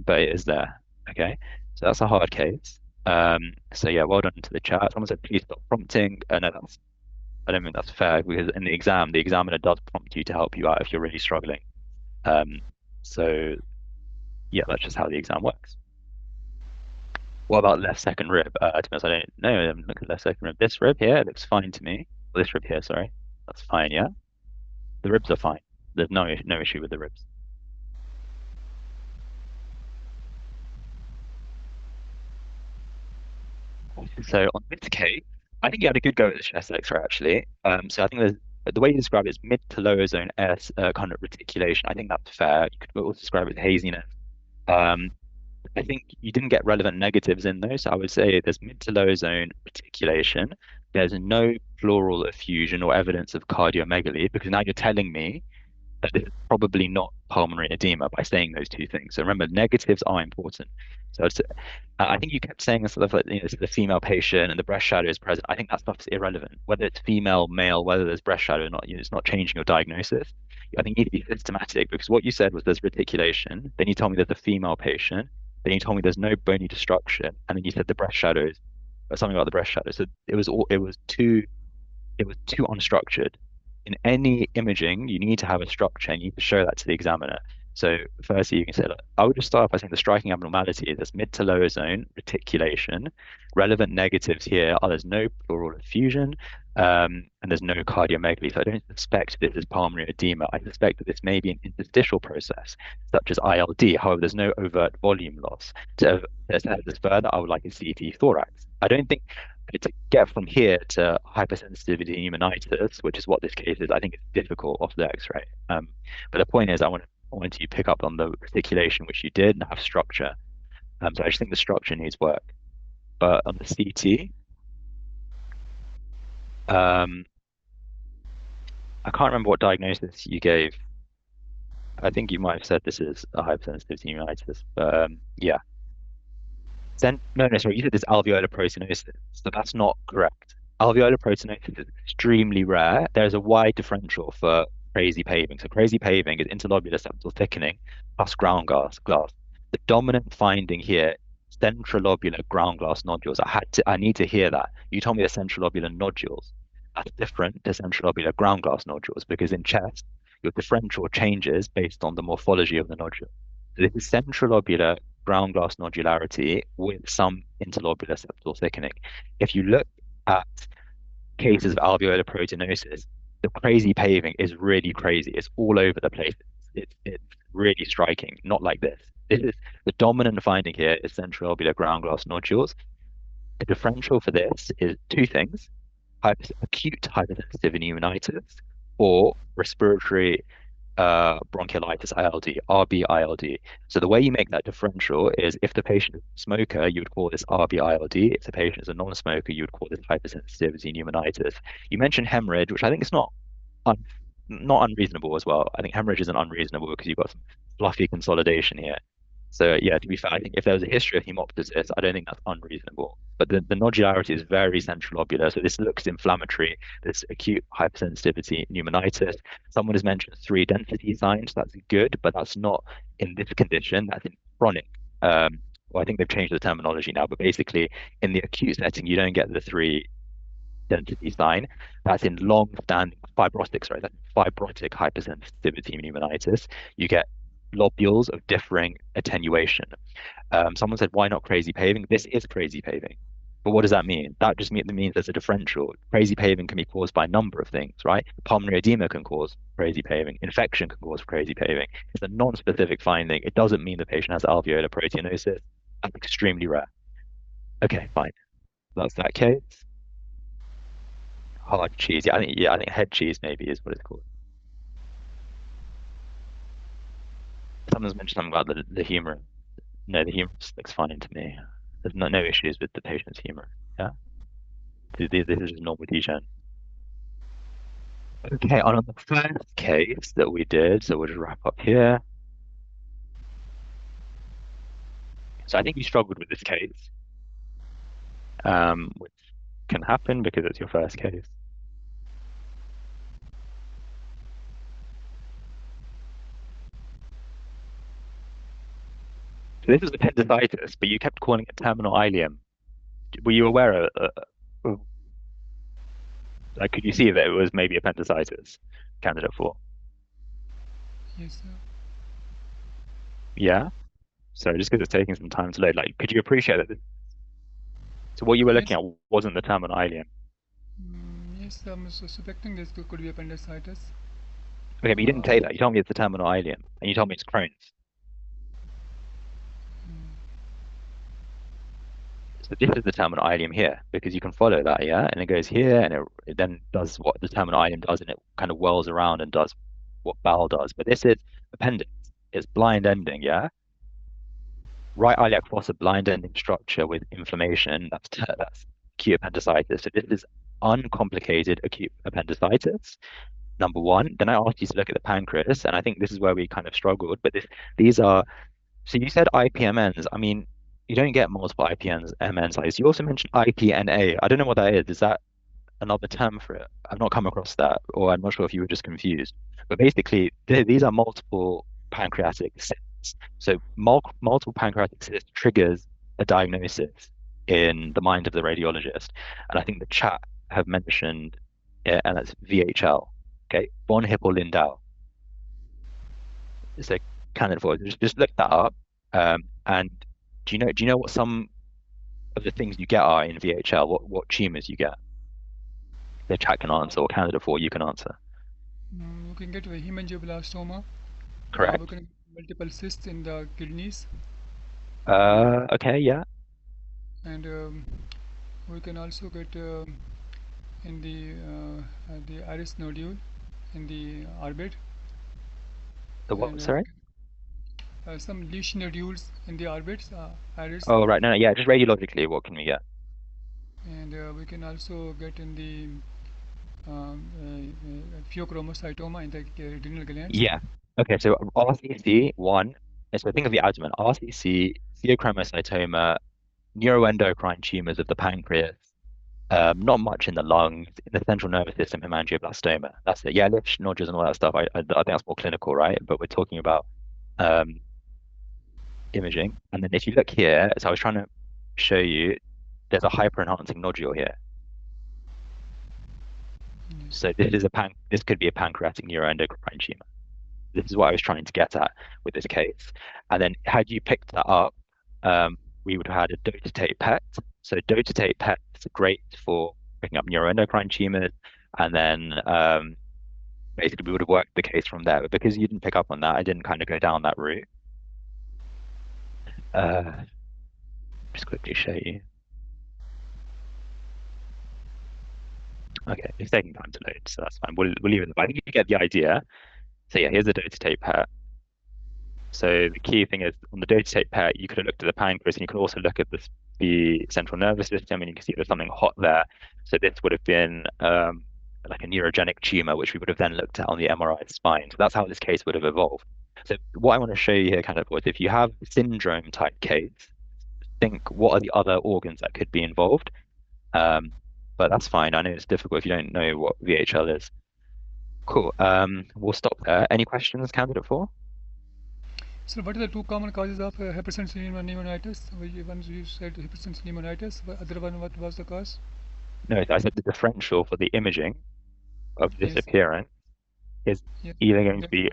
but it is there. Okay, so that's a hard case. So yeah, well done to the chat. Someone said, please stop prompting. No, I don't think that's fair because in the examiner does prompt you to help you out if you're really struggling. So yeah, that's just how the exam works. What about left second rib? To be honest, I don't know. I haven't looked at left second rib. This rib here looks fine to me. Well, this rib here, sorry. That's fine, yeah? The ribs are fine. There's no issue with the ribs. So on this case, I think you had a good go at the chest X-ray actually. So I think the way you describe it is mid to lower zone S kind of reticulation. I think that's fair. You could also describe it as haziness. I think you didn't get relevant negatives in those. So I would say there's mid to lower zone reticulation. There's no pleural effusion or evidence of cardiomegaly because now you're telling me that this is probably not pulmonary edema by saying those two things. So remember, negatives are important. So I think you kept saying stuff like, this is the female patient and the breast shadow is present. I think that stuff is irrelevant. Whether it's female, male, whether there's breast shadow or not, it's not changing your diagnosis. I think you need to be systematic because what you said was there's reticulation. Then you told me there's a female patient. Then you told me there's no bony destruction. And then you said the breast shadows, or something about the breast shadow. So it was too unstructured. In any imaging, you need to have a structure and you need to show that to the examiner. So firstly, you can say, look, I would just start off by saying the striking abnormality is this mid to lower zone reticulation. Relevant negatives here are there's no pleural effusion and there's no cardiomegaly. So I don't suspect this is pulmonary edema. I suspect that this may be an interstitial process, such as ILD. However, there's no overt volume loss. To assess this further, I would like a CT thorax. I don't think to get from here to hypersensitivity pneumonitis, which is what this case is, I think it's difficult off the X-ray. But the point is, I want you to pick up on the reticulation, which you did, and have structure. So I just think the structure needs work. But on the CT, I can't remember what diagnosis you gave. I think you might have said this is a hypersensitivity pneumonitis, but yeah. Then no, sorry, you said this alveolar proteinosis, so that's not correct. Alveolar proteinosis is extremely rare. There's a wide differential for crazy paving. So crazy paving is interlobular septal thickening plus ground glass. The dominant finding here, centrilobular ground glass nodules. I need to hear that. You told me the centrilobular nodules. That's different to centrilobular ground glass nodules because in chest, your differential changes based on the morphology of the nodule. So this is centrilobular ground glass nodularity with some interlobular septal thickening. If you look at cases of alveolar proteinosis, the crazy paving is really crazy. It's all over the place. It's really striking, not like this. This is the dominant finding here is centrilobular ground glass nodules. The differential for this is two things: acute hypersensitivity pneumonitis or respiratory bronchiolitis ILD, RB ILD. So the way you make that differential is if the patient is a smoker, you would call this RB ILD. If the patient is a non-smoker, you would call this hypersensitivity pneumonitis. You mentioned hemorrhage, which I think is not unreasonable as well. I think hemorrhage isn't unreasonable because you've got some fluffy consolidation here. So yeah, to be fair, I think if there was a history of hemoptysis, I don't think that's unreasonable. But the nodularity is very centrilobular, so this looks inflammatory. This acute hypersensitivity pneumonitis. Someone has mentioned 3 density signs. That's good, but that's not in this condition. That's in chronic. Well, I think they've changed the terminology now, but basically in the acute setting, you don't get the 3 density sign. That's in long-standing fibrotic, that's fibrotic hypersensitivity pneumonitis. You get lobules of differing attenuation. Someone said, why not crazy paving? This is crazy paving. But what does that mean? That just means there's a differential. Crazy paving can be caused by a number of things, right? Pulmonary edema can cause crazy paving. Infection can cause crazy paving. It's a non-specific finding. It doesn't mean the patient has alveolar proteinosis. That's extremely rare. Okay, fine. That's that case. Hard cheese. I think head cheese maybe is what it's called. Someone's mentioned something about the humor. No, the humerus looks fine to me. There's no issues with the patient's humor. Yeah, this is just normal degen. Okay, on the first case that we did, so we'll just wrap up here. So I think you struggled with this case, which can happen because it's your first case. So this was appendicitis, but you kept calling it terminal ileum. were you aware of like, could you see that it was maybe appendicitis, candidate 4? Yes, sir. Yeah. So just because it's taking some time to load, like, could you appreciate that? So what you were looking Yes. at wasn't the terminal ileum. Yes, I'm suspecting this could be appendicitis. Okay, but you didn't say that. You told me it's the terminal ileum, and you told me it's Crohn's. So this is the terminal ileum here, because you can follow that, yeah? And it goes here, and it then does what the terminal ileum does, and it kind of whirls around and does what bowel does. But this is appendix. It's blind ending, yeah? Right iliac fossa, blind ending structure with inflammation. That's acute appendicitis. So this is uncomplicated acute appendicitis. Number one. Then I asked you to look at the pancreas, and I think this is where we kind of struggled. But these are, so you said IPMNs. I mean, you don't get multiple IPMN sites. You also mentioned IPNA. I don't know what that is. Is that another term for it? I've not come across that, or I'm not sure if you were just confused. But basically, these are multiple pancreatic cysts. So multiple pancreatic cysts triggers a diagnosis in the mind of the radiologist. And I think the chat have mentioned it, and that's VHL. Okay, von Hippel-Lindau. It's a candidate for it. Just look that up. And do you know what some of the things you get are in VHL? What tumors you get? The chat can answer, or candidate for you can answer. You can get a hemangioblastoma. Correct. We can get multiple cysts in the kidneys. Okay, yeah. And we can also get in the iris nodule in the orbit. The what? And, Sorry. Some lesion nodules in the orbits, iris. Oh, right. No, yeah. Just radiologically, what can we get? And we can also get in the pheochromocytoma in the adrenal glands. Yeah. Okay. So RCC one. So think of the abdomen. RCC, pheochromocytoma, neuroendocrine tumors of the pancreas. Not much in the lungs, in the central nervous system, hemangioblastoma. That's it. Yeah, lymph nodules and all that stuff. I think that's more clinical, right? But we're talking about imaging. And then if you look here, so I was trying to show you, there's a hyper-enhancing nodule here. So this could be a pancreatic neuroendocrine tumor. This is what I was trying to get at with this case. And then had you picked that up, we would have had a dotatate PET. So dotatate PET is great for picking up neuroendocrine tumors. And then basically we would have worked the case from there. But because you didn't pick up on that, I didn't kind of go down that route. Just quickly show you. Okay, it's taking time to load, so that's fine. We'll leave it. I think you get the idea. So yeah, here's the dotatate PET. So the key thing is on the dotatate PET, you could have looked at the pancreas, and you can also look at the central nervous system, and you can see there's something hot there. So this would have been like a neurogenic tumor, which we would have then looked at on the MRI spine. So that's how this case would have evolved. So what I want to show you here kind of was if you have syndrome type case, think what are the other organs that could be involved. But that's fine. I know it's difficult if you don't know what VHL is. Cool. We'll stop there. Any questions, candidate 4? So what are the two common causes of hypersensitivity pneumonitis? One you said hypersensitivity pneumonitis. The other one, what was the cause? No, I said the differential for the imaging of this appearance is Yeah. either going to be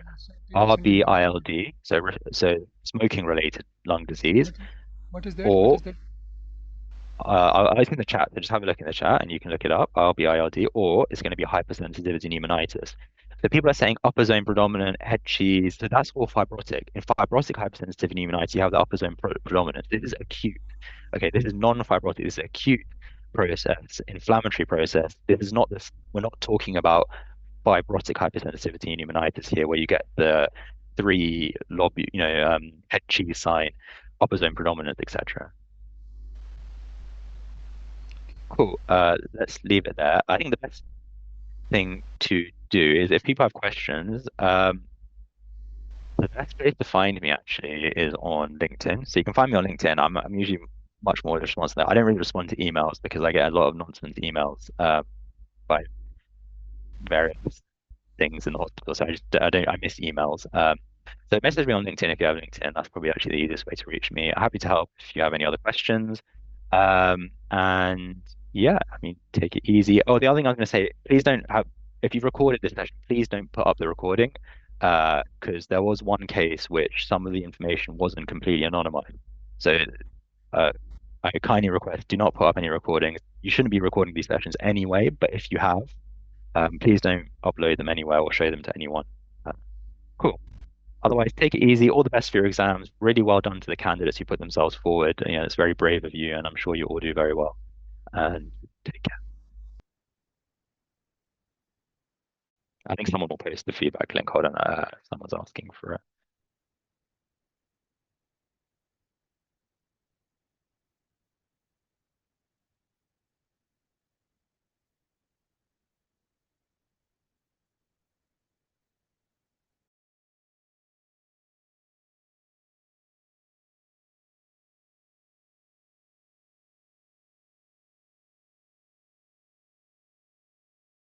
RB-ILD, so smoking-related lung disease, What is that? or What is that? I was in the chat, so just have a look in the chat and you can look it up, RB-ILD, or it's going to be hypersensitivity pneumonitis. So people are saying upper zone predominant, head cheese, so that's all fibrotic. In fibrotic hypersensitivity pneumonitis, you have the upper zone predominant. This is acute. Okay, this is non-fibrotic, this is acute process, inflammatory process. This is not this, we're not talking about fibrotic hypersensitivity pneumonitis here, where you get the 3 head cheese sign, upper zone predominant, etc. Cool. Let's leave it there. I think the best thing to do is if people have questions, the best place to find me actually is on LinkedIn. So you can find me on LinkedIn. I'm usually much more responsive there. I don't really respond to emails because I get a lot of nonsense emails by various things in the hospital. So I miss emails. So message me on LinkedIn if you have LinkedIn. That's probably actually the easiest way to reach me. I'm happy to help if you have any other questions. And yeah, I mean, take it easy. Oh, the other thing I was going to say, please don't have, if you've recorded this session, please don't put up the recording, because there was one case which some of the information wasn't completely anonymized. So uh, I kindly request do not put up any recordings. You shouldn't be recording these sessions anyway, but if you have, please don't upload them anywhere or show them to anyone. Cool. Otherwise, take it easy. All the best for your exams. Really well done to the candidates who put themselves forward. You know, it's very brave of you, and I'm sure you all do very well. And take care. I think someone will post the feedback link. Hold on, someone's asking for it.